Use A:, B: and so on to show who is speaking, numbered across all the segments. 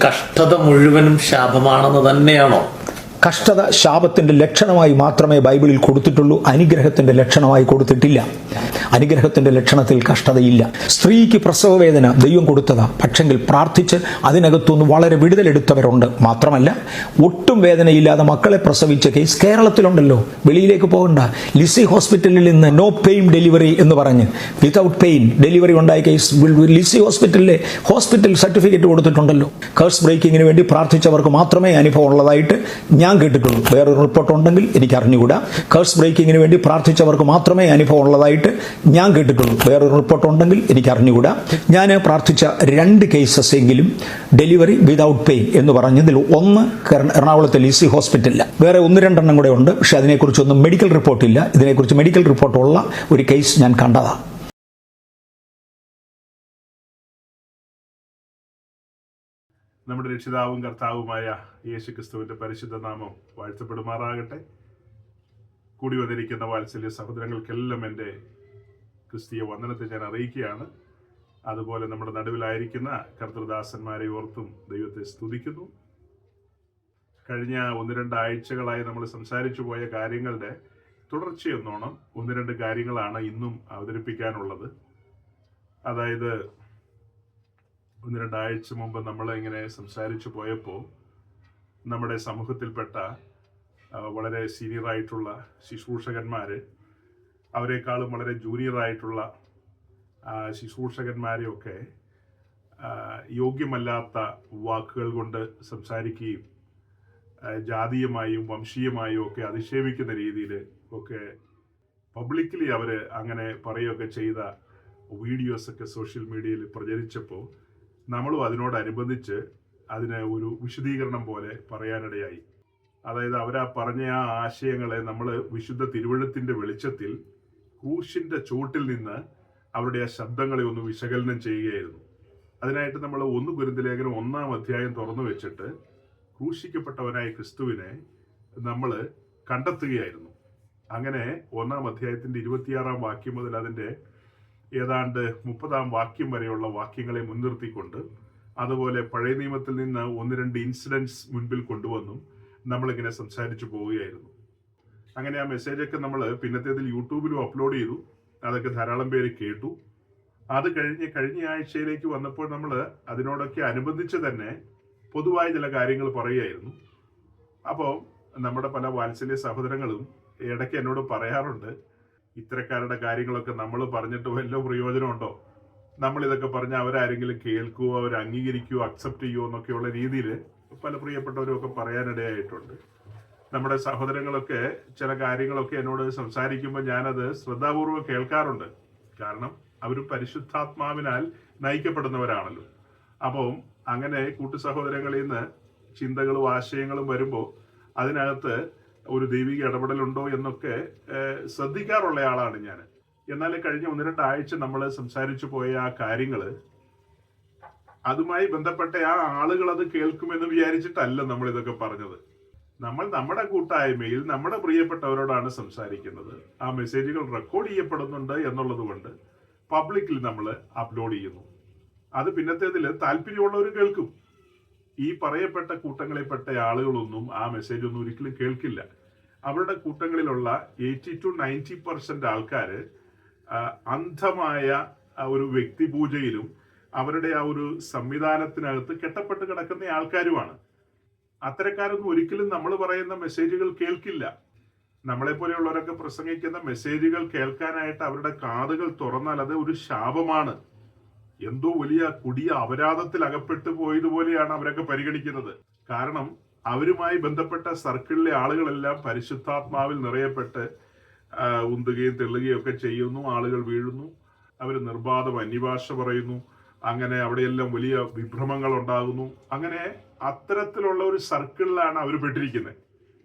A: കഷ്ടത മുഴുവനും ശാപമാണെന്ന് തന്നെയാണോ?
B: കഷ്ടത ശാപത്തിന്റെ ലക്ഷണമായി മാത്രമേ ബൈബിളിൽ കൊടുത്തിട്ടുള്ളൂ, അനുഗ്രഹത്തിന്റെ ലക്ഷണമായി കൊടുത്തിട്ടില്ല. അനുഗ്രഹത്തിന്റെ ലക്ഷണത്തിൽ കഷ്ടതയില്ല. സ്ത്രീക്ക് പ്രസവവേദന ദൈവം കൊടുത്തതാ, പക്ഷെങ്കിൽ പ്രാർത്ഥിച്ച് അതിനകത്തുനിന്ന് വളരെ വിടുതലെടുത്തവരുണ്ട്. മാത്രമല്ല, ഒട്ടും വേദനയില്ലാതെ മക്കളെ പ്രസവിച്ച കേസ് കേരളത്തിലുണ്ടല്ലോ. വെളിയിലേക്ക് പോകണ്ട. ലിസി ഹോസ്പിറ്റലിൽ നിന്ന് നോ പെയിൻ ഡെലിവറി എന്ന് പറഞ്ഞ് വിതൗട്ട് പെയിൻ ഡെലിവറി ഉണ്ടായ കേസ് ലിസി ഹോസ്പിറ്റലിലെ ഹോസ്പിറ്റൽ സർട്ടിഫിക്കറ്റ് കൊടുത്തിട്ടുണ്ടല്ലോ. കേഴ്സ് ബ്രേക്കിങ്ങിന് വേണ്ടി പ്രാർത്ഥിച്ചവർക്ക് മാത്രമേ അനുഭവം ഉള്ളതായിട്ട് ഞാൻ കേട്ടിട്ടുള്ളൂ. വേറൊരു റിപ്പോർട്ട് ഉണ്ടെങ്കിൽ എനിക്ക് അറിഞ്ഞുകൂടാ. കേഴ്സ് ബ്രേക്കിങ്ങിന് വേണ്ടി പ്രാർത്ഥിച്ചവർക്ക് മാത്രമേ അനുഭവം ഉള്ളതായിട്ട് ഞാൻ കേട്ടിട്ടുള്ളൂ. വേറൊരു റിപ്പോർട്ട് ഉണ്ടെങ്കിൽ എനിക്ക് അറിഞ്ഞുകൂടാ. ഞാൻ പ്രാർത്ഥിച്ച 2 കേസസ് എങ്കിലും ഡെലിവറി വിതൗട്ട് പെയിൻ എന്ന് പറഞ്ഞതിൽ ഒന്ന് എറണാകുളത്തെ ലിസി ഹോസ്പിറ്റലില്ല. വേറെ 1-2 കൂടെ ഉണ്ട്. പക്ഷെ അതിനെക്കുറിച്ചൊന്നും മെഡിക്കൽ റിപ്പോർട്ടില്ല. ഇതിനെക്കുറിച്ച് മെഡിക്കൽ റിപ്പോർട്ടുള്ള ഒരു കേസ് ഞാൻ കണ്ടതാണ്.
C: നമ്മുടെ രക്ഷിതാവും കർത്താവുമായ യേശുക്രിസ്തുവിന്റെ പരിശുദ്ധ നാമം വാഴ്ത്തപ്പെടുമാറാകട്ടെ. കൂടി വന്നിരിക്കുന്ന വാത്സല്യ സഹോദരങ്ങൾക്കെല്ലാം എൻ്റെ ക്രിസ്തീയ വന്ദനത്തെ ഞാൻ അറിയിക്കുകയാണ്. അതുപോലെ നമ്മുടെ നടുവിലായിരിക്കുന്ന കർത്തൃദാസന്മാരെ ഓർത്തും ദൈവത്തെ സ്തുതിക്കുന്നു. കഴിഞ്ഞ 1-2 ആഴ്ചകളായി നമ്മൾ സംസാരിച്ചു പോയ കാര്യങ്ങളുടെ തുടർച്ചയെന്നോണം 1-2 കാര്യങ്ങളാണ് ഇന്നും അവതരിപ്പിക്കാനുള്ളത്. അതായത് 1-2 ആഴ്ച മുമ്പ് നമ്മൾ ഇങ്ങനെ സംസാരിച്ചു പോയപ്പോൾ നമ്മുടെ സമൂഹത്തിൽപ്പെട്ട വളരെ സീനിയറായിട്ടുള്ള ശുശ്രൂഷകന്മാര്, അവരെക്കാളും വളരെ ജൂനിയറായിട്ടുള്ള ശുശ്രൂഷകന്മാരെയൊക്കെ യോഗ്യമല്ലാത്ത വാക്കുകൾ കൊണ്ട് സംസാരിക്കുകയും ജാതീയമായും വംശീയമായും ഒക്കെ അധിക്ഷേപിക്കുന്ന രീതിയിൽ ഒക്കെ പബ്ലിക്കലി അവർ അങ്ങനെ പറയുകയൊക്കെ ചെയ്ത വീഡിയോസൊക്കെ സോഷ്യൽ മീഡിയയിൽ പ്രചരിച്ചപ്പോൾ നമ്മളും അതിനോടനുബന്ധിച്ച് അതിന് ഒരു വിശദീകരണം പോലെ പറയാനിടയായി. അതായത് അവരാ പറഞ്ഞ ആ ആശയങ്ങളെ നമ്മൾ വിശുദ്ധ തിരുവെഴുത്തിന്റെ വെളിച്ചത്തിൽ ക്രൂശിന്റെ ചുവട്ടിൽ നിന്ന് അവരുടെ ആ ശബ്ദങ്ങളെ ഒന്ന് വിശകലനം ചെയ്യുകയായിരുന്നു. അതിനായിട്ട് നമ്മൾ 1 കൊരിന്ത്യർ ലേഖനം 1-ാം അധ്യായം തുറന്നു വെച്ചിട്ട് ക്രൂശിക്കപ്പെട്ടവനായ ക്രിസ്തുവിനെ നമ്മൾ കണ്ടെത്തുകയായിരുന്നു. അങ്ങനെ 1-ാം അധ്യായത്തിന്റെ 26-ാം വാക്യം മുതൽ അതിന്റെ ഏതാണ്ട് 30-ാം വാക്യം വരെയുള്ള വാക്യങ്ങളെ മുൻനിർത്തിക്കൊണ്ട്, അതുപോലെ പഴയ നിയമത്തിൽ നിന്ന് 1-2 ഇൻസിഡൻസ് മുൻപിൽ കൊണ്ടുവന്നും നമ്മളിങ്ങനെ സംസാരിച്ചു പോവുകയായിരുന്നു. അങ്ങനെ ആ മെസ്സേജൊക്കെ നമ്മൾ പിന്നത്തേതിൽ യൂട്യൂബിലും അപ്ലോഡ് ചെയ്തു. അതൊക്കെ ധാരാളം പേര് കേട്ടു. അത് കഴിഞ്ഞ ആഴ്ചയിലേക്ക് വന്നപ്പോൾ നമ്മൾ അതിനോടൊക്കെ അനുബന്ധിച്ച് തന്നെ പൊതുവായ ചില കാര്യങ്ങൾ പറയുകയായിരുന്നു. അപ്പോൾ നമ്മുടെ പല വാത്സല്യ സഹോദരങ്ങളും ഇടയ്ക്ക് എന്നോട് പറയാറുണ്ട്, ഇത്തരക്കാരുടെ കാര്യങ്ങളൊക്കെ നമ്മൾ പറഞ്ഞിട്ട് വല്ല പ്രയോജനമുണ്ടോ? നമ്മളിതൊക്കെ പറഞ്ഞാൽ അവരാരെങ്കിലും കേൾക്കുവോ, അവർ അംഗീകരിക്കുവോ, അക്സെപ്റ്റ് ചെയ്യുമോ എന്നൊക്കെയുള്ള രീതിയിൽ പല പ്രിയപ്പെട്ടവരും ഒക്കെ പറയാനിടയായിട്ടുണ്ട്. നമ്മുടെ സഹോദരങ്ങളൊക്കെ ചില കാര്യങ്ങളൊക്കെ എന്നോട് സംസാരിക്കുമ്പോൾ ഞാനത് ശ്രദ്ധാപൂർവ്വം കേൾക്കാറുണ്ട്. കാരണം അവർ പരിശുദ്ധാത്മാവിനാൽ നയിക്കപ്പെടുന്നവരാണല്ലോ. അപ്പോൾ അങ്ങനെ കൂട്ടു സഹോദരങ്ങളിൽ നിന്ന് ചിന്തകളും ആശയങ്ങളും വരുമ്പോൾ അതിനകത്ത് ഒരു ദൈവിക ഇടപെടലുണ്ടോ എന്നൊക്കെ ശ്രദ്ധിക്കാറുള്ള ആളാണ് ഞാൻ. എന്നാൽ കഴിഞ്ഞ 1-2 ആഴ്ച നമ്മൾ സംസാരിച്ചു പോയ ആ കാര്യങ്ങള് അതുമായി ബന്ധപ്പെട്ട ആ ആളുകൾ അത് കേൾക്കുമെന്ന് വിചാരിച്ചിട്ടല്ല നമ്മൾ ഇതൊക്കെ പറഞ്ഞത്. നമ്മൾ നമ്മുടെ കൂട്ടായ്മയിൽ നമ്മുടെ പ്രിയപ്പെട്ടവരോടാണ് സംസാരിക്കുന്നത്. ആ മെസ്സേജുകൾ റെക്കോർഡ് ചെയ്യപ്പെടുന്നുണ്ട് എന്നുള്ളത് കൊണ്ട് പബ്ലിക്കിൽ നമ്മൾ അപ്ലോഡ് ചെയ്യുന്നു. അത് പിന്നത്തേതിൽ താല്പര്യമുള്ളവർ കേൾക്കും. ഈ പറയപ്പെട്ട കൂട്ടങ്ങളിൽപ്പെട്ട ആളുകളൊന്നും ആ മെസ്സേജ് ഒന്നും ഒരിക്കലും കേൾക്കില്ല. അവരുടെ കൂട്ടങ്ങളിലുള്ള 80-90% ആൾക്കാര് അന്ധമായ ഒരു വ്യക്തിപൂജയിലും അവരുടെ ആ ഒരു സംവിധാനത്തിനകത്ത് കെട്ടപ്പെട്ട് കിടക്കുന്ന ആൾക്കാരുമാണ്. അത്തരക്കാരൊന്നും ഒരിക്കലും നമ്മൾ പറയുന്ന മെസ്സേജുകൾ കേൾക്കില്ല. നമ്മളെ പോലെയുള്ളവരൊക്കെ പ്രസംഗിക്കുന്ന മെസ്സേജുകൾ കേൾക്കാനായിട്ട് അവരുടെ കാതുകൾ തുറന്നാൽ അത് ഒരു ശാപമാണ്. എന്തോ വലിയ കൊടിയ അപരാധത്തിൽ അകപ്പെട്ടു പോയതുപോലെയാണ് അവരൊക്കെ പരിഗണിക്കുന്നത്. കാരണം അവരുമായി ബന്ധപ്പെട്ട സർക്കിളിലെ ആളുകളെല്ലാം പരിശുദ്ധാത്മാവിൽ നിറയപ്പെട്ട് ഉന്തുകയും തെള്ളുകയും ഒക്കെ ചെയ്യുന്നു. ആളുകൾ വീഴുന്നു, അവർ നിർബാധം അന്യഭാഷ പറയുന്നു. അങ്ങനെ അവിടെയെല്ലാം വലിയ വിഭ്രമങ്ങൾ ഉണ്ടാകുന്നു. അങ്ങനെ അത്തരത്തിലുള്ള ഒരു സർക്കിളിലാണ് അവർ പെട്ടിരിക്കുന്നത്.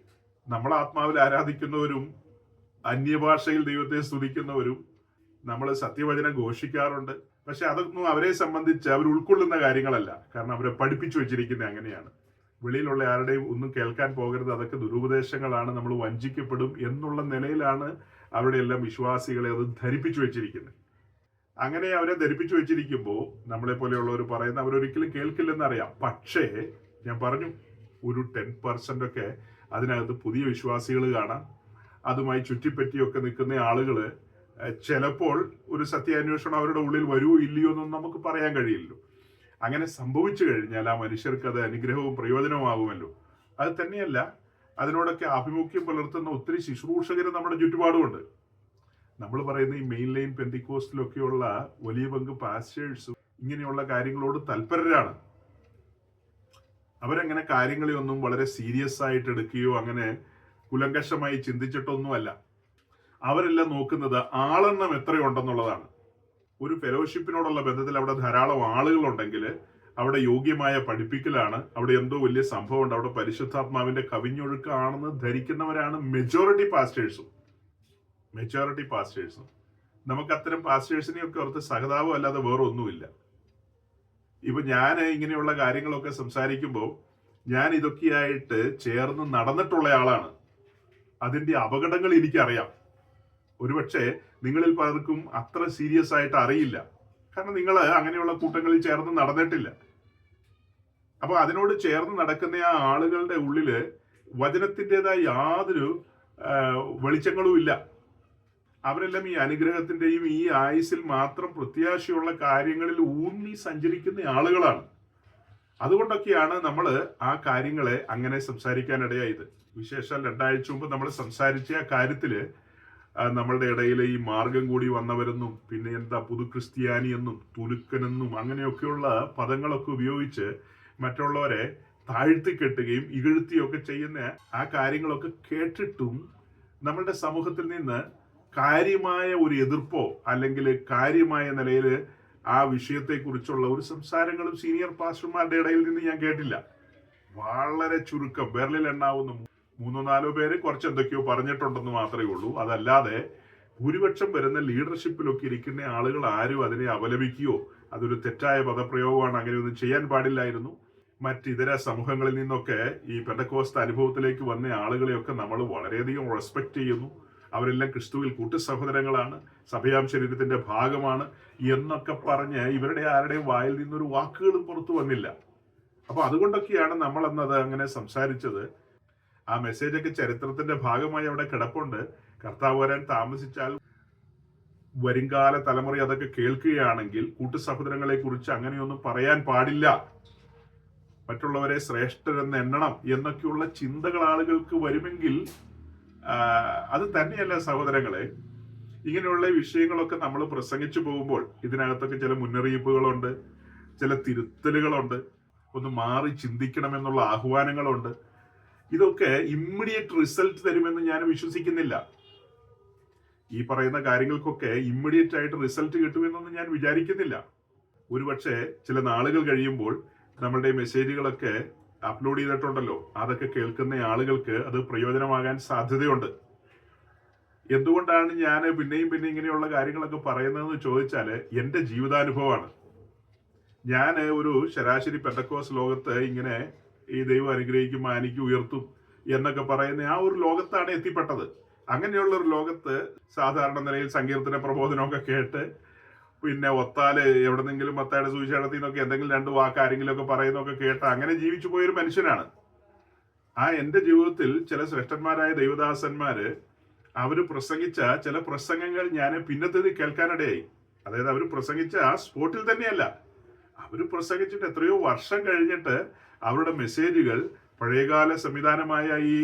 C: നമ്മൾ ആത്മാവിൽ ആരാധിക്കുന്നവരും അന്യഭാഷയിൽ ദൈവത്തെ സ്തുതിക്കുന്നവരും നമ്മൾ സത്യവചനം ഘോഷിക്കാറുണ്ട്. പക്ഷെ അതൊന്നും അവരെ സംബന്ധിച്ച് അവർ ഉൾക്കൊള്ളുന്ന കാര്യങ്ങളല്ല. കാരണം അവരെ പഠിപ്പിച്ചു വെച്ചിരിക്കുന്നത് അങ്ങനെയാണ്. വെളിയിലുള്ള ആരുടെയും ഒന്നും കേൾക്കാൻ പോകരുത്, അതൊക്കെ ദുരുപദേശങ്ങളാണ്, നമ്മൾ വഞ്ചിക്കപ്പെടും എന്നുള്ള നിലയിലാണ് അവരുടെ എല്ലാം വിശ്വാസികളെ അത് ധരിപ്പിച്ചു വെച്ചിരിക്കുന്നത്. അങ്ങനെ അവരെ ധരിപ്പിച്ചു വെച്ചിരിക്കുമ്പോൾ നമ്മളെ പോലെയുള്ളവർ പറയുന്ന അവരൊരിക്കലും കേൾക്കില്ലെന്ന് അറിയാം. പക്ഷേ ഞാൻ പറഞ്ഞു, ഒരു 10% ഒക്കെ അതിനകത്ത് പുതിയ വിശ്വാസികൾ കാണാം. അതുമായി ചുറ്റിപ്പറ്റിയൊക്കെ നിൽക്കുന്ന ആളുകൾ ചിലപ്പോൾ ഒരു സത്യാന്വേഷണം അവരുടെ ഉള്ളിൽ വരുമോ ഇല്ലയോ എന്നൊന്നും നമുക്ക് പറയാൻ കഴിയില്ലല്ലോ. അങ്ങനെ സംഭവിച്ചു കഴിഞ്ഞാൽ ആ മനുഷ്യർക്ക് അത് അനുഗ്രഹവും പ്രയോജനവുമാകുമല്ലോ. അത് തന്നെയല്ല, അതിനോടൊക്കെ ആഭിമുഖ്യം പുലർത്തുന്ന ഒത്തിരി ശുശ്രൂഷകർ നമ്മുടെ ചുറ്റുപാടുമുണ്ട്. നമ്മൾ പറയുന്ന ഈ മെയിൻ ലൈൻ പെന്തിക്കോസ്റ്റിലൊക്കെയുള്ള വലിയ പങ്ക് പാസ്റ്റേഴ്സും ഇങ്ങനെയുള്ള കാര്യങ്ങളോട് തൽപരരാണ്. അവരങ്ങനെ കാര്യങ്ങളെ ഒന്നും വളരെ സീരിയസ് ആയിട്ട് എടുക്കുകയോ അങ്ങനെ കുലങ്കഷമായി ചിന്തിച്ചിട്ടൊന്നുമല്ല. അവരെല്ലാം നോക്കുന്നത് ആളെണ്ണം എത്രയുണ്ടെന്നുള്ളതാണ്. ഒരു ഫെലോഷിപ്പിനോടുള്ള ബന്ധത്തിൽ അവിടെ ധാരാളം ആളുകളുണ്ടെങ്കിൽ അവിടെ യോഗ്യമായ പഠിപ്പിക്കലാണ്, അവിടെ എന്തോ വലിയ സംഭവമുണ്ട്, അവിടെ പരിശുദ്ധാത്മാവിന്റെ കവിഞ്ഞൊഴുക്കാണെന്ന് ധരിക്കുന്നവരാണ് മെജോറിറ്റി പാസ്റ്റേഴ്സും. നമുക്ക് അത്തരം പാസ്റ്റേഴ്സിനെയൊക്കെ ഓർത്ത് സഹതാപം അല്ലാതെ വേറെ ഒന്നുമില്ല. ഇപ്പൊ ഞാൻ ഇങ്ങനെയുള്ള കാര്യങ്ങളൊക്കെ സംസാരിക്കുമ്പോൾ ഞാൻ ഇതൊക്കെയായിട്ട് ചേർന്ന് നടന്നിട്ടുള്ള ആളാണ്. അതിന്റെ അപകടങ്ങൾ എനിക്കറിയാം. ഒരുപക്ഷെ നിങ്ങളിൽ പലർക്കും അത്ര സീരിയസ് ആയിട്ട് അറിയില്ല, കാരണം നിങ്ങൾ അങ്ങനെയുള്ള കൂട്ടങ്ങളിൽ ചേർന്ന് നടന്നിട്ടില്ല. അപ്പൊ അതിനോട് ചേർന്ന് നടക്കുന്ന ആ ആളുകളുടെ ഉള്ളില് വചനത്തിൻ്റെതായ യാതൊരു വെളിച്ചങ്ങളും ഇല്ല. അവരെല്ലാം ഈ അനുഗ്രഹത്തിന്റെയും ഈ ആയുസിൽ മാത്രം പ്രത്യാശയുള്ള കാര്യങ്ങളിൽ ഊന്നി സഞ്ചരിക്കുന്ന ആളുകളാണ്. അതുകൊണ്ടൊക്കെയാണ് നമ്മൾ ആ കാര്യങ്ങളെ അങ്ങനെ സംസാരിക്കാനിടയായത്. വിശേഷാൽ 2 ആഴ്ച മുമ്പ് നമ്മൾ സംസാരിച്ച ആ കാര്യത്തില് നമ്മളുടെ ഇടയിൽ ഈ മാർഗം കൂടി വന്നവരെന്നും പിന്നെ എന്താ പുതു ക്രിസ്ത്യാനി എന്നും തുലുക്കനെന്നും അങ്ങനെയൊക്കെയുള്ള പദങ്ങളൊക്കെ ഉപയോഗിച്ച് മറ്റുള്ളവരെ താഴ്ത്തിക്കെട്ടുകയും ഇകഴ്ത്തിയൊക്കെ ചെയ്യുന്ന ആ കാര്യങ്ങളൊക്കെ കേട്ടിട്ടും നമ്മളുടെ സമൂഹത്തിൽ നിന്ന് കാര്യമായ ഒരു എതിർപ്പോ അല്ലെങ്കിൽ കാര്യമായ നിലയിൽ ആ വിഷയത്തെക്കുറിച്ചുള്ള ഒരു സംസാരങ്ങളും സീനിയർ പാസ്റ്റർമാരുടെ ഇടയിൽ നിന്ന് ഞാൻ കേട്ടില്ല. വളരെ ചുരുക്കം, വിരലിൽ എണ്ണാവുന്ന 3-4 പേര് കുറച്ച് എന്തൊക്കെയോ പറഞ്ഞിട്ടുണ്ടെന്ന് മാത്രമേ ഉള്ളൂ. അതല്ലാതെ ഭൂരിപക്ഷം വരുന്ന ലീഡർഷിപ്പിലൊക്കെ ഇരിക്കുന്ന ആളുകൾ ആരും അതിനെ അപലപിക്കുകയോ അതൊരു തെറ്റായ പദപ്രയോഗമാണ്, അങ്ങനെയൊന്നും ചെയ്യാൻ പാടില്ലായിരുന്നു. മറ്റിതര സമൂഹങ്ങളിൽ നിന്നൊക്കെ ഈ പെന്തക്കോസ്ത് അനുഭവത്തിലേക്ക് വന്ന ആളുകളെയൊക്കെ നമ്മൾ വളരെയധികം റെസ്പെക്ട് ചെയ്യുന്നു. അവരെല്ലാം ക്രിസ്തുവിൽ കൂട്ടുസഹോദരങ്ങളാണ്, സഭയാം ശരീരത്തിന്റെ ഭാഗമാണ് എന്നൊക്കെ പറഞ്ഞ് ഇവരുടെ ആരുടെയും വായിൽ നിന്നൊരു വാക്കുകളും പുറത്തു വന്നില്ല. അപ്പൊ അതുകൊണ്ടൊക്കെയാണ് നമ്മൾ അന്നത് അങ്ങനെ സംസാരിച്ചത്. ആ മെസ്സേജൊക്കെ ചരിത്രത്തിന്റെ ഭാഗമായി അവിടെ കിടപ്പുണ്ട്. കർത്താവ് വരാൻ താമസിച്ചാൽ വരുംകാല തലമുറ അതൊക്കെ കേൾക്കുകയാണെങ്കിൽ കൂട്ടുസഹോദരങ്ങളെ കുറിച്ച് അങ്ങനെയൊന്നും പറയാൻ പാടില്ല, മറ്റുള്ളവരെ ശ്രേഷ്ഠരെന്ന് എണ്ണണം എന്നൊക്കെയുള്ള ചിന്തകൾ ആളുകൾക്ക് വരുമെങ്കിൽ അത് തന്നെയല്ല സഹോദരങ്ങളെ. ഇങ്ങനെയുള്ള വിഷയങ്ങളൊക്കെ നമ്മൾ പ്രസംഗിച്ചു പോകുമ്പോൾ ഇതിനകത്തൊക്കെ ചില മുന്നറിയിപ്പുകളുണ്ട്, ചില തിരുത്തലുകളുണ്ട്, ഒന്ന് മാറി ചിന്തിക്കണമെന്നുള്ള ആഹ്വാനങ്ങളുണ്ട്. ഇതൊക്കെ ഇമ്മീഡിയറ്റ് റിസൾട്ട് തരുമെന്ന് ഞാൻ വിശ്വസിക്കുന്നില്ല. ഈ പറയുന്ന കാര്യങ്ങൾക്കൊക്കെ ഇമ്മീഡിയറ്റ് ആയിട്ട് റിസൾട്ട് കിട്ടുമെന്നൊന്നും ഞാൻ വിചാരിക്കുന്നില്ല. ഒരുപക്ഷെ ചില നാളുകൾ കഴിയുമ്പോൾ നമ്മളുടെ മെസ്സേജുകളൊക്കെ അപ്ലോഡ് ചെയ്തിട്ടുണ്ടല്ലോ, അതൊക്കെ കേൾക്കുന്ന ആളുകൾക്ക് അത് പ്രയോജനമാകാൻ സാധ്യതയുണ്ട്. എന്തുകൊണ്ടാണ് ഞാൻ പിന്നെയും ഇങ്ങനെയുള്ള കാര്യങ്ങളൊക്കെ പറയുന്നതെന്ന് ചോദിച്ചാല് എന്റെ ജീവിതാനുഭവമാണ്. ഞാൻ ഒരു ശരാശരി പെന്തക്കോസ്ത് ലോകത്ത് ഇങ്ങനെ ഈ ദൈവം അനുഗ്രഹിക്കും, മാനിക്കും, ഉയർത്തും എന്നൊക്കെ പറയുന്ന ആ ഒരു ലോകത്താണ് എത്തിപ്പെട്ടത്. അങ്ങനെയുള്ള ഒരു ലോകത്ത് സാധാരണ നിലയിൽ സങ്കീർത്തന പ്രബോധനമൊക്കെ കേട്ട് പിന്നെ ഒത്താല് എവിടെന്നെങ്കിലും മത്തായിയുടെ സുവിശേഷത്തിൽ നിന്നൊക്കെ എന്തെങ്കിലും 2 വാക്ക് ആരെങ്കിലും ഒക്കെ പറയുന്നൊക്കെ കേട്ട് അങ്ങനെ ജീവിച്ചു പോയൊരു മനുഷ്യനാണ്. ആ എന്റെ ജീവിതത്തിൽ ചില ശ്രേഷ്ഠന്മാരായ ദൈവദാസന്മാര് അവര് പ്രസംഗിച്ച ചില പ്രസംഗങ്ങൾ ഞാൻ പിന്നത്തേത് കേൾക്കാനിടയായി. അതായത് അവർ പ്രസംഗിച്ച ആ സ്പോട്ടിൽ തന്നെയല്ല, അവര് പ്രസംഗിച്ചിട്ട് എത്രയോ വർഷം കഴിഞ്ഞിട്ട് അവരുടെ മെസ്സേജുകൾ പഴയകാല സംവിധാനമായ ഈ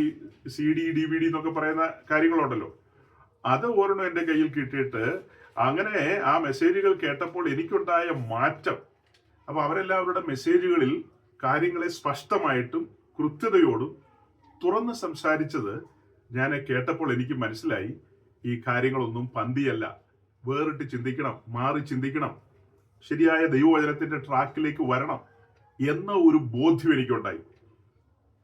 C: CD DVD എന്നൊക്കെ പറയുന്ന കാര്യങ്ങളുണ്ടല്ലോ, അത് ഓരോന്നും എൻ്റെ കയ്യിൽ കിട്ടിയിട്ട് അങ്ങനെ ആ മെസ്സേജുകൾ കേട്ടപ്പോൾ എനിക്കുണ്ടായ മാറ്റം. അപ്പൊ അവരെല്ലാം അവരുടെ മെസ്സേജുകളിൽ കാര്യങ്ങളെ സ്പഷ്ടമായിട്ടും കൃത്യതയോടും തുറന്ന് സംസാരിച്ചത് ഞാൻ കേട്ടപ്പോൾ എനിക്ക് മനസ്സിലായി, ഈ കാര്യങ്ങളൊന്നും പന്തിയല്ല, വേറിട്ട് ചിന്തിക്കണം, മാറി ചിന്തിക്കണം, ശരിയായ ദൈവവചനത്തിന്റെ ട്രാക്കിലേക്ക് വരണം എന്ന ഒരു ബോധ്യം എനിക്കുണ്ടായി.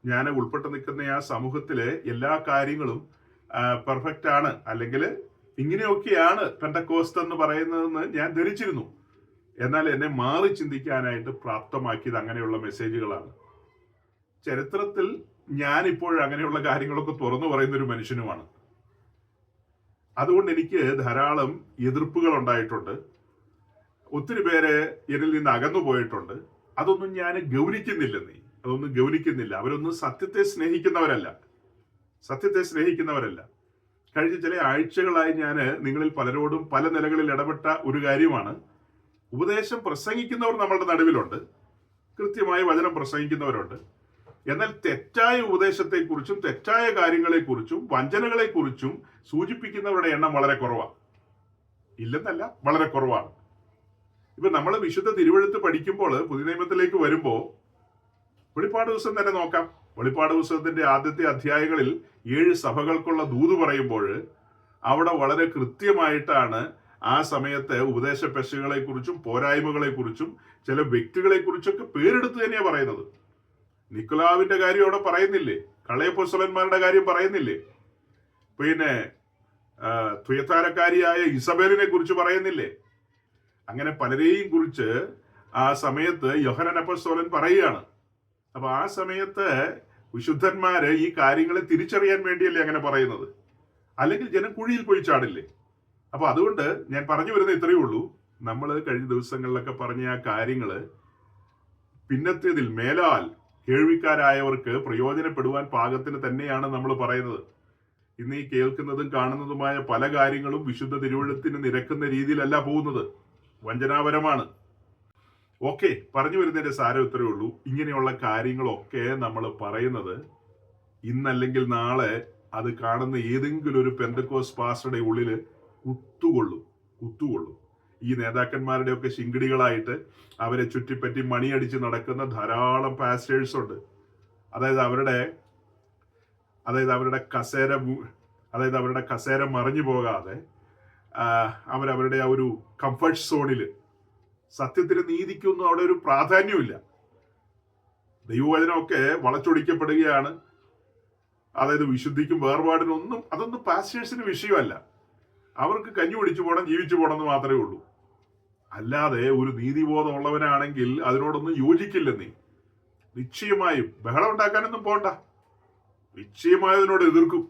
C: ഞാൻ ഉൾപ്പെട്ട് നിൽക്കുന്ന ആ സമൂഹത്തിലെ എല്ലാ കാര്യങ്ങളും പെർഫെക്റ്റ് ആണ്, അല്ലെങ്കിൽ ഇങ്ങനെയൊക്കെയാണ് പെന്തക്കോസ്ത് എന്ന് പറയുന്നതെന്ന് ഞാൻ ധരിച്ചിരുന്നു. എന്നാൽ എന്നെ മാറി ചിന്തിക്കാനായിട്ട് പ്രാപ്തമാക്കിയത് അങ്ങനെയുള്ള മെസ്സേജുകളാണ്. ചരിത്രത്തിൽ ഞാനിപ്പോൾ അങ്ങനെയുള്ള കാര്യങ്ങളൊക്കെ തുറന്നു പറയുന്ന ഒരു മനുഷ്യനുമാണ്. അതുകൊണ്ട് എനിക്ക് ധാരാളം എതിർപ്പുകൾ ഉണ്ടായിട്ടുണ്ട്. ഒത്തിരി പേര് എന്നിൽ നിന്ന് അകന്നു പോയിട്ടുണ്ട്. അതൊന്നും ഞാൻ ഗൗനിക്കുന്നില്ലെന്നേ, അതൊന്നും ഗൗനിക്കുന്നില്ല. അവരൊന്നും സത്യത്തെ സ്നേഹിക്കുന്നവരല്ല. കഴിഞ്ഞ ചില ആഴ്ചകളായി ഞാൻ നിങ്ങളിൽ പലരോടും പല നിലകളിൽ ഇടപെട്ട ഒരു കാര്യമാണ്, ഉപദേശം പ്രസംഗിക്കുന്നവർ നമ്മളുടെ നടുവിലുണ്ട്, കൃത്യമായി വചനം പ്രസംഗിക്കുന്നവരുണ്ട്. എന്നാൽ തെറ്റായ ഉപദേശത്തെക്കുറിച്ചും തെറ്റായ കാര്യങ്ങളെക്കുറിച്ചും വഞ്ചനകളെക്കുറിച്ചും സൂചിപ്പിക്കുന്നവരുടെ എണ്ണം വളരെ കുറവാണ്. ഇല്ലെന്നല്ല, വളരെ കുറവാണ്. ഇപ്പൊ നമ്മൾ വിശുദ്ധ തിരുവെഴുത്ത് പഠിക്കുമ്പോൾ പുതിയ നിയമത്തിലേക്ക് വരുമ്പോൾ വെളിപ്പാട് ദിവസം തന്നെ നോക്കാം. വെളിപ്പാട് പുസ്തകത്തിന്റെ ആദ്യത്തെ അധ്യായങ്ങളിൽ 7 സഭകൾക്കുള്ള ദൂത് പറയുമ്പോൾ അവിടെ വളരെ കൃത്യമായിട്ടാണ് ആ സമയത്ത് ഉപദേശ പെശകളെ കുറിച്ചും പോരായ്മകളെ കുറിച്ചും ചില വ്യക്തികളെ കുറിച്ചൊക്കെ പേരെടുത്ത് തന്നെയാണ് പറയുന്നത്. നിക്കോലാവിന്റെ കാര്യം അവിടെ പറയുന്നില്ലേ? കള്ളയപ്പോസ്തലന്മാരുടെ കാര്യം പറയുന്നില്ലേ? പിന്നെ തുയത്താരക്കാരിയായ ഇസബേലിനെ കുറിച്ച് പറയുന്നില്ലേ? അങ്ങനെ പലരെയും കുറിച്ച് ആ സമയത്ത് യോഹന്നാൻ അപ്പോസ്തലൻ പറയുകയാണ്. അപ്പൊ ആ സമയത്ത് വിശുദ്ധന്മാര് ഈ കാര്യങ്ങളെ തിരിച്ചറിയാൻ വേണ്ടിയല്ലേ അങ്ങനെ പറയുന്നത്? അല്ലെങ്കിൽ ജനം കുഴിയിൽ പോയി ചാടില്ലേ? അപ്പൊ അതുകൊണ്ട് ഞാൻ പറഞ്ഞു വരുന്നത് ഇത്രയേ ഉള്ളൂ. നമ്മൾ കഴിഞ്ഞ ദിവസങ്ങളിലൊക്കെ പറഞ്ഞ ആ കാര്യങ്ങള് പിന്നത്തേതിൽ മേലാൽ കേൾവിക്കാരായവർക്ക് പ്രയോജനപ്പെടുവാൻ പാകത്തിന് തന്നെയാണ് നമ്മൾ പറയുന്നത്. ഇന്ന് ഈ കേൾക്കുന്നതും കാണുന്നതുമായ പല കാര്യങ്ങളും വിശുദ്ധ തിരുവെഴുത്തിന് നിരക്കുന്ന രീതിയിലല്ല പോകുന്നത്, വഞ്ചനാപരമാണ്. ഓക്കെ, പറഞ്ഞു വരുന്നതിന്റെ സാരം ഇത്രയേ ഉള്ളൂ. ഇങ്ങനെയുള്ള കാര്യങ്ങളൊക്കെ നമ്മൾ പറയുന്നത് ഇന്നല്ലെങ്കിൽ നാളെ അത് കാണുന്ന ഏതെങ്കിലും ഒരു പെന്തക്കോസ് പാസ്റ്ററുടെ ഉള്ളില് കുത്തുകൊള്ളും. ഈ നേതാക്കന്മാരുടെ ഒക്കെ ശിങ്കിടികളായിട്ട് അവരെ ചുറ്റിപ്പറ്റി മണിയടിച്ച് നടക്കുന്ന ധാരാളം പാസ്റ്റേഴ്സ് ഉണ്ട്. അതായത് അവരുടെ കസേര മറിഞ്ഞു പോകാതെ അവരവരുടെ ആ ഒരു കംഫർട്ട് സോണില്, സത്യത്തിന് നീതിക്കൊന്നും അവിടെ ഒരു പ്രാധാന്യമില്ല. ദൈവവചനമൊക്കെ വളച്ചൊടിക്കപ്പെടുകയാണ്. അതായത് വിശുദ്ധിക്കും വേർപാടിനൊന്നും അതൊന്നും പാസ്റ്റേഴ്സിന് വിഷയമല്ല. അവർക്ക് കഞ്ഞി പിടിച്ചു പോകണം, ജീവിച്ചു പോകണം എന്ന് മാത്രമേ ഉള്ളൂ. അല്ലാതെ ഒരു നീതിബോധം ഉള്ളവനാണെങ്കിൽ അതിനോടൊന്നും യോജിക്കില്ലെന്നേ. നിശ്ചയമായും ബഹളം ഉണ്ടാക്കാനൊന്നും പോണ്ട, നിശ്ചയമായും അതിനോട് എതിർക്കും.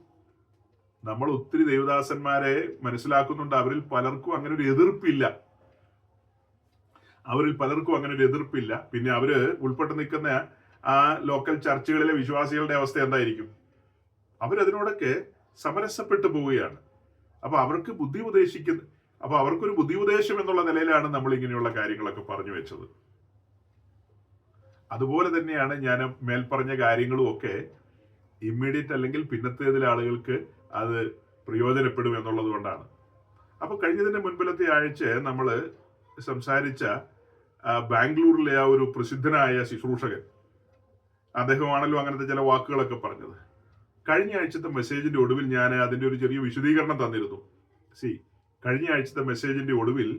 C: നമ്മൾ ഒത്തിരി ദേവദാസന്മാരെ മനസ്സിലാക്കുന്നുണ്ട്. അവരിൽ പലർക്കും അങ്ങനെ ഒരു എതിർപ്പില്ല. പിന്നെ അവര് ഉൾപ്പെട്ട് നിൽക്കുന്ന ആ ലോക്കൽ ചർച്ചുകളിലെ വിശ്വാസികളുടെ അവസ്ഥ എന്തായിരിക്കും? അവരതിനോടൊക്കെ സമരസപ്പെട്ടു പോവുകയാണ്. അപ്പൊ അവർക്കൊരു ബുദ്ധി ഉപദേശം എന്നുള്ള നിലയിലാണ് നമ്മൾ ഇങ്ങനെയുള്ള കാര്യങ്ങളൊക്കെ പറഞ്ഞു വെച്ചത്. അതുപോലെ തന്നെയാണ് ഞാൻ മേൽപ്പറഞ്ഞ കാര്യങ്ങളും ഒക്കെ ഇമ്മീഡിയറ്റ് അല്ലെങ്കിൽ പിന്നത്തേതിലെ ആളുകൾക്ക് അത് പ്രയോജനപ്പെടും എന്നുള്ളത് കൊണ്ടാണ്. അപ്പൊ കഴിഞ്ഞതിന്റെ മുൻപിലത്തെ ആഴ്ച നമ്മൾ സംസാരിച്ച ബാംഗ്ലൂരിലെ ആ ഒരു പ്രസിദ്ധനായ ശുശ്രൂഷകൻ, അദ്ദേഹമാണല്ലോ അങ്ങനത്തെ ചില വാക്കുകളൊക്കെ പറഞ്ഞത്. കഴിഞ്ഞ ആഴ്ചത്തെ മെസ്സേജിന്റെ ഒടുവിൽ ഞാൻ അതിന്റെ ഒരു ചെറിയ വിശദീകരണം തന്നിരുന്നു. കഴിഞ്ഞ ആഴ്ചത്തെ മെസ്സേജിന്റെ ഒടുവിൽ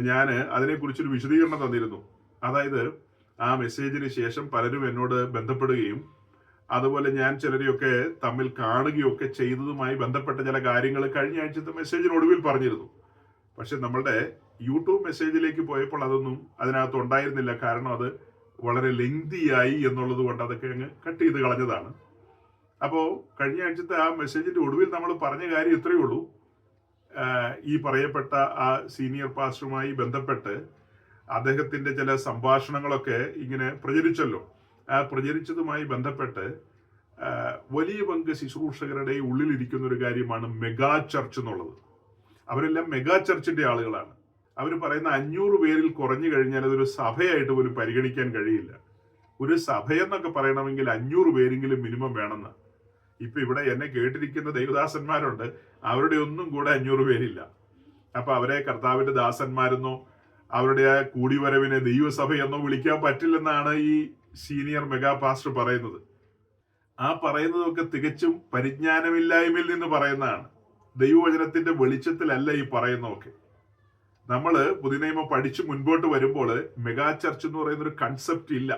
C: ഞാൻ അതിനെക്കുറിച്ചൊരു വിശദീകരണം തന്നിരുന്നു. അതായത് ആ മെസ്സേജിന് ശേഷം പലരും എന്നോട് ബന്ധപ്പെടുകയും അതുപോലെ ഞാൻ ചിലരെയൊക്കെ തമ്മിൽ കാണുകയൊക്കെ ചെയ്തതുമായി ബന്ധപ്പെട്ട ചില കാര്യങ്ങൾ കഴിഞ്ഞ ആഴ്ചത്തെ മെസ്സേജിനൊടുവിൽ പറഞ്ഞിരുന്നു. പക്ഷെ നമ്മളുടെ യൂട്യൂബ് മെസ്സേജിലേക്ക് പോയപ്പോൾ അതൊന്നും അതിനകത്ത് ഉണ്ടായിരുന്നില്ല. കാരണം അത് വളരെ ലെങ്തിയായി എന്നുള്ളത് കൊണ്ട് അതൊക്കെ അങ്ങ് കട്ട് ചെയ്ത് കളഞ്ഞതാണ്. അപ്പോൾ കഴിഞ്ഞ ആഴ്ചത്തെ ആ മെസ്സേജിന്റെ ഒടുവിൽ നമ്മൾ പറഞ്ഞ കാര്യം ഇത്രയേ ഉള്ളൂ. ഈ പറയപ്പെട്ട ആ സീനിയർ പാസ്റ്ററുമായി ബന്ധപ്പെട്ട് അദ്ദേഹത്തിന്റെ ചില സംഭാഷണങ്ങളൊക്കെ ഇങ്ങനെ പ്രചരിച്ചല്ലോ. ആ പ്രചരിച്ചതുമായി ബന്ധപ്പെട്ട് വലിയ പങ്ക് ശുശ്രൂഷകരുടെ ഉള്ളിലിരിക്കുന്ന ഒരു കാര്യമാണ് മെഗാ ചർച്ച് എന്നുള്ളത്. അവരെല്ലാം മെഗാ ചർച്ചിന്റെ ആളുകളാണ്. അവർ പറയുന്ന 500 പേരിൽ കുറഞ്ഞു കഴിഞ്ഞാൽ അതൊരു സഭയായിട്ട് പോലും പരിഗണിക്കാൻ കഴിയില്ല. ഒരു സഭയെന്നൊക്കെ പറയണമെങ്കിൽ 500 പേരെങ്കിലും മിനിമം വേണമെന്ന്. ഇപ്പൊ ഇവിടെ എന്നെ കേട്ടിരിക്കുന്ന ദൈവദാസന്മാരുണ്ട്, അവരുടെ ഒന്നും കൂടെ 500 പേരില്ല. അപ്പൊ അവരെ കർത്താവിന്റെ ദാസന്മാരെന്നോ അവരുടെ ആ കൂടിവരവിനെ ദൈവസഭയെന്നോ വിളിക്കാൻ പറ്റില്ലെന്നാണ് ഈ സീനിയർ മെഗാ പാസ്റ്റർ പറയുന്നത്. ആ പറയുന്നതൊക്കെ തികച്ചും പരിജ്ഞാനമില്ലായ്മയിൽ നിന്ന് പറയുന്നതാണ്. ദൈവവചനത്തിന്റെ വെളിച്ചത്തിലല്ല ഈ പറയുന്നതൊക്കെ. നമ്മള് പുതിയ നിയമം പഠിച്ച് മുൻപോട്ട് വരുമ്പോൾ മെഗാ ചർച്ച് എന്ന് പറയുന്ന ഒരു കൺസെപ്റ്റ് ഇല്ല.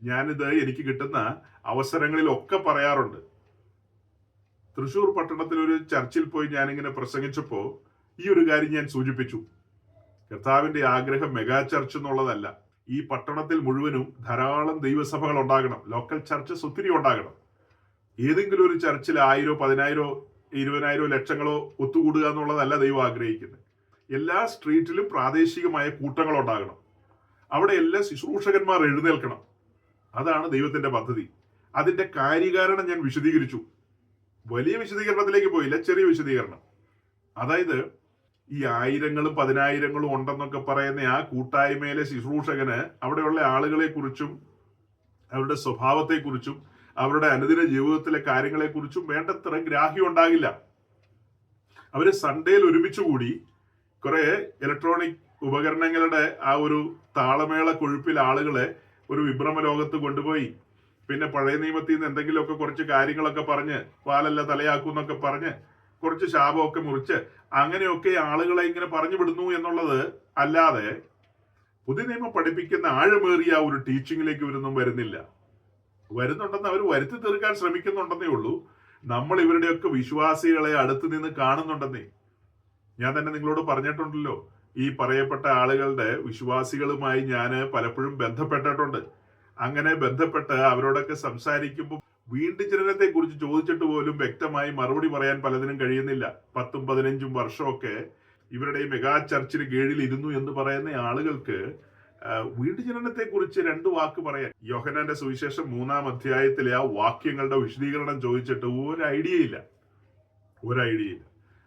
C: ഞാനിത് എനിക്ക് കിട്ടുന്ന അവസരങ്ങളിലൊക്കെ പറയാറുണ്ട്. തൃശ്ശൂർ പട്ടണത്തിൽ ഒരു ചർച്ചിൽ പോയി ഞാനിങ്ങനെ പ്രസംഗിച്ചപ്പോൾ ഈ ഒരു കാര്യം ഞാൻ സൂചിപ്പിച്ചു. കർത്താവിന്റെ ആഗ്രഹം മെഗാ ചർച്ച് എന്നുള്ളതല്ല. ഈ പട്ടണത്തിൽ മുഴുവനും ധാരാളം ദൈവസഭകൾ ഉണ്ടാകണം, ലോക്കൽ ചർച്ചസ് ഒത്തിരി ഉണ്ടാകണം. ഏതെങ്കിലും ഒരു ചർച്ചിൽ 1000, 10,000, 20,000 ലക്ഷങ്ങളോ ഒത്തുകൂടുക എന്നുള്ളതല്ല ദൈവം ആഗ്രഹിക്കുന്നത്. എല്ലാ സ്ട്രീറ്റിലും പ്രാദേശികമായ കൂട്ടങ്ങൾ ഉണ്ടാകണം. അവിടെ എല്ലാ ശുശ്രൂഷകന്മാർ എഴുന്നേൽക്കണം. അതാണ് ദൈവത്തിന്റെ പദ്ധതി. അതിന്റെ കാര്യകാരണം ഞാൻ വിശദീകരിച്ചു. വലിയ വിശദീകരണത്തിലേക്ക് പോയില്ല, ചെറിയ വിശദീകരണം. അതായത് ഈ 1000ങ്ങളും 10,000ങ്ങളും ഉണ്ടെന്നൊക്കെ പറയുന്ന ആ കൂട്ടായ്മയിലെ ശുശ്രൂഷകന് അവിടെയുള്ള ആളുകളെ കുറിച്ചും അവരുടെ സ്വഭാവത്തെക്കുറിച്ചും അവരുടെ അനുദിന ജീവിതത്തിലെ കാര്യങ്ങളെക്കുറിച്ചും വേണ്ടത്ര ഗ്രാഹ്യം ഉണ്ടാകില്ല. അവര് സൺഡേയിൽ ഒരുമിച്ചുകൂടി കുറെ ഇലക്ട്രോണിക് ഉപകരണങ്ങളുടെ ആ ഒരു താളമേള കൊഴുപ്പിൽ ആളുകളെ ഒരു വിഭ്രമ ലോകത്ത് കൊണ്ടുപോയി പിന്നെ പഴയ നിയമത്തിൽ നിന്ന് എന്തെങ്കിലുമൊക്കെ കുറച്ച് കാര്യങ്ങളൊക്കെ പറഞ്ഞ് പാലല്ല തലയാക്കൂന്നൊക്കെ പറഞ്ഞ് കുറച്ച് ശാപമൊക്കെ മുറിച്ച് അങ്ങനെയൊക്കെ ആളുകളെ ഇങ്ങനെ പറഞ്ഞു വിടുന്നു എന്നുള്ളത് അല്ലാതെ പുതിയ നിയമം പഠിപ്പിക്കുന്ന ആഴമേറിയ ഒരു ടീച്ചിങ്ങിലേക്ക് ഇവരൊന്നും വരുന്നില്ല. വരുന്നുണ്ടെന്ന് അവർ വരുത്തി തീർക്കാൻ ശ്രമിക്കുന്നുണ്ടെന്നേ ഉള്ളൂ. നമ്മൾ ഇവരുടെയൊക്കെ വിശ്വാസികളെ അടുത്ത് നിന്ന് കാണുന്നുണ്ടെന്നേ. ഞാൻ തന്നെ നിങ്ങളോട് പറഞ്ഞിട്ടുണ്ടല്ലോ, ഈ പറയപ്പെട്ട ആളുകളുടെ വിശ്വാസികളുമായി ഞാൻ പലപ്പോഴും ബന്ധപ്പെട്ടിട്ടുണ്ട്. അങ്ങനെ ബന്ധപ്പെട്ട് അവരോടൊക്കെ സംസാരിക്കുമ്പോൾ വീണ്ടും ജനനത്തെ കുറിച്ച് ചോദിച്ചിട്ട് പോലും വ്യക്തമായി മറുപടി പറയാൻ പലതിനും കഴിയുന്നില്ല. 10-15 വർഷമൊക്കെ ഇവരുടെ മെഗാ ചർച്ചിന് കീഴിൽ ഇരുന്നു എന്ന് പറയുന്ന ആളുകൾക്ക് വീണ്ടും ജനനത്തെ കുറിച്ച് 2 വാക്ക് പറയാൻ യോഹന്നാന്റെ സുവിശേഷം 3-ാം അധ്യായത്തിലെ ആ വാക്യങ്ങളുടെ വിശദീകരണം ചോദിച്ചിട്ട് ഒരു ഐഡിയ ഇല്ല.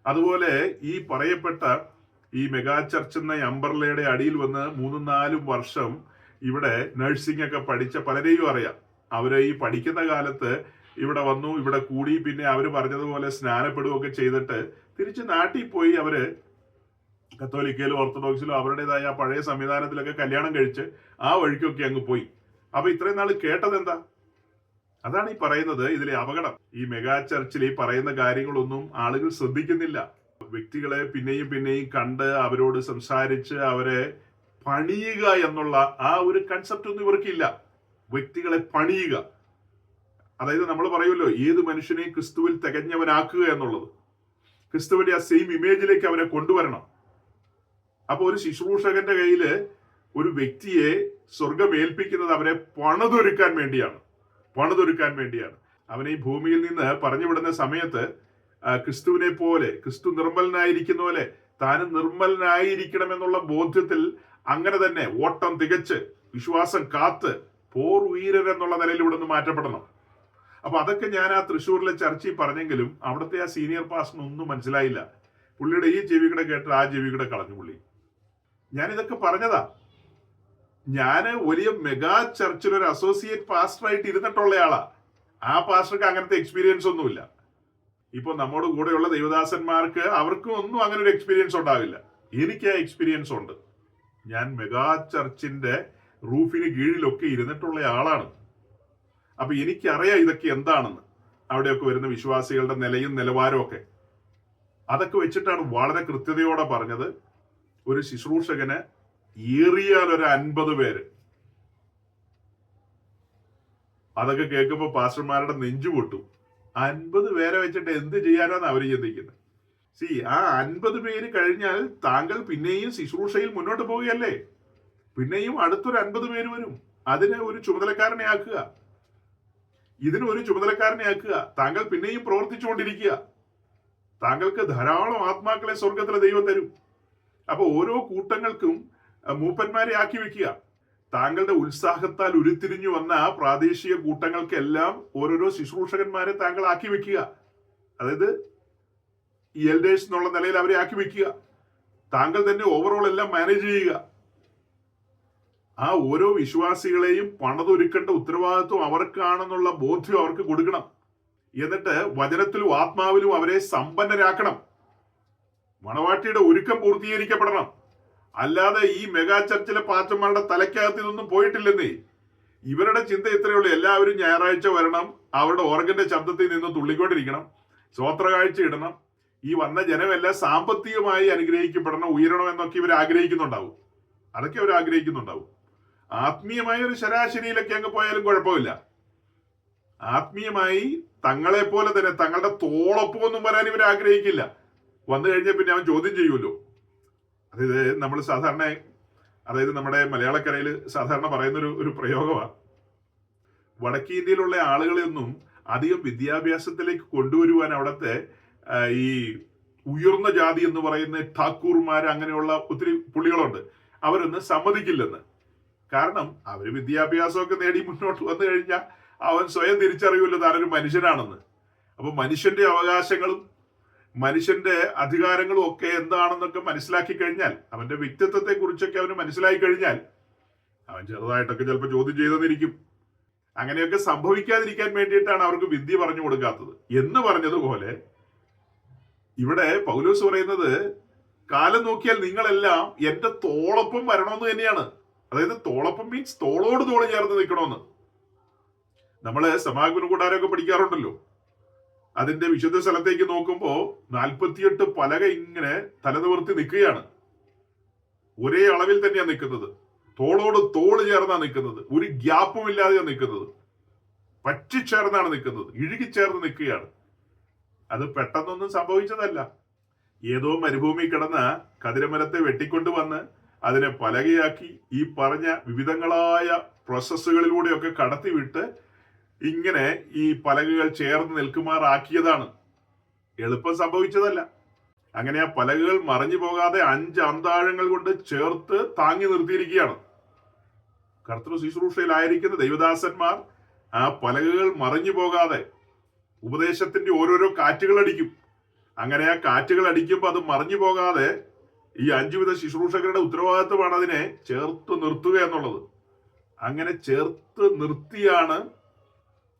C: അതുപോലെ ഈ പറയപ്പെട്ട ഈ മെഗാ ചർച്ച് എന്ന അംബർലയുടെ അടിയിൽ വന്ന് 3-4 വർഷം ഇവിടെ നഴ്സിംഗ് ഒക്കെ പഠിച്ച പലരെയും അറിയാം. അവര് ഈ പഠിക്കുന്ന കാലത്ത് ഇവിടെ വന്നു, ഇവിടെ കൂടി, പിന്നെ അവര് പറഞ്ഞതുപോലെ സ്നാനപ്പെടുകയൊക്കെ ചെയ്തിട്ട് തിരിച്ച് നാട്ടിൽ പോയി അവര് കത്തോലിക്കയിലും ഓർത്തഡോക്സിലും അവരുടേതായ പഴയ സംവിധാനത്തിലൊക്കെ കല്യാണം കഴിച്ച് ആ വഴിക്കൊക്കെ അങ്ങ് പോയി. അപ്പൊ ഇത്രയും നാൾ കേട്ടത് എന്താ? അതാണ് ഈ പറയുന്നത് ഇതിലെ അപകടം. ഈ മെഗാ ചർച്ചിൽ ഈ പറയുന്ന കാര്യങ്ങളൊന്നും ആളുകൾ ശ്രദ്ധിക്കുന്നില്ല. വ്യക്തികളെ പിന്നെയും കണ്ട് അവരോട് സംസാരിച്ച് അവരെ പണിയുക എന്നുള്ള ആ ഒരു കൺസെപ്റ്റ് ഒന്നും ഇവർക്കില്ല. വ്യക്തികളെ പണിയുക, അതായത് നമ്മൾ പറയുമല്ലോ ഏത് മനുഷ്യനെയും ക്രിസ്തുവിൽ തികഞ്ഞവനാക്കുക എന്നുള്ളത്. ക്രിസ്തുവിന്റെ ആ സെയിം ഇമേജിലേക്ക് അവരെ കൊണ്ടുവരണം. അപ്പൊ ഒരു ശുശ്രൂഷകന്റെ കയ്യില് ഒരു വ്യക്തിയെ സ്വർഗം ഏൽപ്പിക്കുന്നത് അവരെ പണിതൊരുക്കാൻ വേണ്ടിയാണ്. അവനെ ഈ ഭൂമിയിൽ നിന്ന് പറഞ്ഞു വിടുന്ന സമയത്ത് ക്രിസ്തുവിനെ പോലെ, ക്രിസ്തു നിർമ്മലനായിരിക്കുന്ന പോലെ താനും നിർമ്മലനായിരിക്കണമെന്നുള്ള ബോധ്യത്തിൽ അങ്ങനെ തന്നെ ഓട്ടം തികച്ച് വിശ്വാസം കാത്ത് പോർ ഉയരെന്നുള്ള നിലയിൽ ഇവിടെ നിന്ന് മാറ്റപ്പെടണം. അപ്പൊ അതൊക്കെ ഞാൻ ആ തൃശ്ശൂരിലെ ചർച്ചയിൽ പറഞ്ഞെങ്കിലും അവിടുത്തെ ആ സീനിയർ പാസ്റ്ററിന് ഒന്നും മനസ്സിലായില്ല. പുള്ളിയുടെ ഈ ചെവികൂടെ കേട്ട് ആ ചെവികൂടെ കളഞ്ഞു പുള്ളി. ഞാനിതൊക്കെ പറഞ്ഞതാ. ഞാന് വലിയ മെഗാ ചർച്ചിലൊരു അസോസിയേറ്റ് പാസ്റ്ററായിട്ട് ഇരുന്നിട്ടുള്ള ആളാ. ആ പാസ്റ്റർക്ക് അങ്ങനത്തെ എക്സ്പീരിയൻസ് ഒന്നുമില്ല. ഇപ്പൊ നമ്മുടെ കൂടെയുള്ള ദൈവദാസന്മാർക്ക് അവർക്കും ഒന്നും അങ്ങനെ ഒരു എക്സ്പീരിയൻസ് ഉണ്ടാവില്ല. എനിക്ക് ആ എക്സ്പീരിയൻസ് ഉണ്ട്. ഞാൻ മെഗാ ചർച്ചിന്റെ റൂഫിന് കീഴിലൊക്കെ ഇരുന്നിട്ടുള്ള ആളാണ്. അപ്പൊ എനിക്കറിയാം ഇതൊക്കെ എന്താണെന്ന്, അവിടെയൊക്കെ വരുന്ന വിശ്വാസികളുടെ നിലയും നിലവാരവും ഒക്കെ. അതൊക്കെ വെച്ചിട്ടാണ് വളരെ കൃത്യതയോടെ പറഞ്ഞത്. ഒരു ശുശ്രൂഷകന് ഏറിയാൽ ഒരു 50 പേര്. അതൊക്കെ കേൾക്കുമ്പോൾ പാസ്റ്റർമാരുടെ നെഞ്ചു പൊട്ടും. 50 പേരെ വെച്ചിട്ട് എന്ത് ചെയ്യാനാണ് അവർ ചിന്തിക്കുന്നത്? ആ 50 പേര് കഴിഞ്ഞാൽ താങ്കൾ പിന്നെയും ശുശ്രൂഷയിൽ മുന്നോട്ട് പോവുകയല്ലേ? പിന്നെയും അടുത്തൊരു 50 പേര് വരും. അതിന് ഒരു ചുമതലക്കാരനെ ആക്കുക, ഇതിനൊരു ചുമതലക്കാരനെ ആക്കുക. താങ്കൾ പിന്നെയും പ്രവർത്തിച്ചുകൊണ്ടിരിക്കുക. താങ്കൾക്ക് ധാരാളം ആത്മാക്കളെ സ്വർഗത്തിലെ ദൈവം തരും. അപ്പൊ ഓരോ കൂട്ടങ്ങൾക്കും മൂപ്പന്മാരെ ആക്കി വെക്കുക. താങ്കളുടെ ഉത്സാഹത്താൽ ഉരുത്തിരിഞ്ഞു വന്ന പ്രാദേശിക കൂട്ടങ്ങൾക്കെല്ലാം ഓരോരോ ശുശ്രൂഷകന്മാരെ താങ്കൾ ആക്കി വെക്കുക. അതായത് ഈ എൽഡേഴ്സ് എന്നുള്ള നിലയിൽ അവരെ ആക്കി വെക്കുക. താങ്കൾ തന്നെ ഓവറോൾ എല്ലാം മാനേജ് ചെയ്യുക. ആ ഓരോ വിശ്വാസികളെയും പണിതൊരുക്കേണ്ട ഉത്തരവാദിത്വം അവർക്കാണെന്നുള്ള ബോധ്യം അവർക്ക് കൊടുക്കണം. എന്നിട്ട് വചനത്തിലും ആത്മാവിലും അവരെ സമ്പന്നരാക്കണം. മണവാട്ടിയുടെ ഒരുക്കം പൂർത്തീകരിക്കപ്പെടണം. അല്ലാതെ ഈ മെഗാ ചർച്ചിലെ പാസ്റ്റർമാരുടെ തലയ്ക്കകത്ത് ഇതൊന്നും പോയിട്ടില്ലെന്നേ. ഇവരുടെ ചിന്ത ഇത്രയുള്ളൂ, എല്ലാവരും ഞായറാഴ്ച വരണം, അവരുടെ ഓർഗന്റെ ശബ്ദത്തിൽ നിന്ന് തുള്ളിക്കൊണ്ടിരിക്കണം, സ്വോത്രകാഴ്ച ഇടണം, ഈ വന്ന ജനമെല്ലാം സാമ്പത്തികമായി അനുഗ്രഹിക്കപ്പെടണം, ഉയരണം എന്നൊക്കെ ഇവർ ആഗ്രഹിക്കുന്നുണ്ടാവും. അതൊക്കെ അവർ ആഗ്രഹിക്കുന്നുണ്ടാവും. ആത്മീയമായ ഒരു ശരാശരിയിലൊക്കെ അങ്ങ് പോയാലും കുഴപ്പമില്ല. ആത്മീയമായി തങ്ങളെ പോലെ തന്നെ തങ്ങളുടെ തോളൊപ്പമൊന്നും വരാൻ ഇവർ ആഗ്രഹിക്കില്ല. വന്നു കഴിഞ്ഞാൽ പിന്നെ അവൻ ചോദ്യം ചെയ്യുമല്ലോ. അതായത് നമ്മൾ സാധാരണ, അതായത് നമ്മുടെ മലയാളക്കരയിൽ സാധാരണ പറയുന്ന ഒരു പ്രയോഗമാണ്, വടക്കേ ഇന്ത്യയിലുള്ള ആളുകളെയൊന്നും അധികം വിദ്യാഭ്യാസത്തിലേക്ക് കൊണ്ടുവരുവാൻ അവിടുത്തെ ഈ ഉയർന്ന ജാതി എന്ന് പറയുന്ന ഠാക്കൂർമാർ, അങ്ങനെയുള്ള ഒത്തിരി പുള്ളികളുണ്ട്, അവരൊന്നും സമ്മതിക്കില്ലെന്ന്. കാരണം അവര് വിദ്യാഭ്യാസമൊക്കെ നേടി മുന്നോട്ട് വന്നു കഴിഞ്ഞാൽ അവൻ സ്വയം തിരിച്ചറിയുമല്ലോ താനൊരു മനുഷ്യനാണെന്ന്. അപ്പൊ മനുഷ്യന്റെ അവകാശങ്ങളും മനുഷ്യന്റെ അധികാരങ്ങളും ഒക്കെ എന്താണെന്നൊക്കെ മനസ്സിലാക്കി കഴിഞ്ഞാൽ, അവന്റെ വ്യക്തിത്വത്തെ കുറിച്ചൊക്കെ അവന് മനസ്സിലാക്കി കഴിഞ്ഞാൽ അവൻ ചെറുതായിട്ടൊക്കെ ചിലപ്പോൾ ചോദ്യം ചെയ്തെന്നിരിക്കും. അങ്ങനെയൊക്കെ സംഭവിക്കാതിരിക്കാൻ വേണ്ടിയിട്ടാണ് അവർക്ക് വിദ്യ പറഞ്ഞു കൊടുക്കാത്തത് എന്ന് പറഞ്ഞതുപോലെ ഇവിടെ പൗലോസ് പറയുന്നത്, കാലം നോക്കിയാൽ നിങ്ങളെല്ലാം എന്റെ തോളൊപ്പം വരണമെന്ന് തന്നെയാണ്. അതായത് തോളൊപ്പം മീൻസ് തോളോട് തോള് ചേർന്ന് നിൽക്കണമെന്ന്. നമ്മള് സമാഗമന കൂടാരമൊക്കെ പഠിക്കാറുണ്ടല്ലോ. അതിന്റെ വിശുദ്ധ സ്ഥലത്തേക്ക് നോക്കുമ്പോ 48 പലക ഇങ്ങനെ തലനിവർത്തി നിൽക്കുകയാണ്. ഒരേ അളവിൽ തന്നെയാണ് നിൽക്കുന്നത്, തോളോട് തോള് ചേർന്നാണ് നിൽക്കുന്നത്, ഒരു ഗ്യാപ്പും ഇല്ലാതെയാണ് നിൽക്കുന്നത്, പറ്റിച്ചേർന്നാണ് നിൽക്കുന്നത്, ഇഴുകിച്ചേർന്ന് നിൽക്കുകയാണ്. അത് പെട്ടെന്നൊന്നും സംഭവിച്ചതല്ല. ഏതോ മരുഭൂമി കിടന്ന കതിരമരത്തെ വെട്ടിക്കൊണ്ടുവന്ന് അതിനെ പലകയാക്കി ഈ പറഞ്ഞ വിവിധങ്ങളായ പ്രോസസ്സുകളിലൂടെയൊക്കെ കടത്തിവിട്ട് ഇങ്ങനെ ഈ പലകകൾ ചേർന്ന് നിൽക്കുമാറാക്കിയതാണ്. എളുപ്പം സംഭവിച്ചതല്ല. അങ്ങനെ ആ പലകകൾ മറിഞ്ഞു പോകാതെ 5 അന്താഴങ്ങൾ കൊണ്ട് ചേർത്ത് താങ്ങി നിർത്തിയിരിക്കുകയാണ്. കർത്തൃ ശുശ്രൂഷയിലായിരിക്കുന്ന ദൈവദാസന്മാർ ആ പലകകൾ മറിഞ്ഞു പോകാതെ, ഉപദേശത്തിന്റെ ഓരോരോ കാറ്റുകൾ അടിക്കും. അങ്ങനെ ആ കാറ്റുകൾ അടിക്കുമ്പോൾ അത് മറിഞ്ഞു പോകാതെ ഈ 5 വിധ ശുശ്രൂഷകരുടെ ഉത്തരവാദിത്വമാണ് അതിനെ ചേർത്ത് നിർത്തുക എന്നുള്ളത്. അങ്ങനെ ചേർത്ത് നിർത്തിയാണ്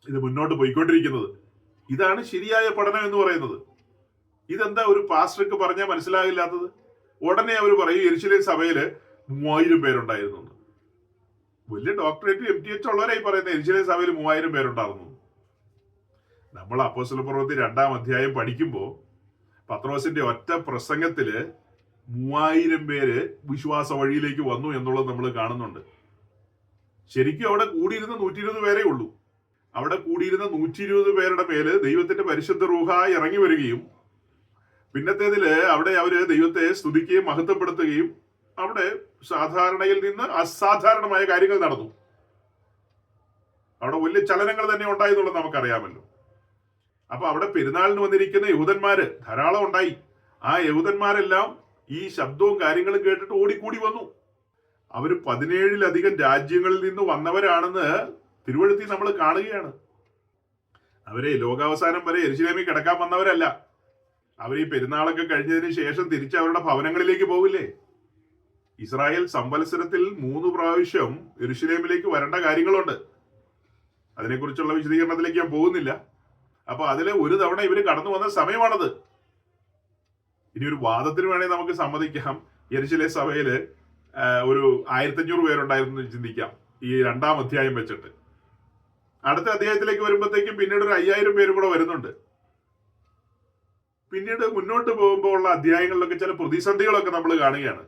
C: ഇത് മുന്നോട്ട് പോയിക്കൊണ്ടിരിക്കുന്നത്. ഇതാണ് ശരിയായ പഠനം എന്ന് പറയുന്നത്. ഇതെന്താ ഒരു പാസ്റ്റർക്ക് പറഞ്ഞാൽ മനസ്സിലാകില്ലാത്തത്? ഉടനെ അവർ പറയും യെരുശലേം സഭയില് 3000 പേരുണ്ടായിരുന്നു. വലിയ ഡോക്ടറേറ്റ് MTH ഉള്ളവരായി പറയുന്നത് യെരുശലേം സഭയിൽ 3000 പേരുണ്ടായിരുന്നു. നമ്മൾ അപ്പോസ്തലപ്രവൃത്തി 2-ാം അധ്യായം പഠിക്കുമ്പോൾ പത്രോസിന്റെ ഒറ്റ പ്രസംഗത്തില് 3000 പേര് വിശ്വാസ വഴിയിലേക്ക് വന്നു എന്നുള്ളത് നമ്മൾ കാണുന്നുണ്ട്. ശരിക്കും അവിടെ കൂടിയിരുന്ന 120 പേരേ ഉള്ളൂ. അവിടെ കൂടിയിരുന്ന 120 പേരുടെ മേല് ദൈവത്തിന്റെ പരിശുദ്ധ റൂഹ ഇറങ്ങി വരികയും പിന്നത്തേതില് അവിടെ അവര് ദൈവത്തെ സ്തുതിക്കുകയും മഹത്വപ്പെടുത്തുകയും അവിടെ സാധാരണയിൽ നിന്ന് അസാധാരണമായ കാര്യങ്ങൾ നടന്നു. അവിടെ വലിയ ചലനങ്ങൾ തന്നെ ഉണ്ടായി എന്നുള്ളത് നമുക്കറിയാമല്ലോ. അപ്പൊ അവിടെ പെരുന്നാളിന് വന്നിരിക്കുന്ന യഹൂദന്മാര് ധാരാളം ഉണ്ടായി. ആ യഹൂദന്മാരെല്ലാം ഈ ശബ്ദവും കാര്യങ്ങളും കേട്ടിട്ട് ഓടിക്കൂടി വന്നു. അവര് 17-ലധികം രാജ്യങ്ങളിൽ നിന്ന് വന്നവരാണെന്ന് തിരുവഴുത്തിൽ നമ്മൾ കാണുകയാണ്. അവരെ ലോകാവസാനം വരെ യെരുശലേമിൽ കിടക്കാൻ വന്നവരല്ല. അവർ ഈ പെരുന്നാളൊക്കെ കഴിഞ്ഞതിന് ശേഷം തിരിച്ച് അവരുടെ ഭവനങ്ങളിലേക്ക് പോകില്ലേ? ഇസ്രായേൽ സംവത്സരത്തിൽ 3 പ്രാവശ്യം യെരുശലേമിലേക്ക് വരേണ്ട കാര്യങ്ങളുണ്ട്. അതിനെക്കുറിച്ചുള്ള വിശദീകരണത്തിലേക്ക് ഞാൻ പോകുന്നില്ല. അപ്പൊ അതിലെ ഒരു തവണ ഇവര് കടന്നു വന്ന സമയമാണത്. ഇനി ഒരു വാദത്തിന് വേണമെങ്കിൽ നമുക്ക് സമ്മതിക്കാം, യെരുശലേം സഭയില് ഒരു 1500 പേരുണ്ടായിരുന്നു ചിന്തിക്കാം ഈ 2-ാം അധ്യായം വെച്ചിട്ട്. അടുത്ത അധ്യായത്തിലേക്ക് വരുമ്പോഴത്തേക്കും പിന്നീട് ഒരു 5000 പേരും കൂടെ വരുന്നുണ്ട്. പിന്നീട് മുന്നോട്ട് പോകുമ്പോൾ ഉള്ള അധ്യായങ്ങളിലൊക്കെ ചില പ്രതിസന്ധികളൊക്കെ നമ്മൾ കാണുകയാണ്.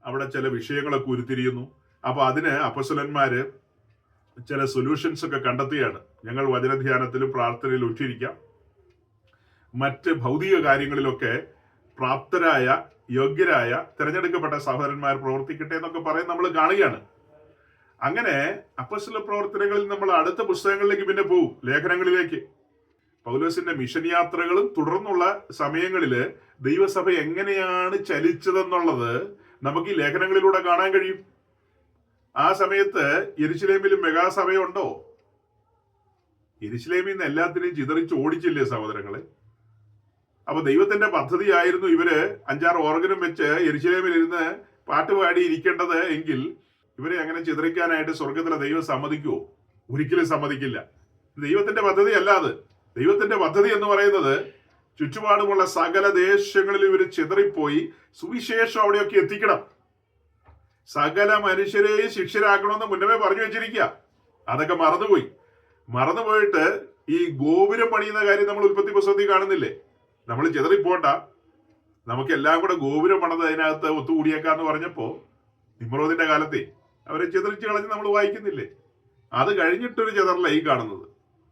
C: അവിടെ ചില വിഷയങ്ങളൊക്കെ ഉരുത്തിരിയുന്നു. അപ്പൊ അതിന് അപ്പോസ്തലന്മാര് ചില സൊല്യൂഷൻസ് ഒക്കെ കണ്ടെത്തുകയാണ്. ഞങ്ങൾ വചനധ്യാനത്തിലും പ്രാർത്ഥനയിലും ഉറ്റിരിക്കാം, മറ്റ് ഭൗതിക കാര്യങ്ങളിലൊക്കെ പ്രാപ്തരായ യോഗ്യരായ തിരഞ്ഞെടുക്കപ്പെട്ട സഹോദരന്മാർ പ്രവർത്തിക്കട്ടെ എന്നൊക്കെ പറയും നമ്മൾ കാണുകയാണ്. അങ്ങനെ അപ്പോസ്തല പ്രവർത്തനങ്ങളിൽ നമ്മൾ അടുത്ത പുസ്തകങ്ങളിലേക്ക് പിന്നെ പോകും, ലേഖനങ്ങളിലേക്ക്. പൗലോസിന്റെ മിഷൻ യാത്രകളും തുടർന്നുള്ള സമയങ്ങളില് ദൈവസഭ എങ്ങനെയാണ് ചലിച്ചതെന്നുള്ളത് നമുക്ക് ഈ ലേഖനങ്ങളിലൂടെ കാണാൻ കഴിയും. ആ സമയത്ത് യെരുശലേമിലും മെഗാസഭയുണ്ടോ? യെരുശലേമിൽ നിന്ന് എല്ലാത്തിനെയും ചിതറിച്ച് ഓടിച്ചില്ലേ സഹോദരങ്ങളെ? അപ്പൊ ദൈവത്തിന്റെ പദ്ധതിയായിരുന്നു ഇവര് 5-6 ഓർഗനും വെച്ച് യെരുശലേമിൽ ഇരുന്ന് പാട്ടുപാടി ഇരിക്കേണ്ടത് എങ്കിൽ ഇവരെ അങ്ങനെ ചിതറിക്കാനായിട്ട് സ്വർഗത്തിലെ ദൈവം സമ്മതിക്കുവോ? ഒരിക്കലും സമ്മതിക്കില്ല. ദൈവത്തിന്റെ പദ്ധതി അല്ല അത്. ദൈവത്തിന്റെ പദ്ധതി എന്ന് പറയുന്നത് ചുറ്റുപാടുമുള്ള സകല ദേശങ്ങളിൽ ഇവർ ചിതറിപ്പോയി സുവിശേഷം അവിടെയൊക്കെ എത്തിക്കണം. സകല മനുഷ്യരെയും ശിഷ്യരാക്കണമെന്ന് മുന്നമേ പറഞ്ഞു വെച്ചിരിക്കുക. അതൊക്കെ മറന്നുപോയിട്ട് ഈ ഗോപുരം പണിയുന്ന കാര്യം നമ്മൾ ഉൽപ്പത്തി പുസ്തകത്തിൽ കാണുന്നില്ലേ? നമ്മൾ ചിതറിപ്പോണ്ട, നമുക്ക് എല്ലാം കൂടെ ഗോപുരം പണിത് അതിനകത്ത് ഒത്തുകൂടിയേക്കാന്ന് പറഞ്ഞപ്പോ നിമ്രോദിന്റെ കാലത്തെ അവരെ ചിതറിച്ച് കളഞ്ഞ് നമ്മൾ വായിക്കുന്നില്ലേ? അത് കഴിഞ്ഞിട്ടൊരു ചിതറല്ല ഈ കാണുന്നത്.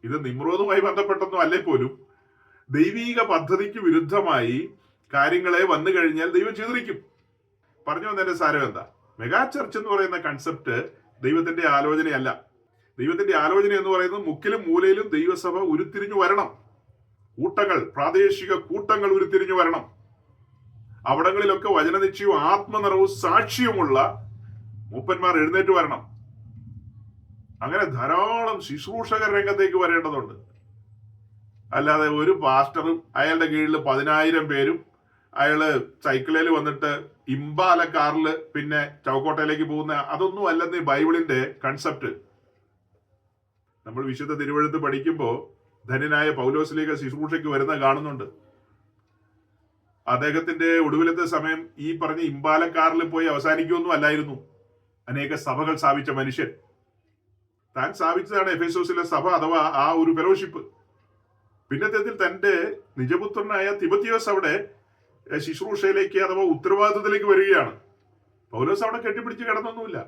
C: ഇത് നിമ്രോദുമായി ബന്ധപ്പെട്ടൊന്നും അല്ലേ പോലും ദൈവീക പദ്ധതിക്ക് വിരുദ്ധമായി കാര്യങ്ങളെ വന്നു കഴിഞ്ഞാൽ ദൈവം ചിതറിക്കും. പറഞ്ഞു വന്നതിന്റെ സാരം എന്താ? മെഗാ ചർച്ച് എന്ന് പറയുന്ന കൺസെപ്റ്റ് ദൈവത്തിന്റെ ആലോചനയല്ല. ദൈവത്തിന്റെ ആലോചന എന്ന് പറയുന്നത് മുക്കിലും മൂലയിലും ദൈവസഭ ഉരുത്തിരിഞ്ഞു വരണം. കൂട്ടങ്ങൾ, പ്രാദേശിക കൂട്ടങ്ങൾ ഉരുത്തിരിഞ്ഞു വരണം. അവിടങ്ങളിലൊക്കെ വചനനിശ്ചയവും ആത്മനിറവും സാക്ഷ്യമുള്ള മൂപ്പന്മാർ എഴുന്നേറ്റ് വരണം. അങ്ങനെ ധാരാളം ശുശ്രൂഷകർ രംഗത്തേക്ക് വരേണ്ടതുണ്ട്. അല്ലാതെ ഒരു പാസ്റ്ററും അയാളുടെ കീഴിൽ 10,000 പേരും അയാള് സൈക്കിളിൽ വന്നിട്ട് ഇമ്പാല കാറിൽ പിന്നെ ചൗക്കോട്ടയിലേക്ക് പോകുന്ന അതൊന്നും അല്ലെന്ന് ബൈബിളിന്റെ കൺസെപ്റ്റ്. നമ്മൾ വിശുദ്ധ തിരുവെഴുത്ത് പഠിക്കുമ്പോൾ ധന്യനായ പൗലോസിലേക്ക് ശുശ്രൂഷയ്ക്ക് വരുന്ന കാണുന്നുണ്ട്. അദ്ദേഹത്തിന്റെ ഒടുവിലത്തെ സമയം ഈ പറഞ്ഞ ഇമ്പാല കാറിൽ പോയി അവസാനിക്കുമൊന്നും അല്ലായിരുന്നു. അനേക സഭകൾ സ്ഥാപിച്ച മനുഷ്യൻ താൻ സ്ഥാപിച്ചതാണ് എഫേസോസിലെ സഭ അഥവാ ആ ഒരു ഫെലോഷിപ്പ്. പിന്നത്തേതിൽ തന്റെ നിജപുത്രനായ തിമോത്തിയോസ് അവിടെ ശുശ്രൂഷയിലേക്ക് അഥവാ ഉത്തരവാദിത്തത്തിലേക്ക് വരികയാണ്. പൗലോസ് അവിടെ കെട്ടിപ്പിടിച്ച് കിടന്നൊന്നുമില്ല.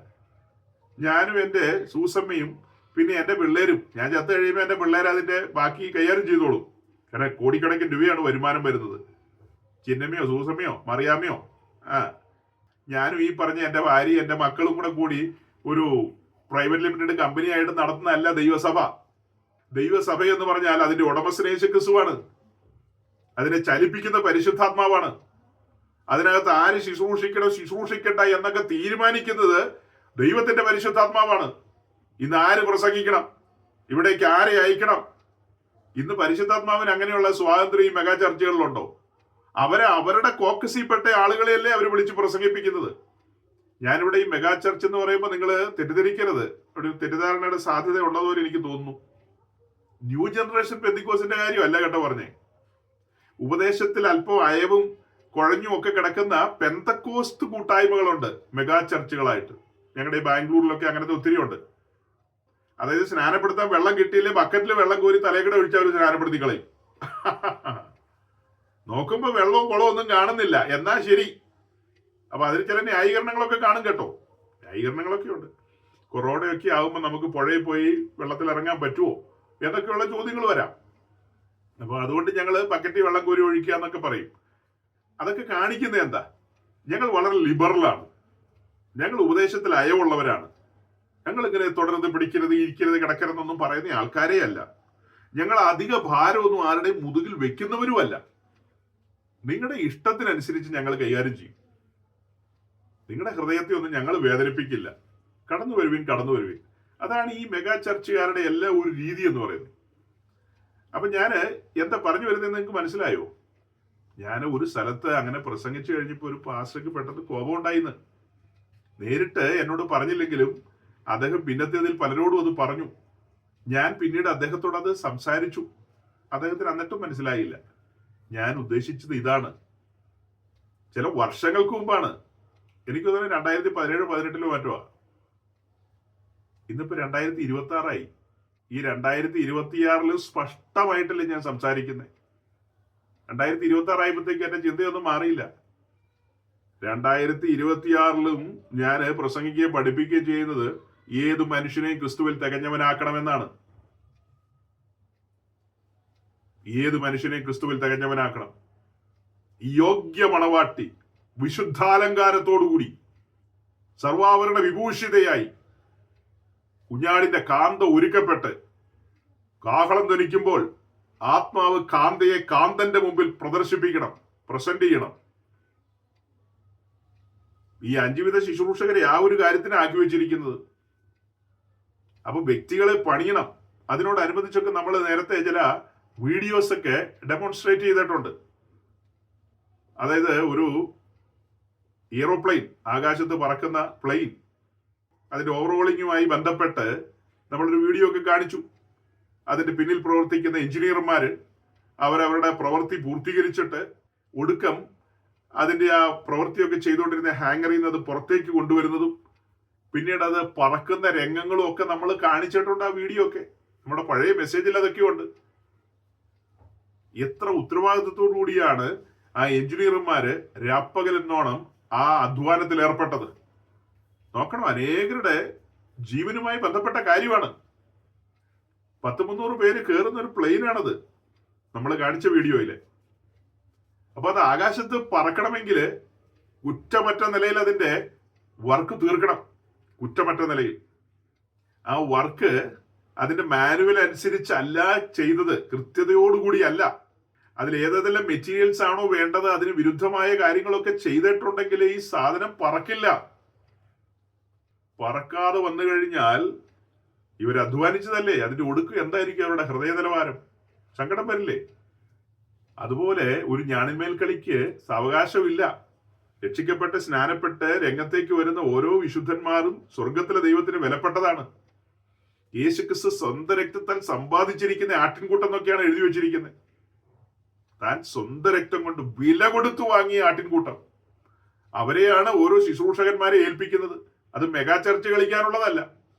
C: ഞാനും എൻ്റെ സൂസമ്മയും പിന്നെ എൻ്റെ പിള്ളേരും, ഞാൻ ചത്തു കഴിയുമ്പോൾ എൻ്റെ പിള്ളേർ അതിന്റെ ബാക്കി കൈകാര്യം ചെയ്തോളും. കാരണം കോടിക്കണക്കിന് രൂപയാണ് വരുമാനം വരുന്നത്. ചിന്നമ്മയോ സൂസമ്മയോ മറിയാമ്മയോ ഞാനും ഈ പറഞ്ഞ എൻ്റെ ഭാര്യ എൻ്റെ മക്കളും കൂടി ഒരു പ്രൈവറ്റ് ലിമിറ്റഡ് കമ്പനി ആയിട്ട് നടത്തുന്നതല്ല ദൈവസഭ. ദൈവസഭ എന്ന് പറഞ്ഞാൽ അതിന്റെ ഉടമസ്ഥൻ യേശു ക്രിസ്തുവാണ്. അതിനെ ചലിപ്പിക്കുന്ന പരിശുദ്ധാത്മാവാണ്. അതിനകത്ത് ആര് ശുശ്രൂഷിക്കണോ ശുശ്രൂഷിക്കണ്ട എന്നൊക്കെ തീരുമാനിക്കുന്നത് ദൈവത്തിന്റെ പരിശുദ്ധാത്മാവാണ്. ഇന്ന് ആര് പ്രസംഗിക്കണം, ഇവിടേക്ക് ആരെ അയക്കണം? ഇന്ന് പരിശുദ്ധാത്മാവിന് അങ്ങനെയുള്ള സ്വാതന്ത്ര്യം ഈ മെഗാ ചർച്ചകളിലുണ്ടോ? അവരുടെ കോക്കസിൽപ്പെട്ട ആളുകളെയല്ലേ അവർ വിളിച്ച് പ്രസംഗിപ്പിക്കുന്നത്. ഞാനിവിടെ ഈ മെഗാ ചർച്ച് എന്ന് പറയുമ്പോൾ നിങ്ങൾ തെറ്റിദ്ധരിക്കരുത്. ഒരു തെറ്റിദ്ധാരണയുടെ സാധ്യത ഉള്ളതുപോലെ എനിക്ക് തോന്നുന്നു. ന്യൂ ജനറേഷൻ പെന്തിക്കോസിന്റെ കാര്യമല്ല കേട്ടോ പറഞ്ഞേ. ഉപദേശത്തിൽ അല്പം അയവും കുഴഞ്ഞും ഒക്കെ കിടക്കുന്ന പെന്തക്കോസ്ത് കൂട്ടായ്മകളുണ്ട് മെഗാ ചർച്ചുകളായിട്ട്. ഞങ്ങളുടെ ഈ ബാംഗ്ലൂരിലൊക്കെ അങ്ങനത്തെ ഒത്തിരി ഉണ്ട്. അതായത് സ്നാനപ്പെടുത്താൻ വെള്ളം കിട്ടിയില്ലേ ബക്കറ്റിൽ വെള്ളം കോരി തലയുടെ ഒഴിച്ച് അവർ സ്നാനപ്പെടുത്തി കളയും. നോക്കുമ്പോ വെള്ളവും കുളവും ഒന്നും കാണുന്നില്ല, എന്നാ ശരി. അപ്പൊ അതിൽ ചില ന്യായീകരണങ്ങളൊക്കെ കാണും കേട്ടോ. ന്യായീകരണങ്ങളൊക്കെ ഉണ്ട്. കൊറോണയൊക്കെ ആകുമ്പോൾ നമുക്ക് പുഴയിൽ പോയി വെള്ളത്തിൽ ഇറങ്ങാൻ പറ്റുമോ എന്നൊക്കെയുള്ള ചോദ്യങ്ങൾ വരാം. അപ്പൊ അതുകൊണ്ട് ഞങ്ങൾ ബക്കറ്റിൽ വെള്ളം കോരി ഒഴിക്കുക എന്നൊക്കെ പറയും. അതൊക്കെ കാണിക്കുന്നത് എന്താ? ഞങ്ങൾ വളരെ ലിബറലാണ്. ഞങ്ങൾ ഉപദേശത്തിൽ അയവുള്ളവരാണ്. ഞങ്ങൾ ഇങ്ങനെ തുടരുത് പിടിക്കരുത് ഇരിക്കരുത് കിടക്കരുതെന്നൊന്നും പറയുന്ന ആൾക്കാരേ അല്ല. ഞങ്ങൾ അധിക ഭാരമൊന്നും ആരുടെയും മുതുകിൽ വെക്കുന്നവരുമല്ല. നിങ്ങളുടെ ഇഷ്ടത്തിനനുസരിച്ച് ഞങ്ങൾ കൈകാര്യം ചെയ്യും. നിങ്ങളുടെ ഹൃദയത്തെ ഒന്നും ഞങ്ങൾ വേദനിപ്പിക്കില്ല. കടന്നു വരുവിൻ. അതാണ് ഈ മെഗാ ചർച്ചുകാരുടെ എല്ലാ ഒരു രീതി എന്ന് പറയുന്നത്. അപ്പൊ ഞാൻ എന്താ പറഞ്ഞു വരുന്നതെന്ന് നിങ്ങൾക്ക് മനസ്സിലായോ? ഞാൻ ഒരു സ്ഥലത്ത് അങ്ങനെ പ്രസംഗിച്ചു കഴിഞ്ഞപ്പോൾ ഒരു പാസ്റ്റർക്ക് പെട്ടെന്ന് കോപം ഉണ്ടായിന്ന്. നേരിട്ട് എന്നോട് പറഞ്ഞില്ലെങ്കിലും അദ്ദേഹം പിന്നത്തേതിൽ പലരോടും അത് പറഞ്ഞു. ഞാൻ പിന്നീട് അദ്ദേഹത്തോട് അത് സംസാരിച്ചു. അദ്ദേഹത്തിന് എന്നിട്ടും മനസ്സിലായില്ല. ഞാൻ ഉദ്ദേശിച്ചത് ഇതാണ്. ചില വർഷങ്ങൾക്ക് മുമ്പാണ്. എനിക്ക് തോന്നുന്നു 2017-18 മറ്റോ. ഇന്നിപ്പോ 2026 ഈ 2026 സ്പഷ്ടമായിട്ടല്ലേ ഞാൻ സംസാരിക്കുന്നത്. 2026 ആയപ്പോഴത്തേക്ക് എന്റെ ചിന്തയൊന്നും മാറിയില്ല. 2026 ഞാൻ പ്രസംഗിക്കുകയും പഠിപ്പിക്കുകയും ചെയ്യുന്നത് ഏത് മനുഷ്യനെയും ക്രിസ്തുവിൽ തികഞ്ഞവനാക്കണമെന്നാണ്. ഏത് മനുഷ്യനെയും ക്രിസ്തുവിൽ തികഞ്ഞവനാക്കണം. യോഗ്യ മണവാട്ടി വിശുദ്ധാലങ്കാരത്തോടുകൂടി സർവാഭരണ വിഭൂഷിതയായി കുഞ്ഞാടിന്റെ കാന്ത ഒരുക്കപ്പെട്ട് കാഹളം ധ്വനിക്കുമ്പോൾ ആത്മാവ് കാന്തയെ കാന്തന്റെ മുമ്പിൽ പ്രദർശിപ്പിക്കണം, പ്രസന്റ് ചെയ്യണം. ഈ 5 വിധ ശുശ്രൂഷകരെ ആ ഒരു കാര്യത്തിന് ആക്കി വെച്ചിരിക്കുന്നത്. അപ്പൊ വ്യക്തികളെ പണിയണം. അതിനോടനുബന്ധിച്ചൊക്കെ നമ്മൾ നേരത്തെ ചില വീഡിയോസ് ഒക്കെ ഡെമോൺസ്ട്രേറ്റ് ചെയ്തിട്ടുണ്ട്. അതായത് ഒരു എയ്റോപ്ലെയിൻ, ആകാശത്ത് പറക്കുന്ന പ്ലെയിൻ, അതിന്റെ ഓവറോളിങ്ങുമായി ബന്ധപ്പെട്ട് നമ്മളൊരു വീഡിയോ ഒക്കെ കാണിച്ചു. അതിന്റെ പിന്നിൽ പ്രവർത്തിക്കുന്ന എഞ്ചിനീയർമാര് അവരവരുടെ പ്രവൃത്തി പൂർത്തീകരിച്ചിട്ട് ഒടുക്കം അതിന്റെ ആ പ്രവൃത്തിയൊക്കെ ചെയ്തുകൊണ്ടിരുന്ന ഹാങ്ങറിൽ നിന്ന് അത് പുറത്തേക്ക് കൊണ്ടുവരുന്നതും പിന്നീട് അത് പറക്കുന്ന രംഗങ്ങളും ഒക്കെ നമ്മൾ കാണിച്ചിട്ടുണ്ട്. ആ വീഡിയോ ഒക്കെ നമ്മുടെ പഴയ മെസ്സേജിൽ അതൊക്കെ ഉണ്ട്. എത്ര ഉത്തരവാദിത്വത്തോടു കൂടിയാണ് ആ എഞ്ചിനീയർമാര് രാപ്പകലെന്നോണം ആ അധ്വാനത്തിൽ ഏർപ്പെട്ടത്. നോക്കണം, അനേകരുടെ ജീവനുമായി ബന്ധപ്പെട്ട കാര്യമാണ്. 100-300 പേര് കയറുന്ന ഒരു പ്ലെയിനാണത് നമ്മൾ കാണിച്ച വീഡിയോയില്. അപ്പൊ അത് ആകാശത്ത് പറക്കണമെങ്കിൽ കുറ്റമറ്റ നിലയിൽ അതിന്റെ വർക്ക് തീർക്കണം. കുറ്റമറ്റ നിലയിൽ ആ വർക്ക് അതിന്റെ മാനുവൽ അനുസരിച്ചല്ല ചെയ്തത്, കൃത്യതയോടുകൂടിയല്ല. അതിൽ ഏതെല്ലാം മെറ്റീരിയൽസ് ആണോ വേണ്ടത് അതിന് വിരുദ്ധമായ കാര്യങ്ങളൊക്കെ ചെയ്തിട്ടുണ്ടെങ്കിൽ ഈ സാധനം പറക്കില്ല. പറക്കാതെ വന്നു കഴിഞ്ഞാൽ ഇവർ അധ്വാനിച്ചതല്ലേ, അതിന്റെ ഒടുക്ക് എന്തായിരിക്കും അവരുടെ ഹൃദയ നിലവാരം? സങ്കടം വരില്ലേ? അതുപോലെ ഒരു ഞാണിന്മേൽ കളിക്ക് സാവകാശമില്ല. രക്ഷിക്കപ്പെട്ട് സ്നാനപ്പെട്ട് രംഗത്തേക്ക് വരുന്ന ഓരോ വിശുദ്ധന്മാരും സ്വർഗത്തിലെ ദൈവത്തിന് വിലപ്പെട്ടതാണ്. യേശുക്രിസ്തു സ്വന്തം രക്തത്താൽ സമ്പാദിച്ചിരിക്കുന്ന ആട്ടിൻകൂട്ടം എന്നൊക്കെയാണ് എഴുതി വെച്ചിരിക്കുന്നത്. താൻ സ്വന്തം രക്തം കൊണ്ട് വില കൊടുത്തു വാങ്ങിയ ആട്ടിൻകൂട്ടം. അവരെയാണ് ഓരോ ശുശ്രൂഷകന്മാരെ ഏൽപ്പിക്കുന്നത്. അത് മെഗാ ചർച്ച് കളിക്കാനുള്ളതല്ല.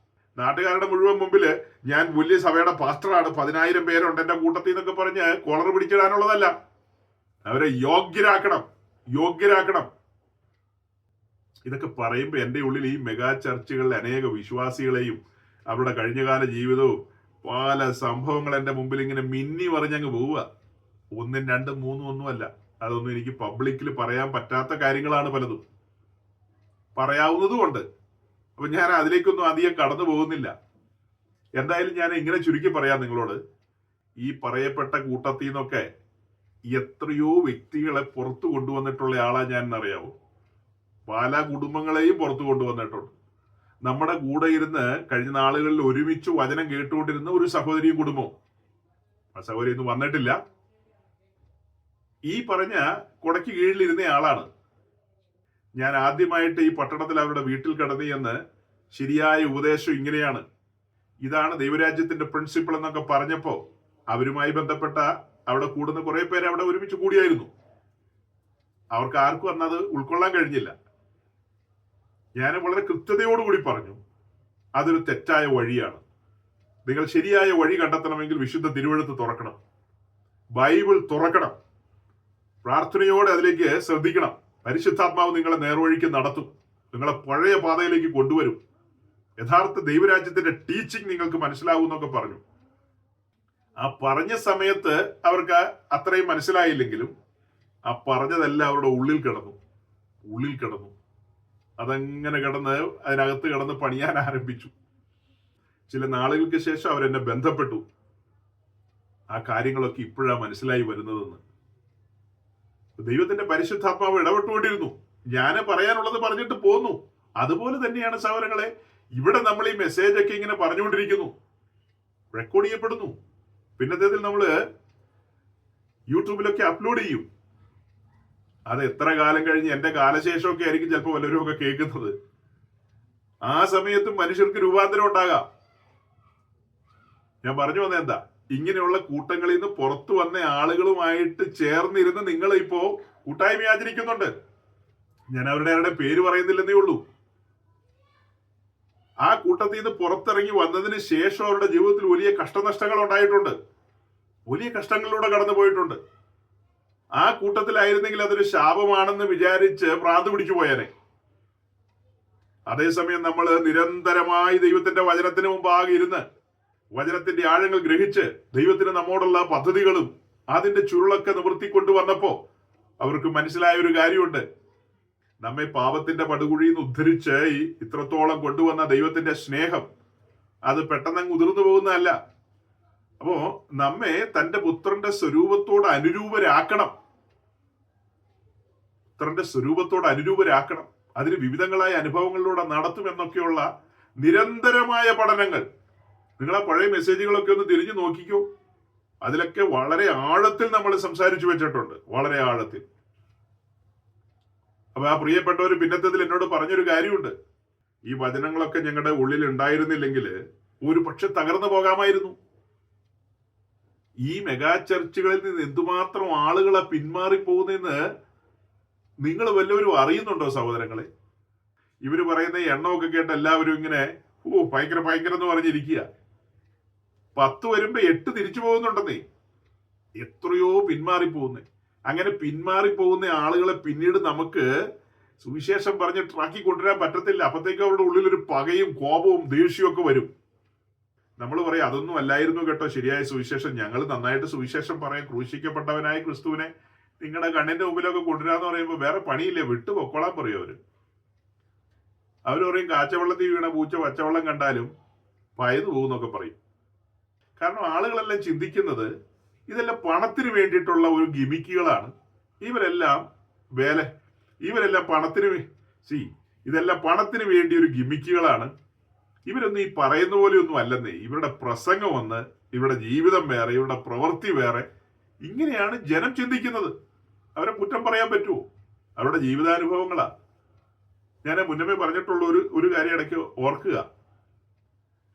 C: നാട്ടുകാരുടെ മുഴുവൻ മുമ്പില് ഞാൻ വലിയ സഭയുടെ പാസ്റ്ററാണ്, 10,000 പേരുണ്ട് എന്റെ കൂട്ടത്തിൽ എന്നൊക്കെ പറഞ്ഞ് കോളർ പിടിച്ചിടാനുള്ളതല്ല. അവരെ യോഗ്യരാക്കണം. ഇതൊക്കെ പറയുമ്പോൾ എൻ്റെ ഉള്ളിൽ ഈ മെഗാ ചർച്ചുകളിലെ അനേക വിശ്വാസികളെയും അവരുടെ കഴിഞ്ഞകാല ജീവിതവും പല സംഭവങ്ങൾ എൻ്റെ മുമ്പിൽ ഇങ്ങനെ മിന്നി മറിഞ്ഞങ്ങ് പോവുക. 1, 2, 3 ഒന്നുമല്ല. അതൊന്നും എനിക്ക് പബ്ലിക്കിൽ പറയാൻ പറ്റാത്ത കാര്യങ്ങളാണ് പലതും. പറയാവുന്നതുമുണ്ട്. അപ്പൊ ഞാൻ അതിലേക്കൊന്നും അധികം കടന്നു പോകുന്നില്ല. എന്തായാലും ഞാൻ ഇങ്ങനെ ചുരുക്കി പറയാം നിങ്ങളോട്. ഈ പറയപ്പെട്ട കൂട്ടത്തിൽ നിന്നൊക്കെ എത്രയോ വ്യക്തികളെ പുറത്തു കൊണ്ടുവന്നിട്ടുള്ള ആളാ ഞാൻ എന്നറിയാവോ? പല കുടുംബങ്ങളെയും പുറത്തു കൊണ്ടുവന്നിട്ടുണ്ട്. നമ്മുടെ കൂടെ ഇരുന്ന് കഴിഞ്ഞ നാളുകളിൽ ഒരുമിച്ച് വചനം കേട്ടുകൊണ്ടിരുന്ന ഒരു സഹോദരിയും കുടുംബവും. ആ സഹോദരി ഒന്നും വന്നിട്ടില്ല. ഈ പറഞ്ഞ കൊടയ്ക്ക് കീഴിലിരുന്ന ആളാണ്. ഞാൻ ആദ്യമായിട്ട് ഈ പട്ടണത്തിൽ അവരുടെ വീട്ടിൽ കടന്നു എന്ന് ശരിയായ ഉപദേശം ഇങ്ങനെയാണ്, ഇതാണ് ദൈവരാജ്യത്തിന്റെ പ്രിൻസിപ്പിൾ എന്നൊക്കെ പറഞ്ഞപ്പോ അവരുമായി ബന്ധപ്പെട്ട അവിടെ കൂടുന്ന കുറെ പേര് അവിടെ ഒരുമിച്ച് കൂടിയായിരുന്നു. അവർക്ക് ആർക്കും അന്നത് ഉൾക്കൊള്ളാൻ കഴിഞ്ഞില്ല. ഞാൻ വളരെ കൃത്യതയോടുകൂടി പറഞ്ഞു, അതൊരു തെറ്റായ വഴിയാണ്. നിങ്ങൾ ശരിയായ വഴി കണ്ടെത്തണമെങ്കിൽ വിശുദ്ധ തിരുവെഴുത്ത് തുറക്കണം, ബൈബിൾ തുറക്കണം, പ്രാർത്ഥനയോടെ അതിലേക്ക് ശ്രദ്ധിക്കണം. പരിശുദ്ധാത്മാവ് നിങ്ങളെ നേർവഴിക്ക് നടത്തും, നിങ്ങളെ പഴയ പാതയിലേക്ക് കൊണ്ടുവരും. യഥാർത്ഥ ദൈവരാജ്യത്തിന്റെ ടീച്ചിങ് നിങ്ങൾക്ക് മനസ്സിലാവും എന്നൊക്കെ പറഞ്ഞു. ആ പറഞ്ഞ സമയത്ത് അവർക്ക് അത്രയും മനസ്സിലായില്ലെങ്കിലും ആ പറഞ്ഞതെല്ലാം അവരുടെ ഉള്ളിൽ കിടന്നു. അതങ്ങനെ കിടന്ന് അതിനകത്ത് കിടന്ന് പണിയാൻ ആരംഭിച്ചു. ചില നാളുകൾക്ക് ശേഷം അവരെന്നെ ബന്ധപ്പെട്ടു. ആ കാര്യങ്ങളൊക്കെ ഇപ്പോഴാണ് മനസ്സിലായി വരുന്നതെന്ന്. ദൈവത്തിന്റെ പരിശുദ്ധാത്മാവ് ഇടപെട്ടുകൊണ്ടിരുന്നു. ഞാൻ പറയാനുള്ളത് പറഞ്ഞിട്ട് പോന്നു. അതുപോലെ തന്നെയാണ് സഹോദരങ്ങളെ, ഇവിടെ നമ്മൾ ഈ മെസ്സേജ് ഒക്കെ ഇങ്ങനെ പറഞ്ഞുകൊണ്ടിരിക്കുന്നു, റെക്കോർഡ് ചെയ്യപ്പെടുന്നു. പിന്നത്തേതിൽ നമ്മൾ യൂട്യൂബിലൊക്കെ അപ്ലോഡ് ചെയ്യും. അത് എത്ര കാലം കഴിഞ്ഞ് എന്റെ കാലശേഷമൊക്കെ ആയിരിക്കും ചിലപ്പോൾ വല്ലവരും ഒക്കെ കേൾക്കുന്നത്. ആ സമയത്തും മനുഷ്യർക്ക് രൂപാന്തരം ഉണ്ടാകാം. ഞാൻ പറഞ്ഞു വന്ന എന്താ, ഇങ്ങനെയുള്ള കൂട്ടങ്ങളിൽ നിന്ന് പുറത്തു വന്ന ആളുകളുമായിട്ട് ചേർന്നിരുന്ന് നിങ്ങൾ ഇപ്പോ കൂട്ടായ്മ ആചരിക്കുന്നുണ്ട്. ഞാൻ അവരുടെ പേര് പറയുന്നില്ലെന്നേ ഉള്ളൂ. ആ കൂട്ടത്തിൽ നിന്ന് പുറത്തിറങ്ങി വന്നതിന് ശേഷം അവരുടെ ജീവിതത്തിൽ വലിയ കഷ്ടനഷ്ടങ്ങൾ ഉണ്ടായിട്ടുണ്ട്, വലിയ കഷ്ടങ്ങളിലൂടെ കടന്നു പോയിട്ടുണ്ട്. ആ കൂട്ടത്തിലായിരുന്നെങ്കിൽ അതൊരു ശാപമാണെന്ന് വിചാരിച്ച് ഭ്രാന്ത് പിടിച്ചു പോയേനെ. അതേസമയം നമ്മൾ നിരന്തരമായി ദൈവത്തിന്റെ വചനത്തിന് മുമ്പാകെ ഇരുന്ന് വചനത്തിന്റെ ആഴങ്ങൾ ഗ്രഹിച്ച് ദൈവത്തിന് നമ്മോടുള്ള പദ്ധതികളും അതിന്റെ ചുരുളൊക്കെ നിവർത്തിക്കൊണ്ടുവന്നപ്പോ അവർക്ക് മനസ്സിലായ ഒരു കാര്യമുണ്ട്. നമ്മെ പാപത്തിന്റെ പടുകുഴിയിൽ നിന്ന് ഉദ്ധരിച്ച് ഇത്രത്തോളം കൊണ്ടുവന്ന ദൈവത്തിന്റെ സ്നേഹം അത് പെട്ടെന്ന് ഉതിർന്നു പോകുന്നതല്ല. അപ്പോ നമ്മെ തന്റെ പുത്രന്റെ സ്വരൂപത്തോട് അനുരൂപരാക്കണം. അതിന് വിവിധങ്ങളായ അനുഭവങ്ങളിലൂടെ നടത്തുമെന്നൊക്കെയുള്ള നിരന്തരമായ പഠനങ്ങൾ. നിങ്ങൾ ആ പഴയ മെസ്സേജുകളൊക്കെ ഒന്ന് തിരിഞ്ഞു നോക്കിക്കോ. അതിലൊക്കെ വളരെ ആഴത്തിൽ നമ്മൾ സംസാരിച്ചു വെച്ചിട്ടുണ്ട്, വളരെ ആഴത്തിൽ. അപ്പൊ ആ പ്രിയപ്പെട്ടവർ പിന്നത്തേതിൽ എന്നോട് പറഞ്ഞൊരു കാര്യമുണ്ട്, ഈ വചനങ്ങളൊക്കെ ഞങ്ങളുടെ ഉള്ളിൽ ഉണ്ടായിരുന്നില്ലെങ്കിൽ ഒരു പക്ഷെ തകർന്നു പോകാമായിരുന്നു. ഈ മെഗാ ചർച്ചുകളിൽ നിന്ന് എന്തുമാത്രം ആളുകളെ പിന്മാറിപ്പോകുന്നെന്ന് നിങ്ങൾ വല്ലവരും അറിയുന്നുണ്ടോ സഹോദരങ്ങളെ? ഇവര് പറയുന്ന എണ്ണമൊക്കെ കേട്ട് എല്ലാവരും ഇങ്ങനെ ഭയങ്കര എന്ന് പറഞ്ഞിരിക്കുക. 10 വരുമ്പോ 8 തിരിച്ചു പോകുന്നുണ്ടെന്നേ. എത്രയോ പിന്മാറിപ്പോകുന്നേ. അങ്ങനെ പിന്മാറിപ്പോകുന്ന ആളുകളെ പിന്നീട് നമുക്ക് സുവിശേഷം പറഞ്ഞ് ട്രാക്കി കൊണ്ടുവരാൻ പറ്റത്തില്ല. അപ്പത്തേക്കും അവരുടെ ഉള്ളിൽ ഒരു പകയും കോപവും ദേഷ്യവും ഒക്കെ വരും. നമ്മൾ പറയും അതൊന്നും അല്ലായിരുന്നു കേട്ടോ ശരിയായ സുവിശേഷം, ഞങ്ങൾ നന്നായിട്ട് സുവിശേഷം പറയാം, ക്രൂശിക്കപ്പെട്ടവനായ ക്രിസ്തുവിനെ നിങ്ങളുടെ കണ്ണിന്റെ മുമ്പിലൊക്കെ കൊണ്ടുവരാന്ന് പറയുമ്പോൾ വേറെ പണിയില്ലേ, വിട്ടു പൊക്കോളാൻ പറയും അവര് പറയും കാച്ചവെള്ളത്തിൽ വീണ പൂച്ച പച്ചവെള്ളം കണ്ടാലും പയതു പോകുന്നൊക്കെ പറയും. കാരണം ആളുകളെല്ലാം ചിന്തിക്കുന്നത് ഇതെല്ലാം പണത്തിന് വേണ്ടിയിട്ടുള്ള ഒരു ഗിമിക്കുകളാണ്. ഇവരെല്ലാം പണത്തിന് വേണ്ടി ഒരു ഗിമിക്കുകളാണ്. ഇവരൊന്നും ഈ പറയുന്ന പോലെയൊന്നും അല്ലെന്നേ. ഇവരുടെ പ്രസംഗം ഒന്ന്, ഇവരുടെ ജീവിതം വേറെ, ഇവരുടെ പ്രവൃത്തി വേറെ. ഇങ്ങനെയാണ് ജനം ചിന്തിക്കുന്നത്. അവരെ കുറ്റം പറയാൻ പറ്റുമോ? അവരുടെ ജീവിതാനുഭവങ്ങളാ. ഞാൻ മുന്നമേ പറഞ്ഞിട്ടുള്ള ഒരു കാര്യം ഇടയ്ക്ക് ഓർക്കുക.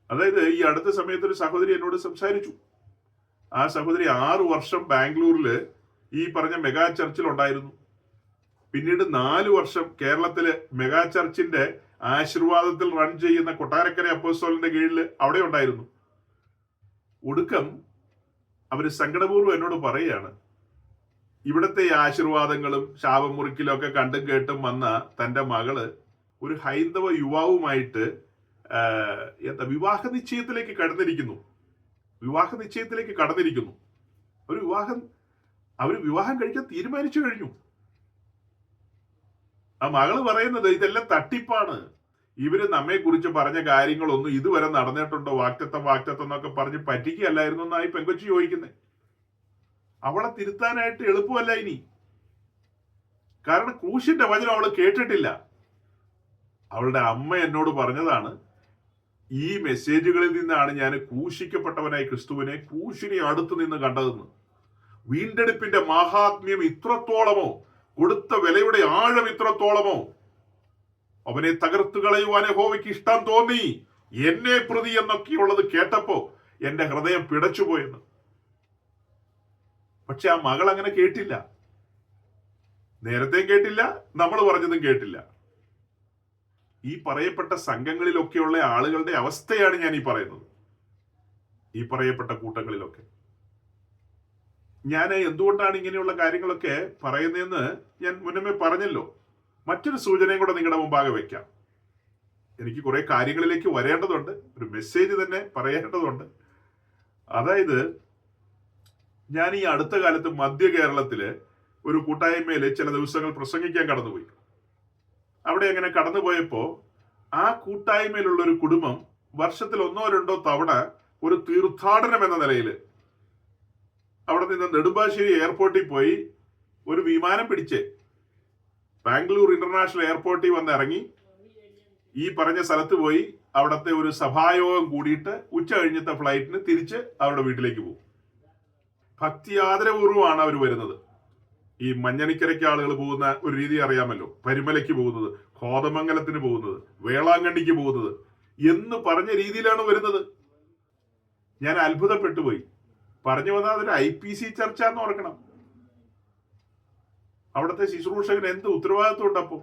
C: അതായത് ഈ അടുത്ത സമയത്ത് ഒരു സഹോദരി എന്നോട് സംസാരിച്ചു. ആ സഹോദരി 6 വർഷം ബാംഗ്ലൂരില് ഈ പറഞ്ഞ മെഗാ ചർച്ചിൽ ഉണ്ടായിരുന്നു. പിന്നീട് 4 വർഷം കേരളത്തില് മെഗാ ചർച്ചിന്റെ ആശീർവാദത്തിൽ റൺ ചെയ്യുന്ന കൊട്ടാരക്കര അപ്പോസ്തലന്റെ കീഴിൽ അവിടെ ഉണ്ടായിരുന്നു. ഒടുക്കം അവര് സങ്കടപൂർവ്വം എന്നോട് പറയുകയാണ്, ഇവിടുത്തെ ആശീർവാദങ്ങളും ശാപം മുറിക്കലും ഒക്കെ കണ്ടും കേട്ടും വന്ന തന്റെ മകള് ഒരു ഹൈന്ദവ യുവാവുമായിട്ട് വിവാഹ നിശ്ചയത്തിലേക്ക് കടന്നിരിക്കുന്നു. അവര് വിവാഹം കഴിക്കാൻ തീരുമാനിച്ചു കഴിഞ്ഞു. ആ മകള് പറയുന്നത് ഇതെല്ലാം തട്ടിപ്പാണ്. ഇവര് നമ്മെ കുറിച്ച് പറഞ്ഞ കാര്യങ്ങളൊന്നും ഇതുവരെ നടന്നിട്ടുണ്ടോ, വാക്തത്വം എന്നൊക്കെ പറഞ്ഞ് പറ്റിക്കുകയല്ലായിരുന്നു എന്നായി പെങ്കൊച്ചു ചോദിക്കുന്നത്. അവളെ തിരുത്താനായിട്ട് എളുപ്പമല്ല ഇനി. കാരണം ക്രൂശിന്റെ വചനം അവള് കേട്ടിട്ടില്ല. അവളുടെ അമ്മ എന്നോട് പറഞ്ഞതാണ്, ഈ മെസ്സേജുകളിൽ നിന്നാണ് ഞാൻ ക്രൂശിക്കപ്പെട്ടവനായി ക്രിസ്തുവിനെ ക്രൂശിനെ അടുത്ത് നിന്ന് കണ്ടതെന്ന്. വീണ്ടെടുപ്പിന്റെ മഹാത്മ്യം ഇത്രത്തോളമോ, കൊടുത്ത വിലയുടെ ആഴം ഇത്രത്തോളമോ, അവനെ തകർത്തു കളയുവാൻ യഹോവയ്ക്ക് ഇഷ്ടം തോന്നി എന്നെ പ്രതി എന്നൊക്കെയുള്ളത് കേട്ടപ്പോ എന്റെ ഹൃദയം പിടച്ചുപോയെന്ന്. പക്ഷെ ആ മകൾ അങ്ങനെ കേട്ടില്ല. നേരത്തെ കേട്ടില്ല, നമ്മൾ പറഞ്ഞതും കേട്ടില്ല. ഈ പറയപ്പെട്ട സംഘങ്ങളിലൊക്കെയുള്ള ആളുകളുടെ അവസ്ഥയാണ് ഞാൻ ഈ പറയുന്നത്. ഈ പറയപ്പെട്ട കൂട്ടങ്ങളിലൊക്കെ ഞാൻ എന്തുകൊണ്ടാണ് ഇങ്ങനെയുള്ള കാര്യങ്ങളൊക്കെ പറയുന്നതെന്ന് ഞാൻ മുന്നമേ പറഞ്ഞല്ലോ. മറ്റൊരു സൂചനയും കൂടെ നിങ്ങളുടെ മുമ്പാകെ വെക്കാം. എനിക്ക് കുറെ കാര്യങ്ങളിലേക്ക് വരേണ്ടതുണ്ട്, ഒരു മെസ്സേജ് തന്നെ പറയേണ്ടതുണ്ട്. അതായത് ഞാൻ ഈ അടുത്ത കാലത്ത് മധ്യ കേരളത്തില് ഒരു കൂട്ടായ്മയില് ചില ദിവസങ്ങൾ പ്രസംഗിക്കാൻ കടന്നുപോയി. അവിടെ അങ്ങനെ കടന്നുപോയപ്പോ ആ കൂട്ടായ്മയിലുള്ള ഒരു കുടുംബം വർഷത്തിൽ 1-2 തവണ ഒരു തീർത്ഥാടനം എന്ന നിലയിൽ അവിടെ നിന്ന് നെടുമ്പാശ്ശേരി എയർപോർട്ടിൽ പോയി ഒരു വിമാനം പിടിച്ച് ബാംഗ്ലൂർ ഇന്റർനാഷണൽ എയർപോർട്ടിൽ വന്ന് ഇറങ്ങി ഈ പറഞ്ഞ സ്ഥലത്ത് പോയി അവിടുത്തെ ഒരു സഭായോഗം കൂടിയിട്ട് ഉച്ച കഴിഞ്ഞത്തെ ഫ്ലൈറ്റിന് തിരിച്ച് അവരുടെ വീട്ടിലേക്ക് പോകും. ഭക്തി ആദരപൂർവ്വമാണ് അവർ വരുന്നത്. ഈ മഞ്ഞണിക്കരയ്ക്ക് ആളുകൾ പോകുന്ന ഒരു രീതി അറിയാമല്ലോ. പരിമലയ്ക്ക് പോകുന്നത്, കോതമംഗലത്തിന് പോകുന്നത്, വേളാങ്കണ്ണിക്ക് പോകുന്നത് എന്ന് പറഞ്ഞ രീതിയിലാണ് വരുന്നത്. ഞാൻ അത്ഭുതപ്പെട്ടുപോയി. പറഞ്ഞു വന്നാൽ അതൊരു IPC ചർച്ച എന്ന് ഓർക്കണം. അവിടുത്തെ ശുശ്രൂഷകന് എന്ത് ഉത്തരവാദിത്വം ഉണ്ടപ്പോ?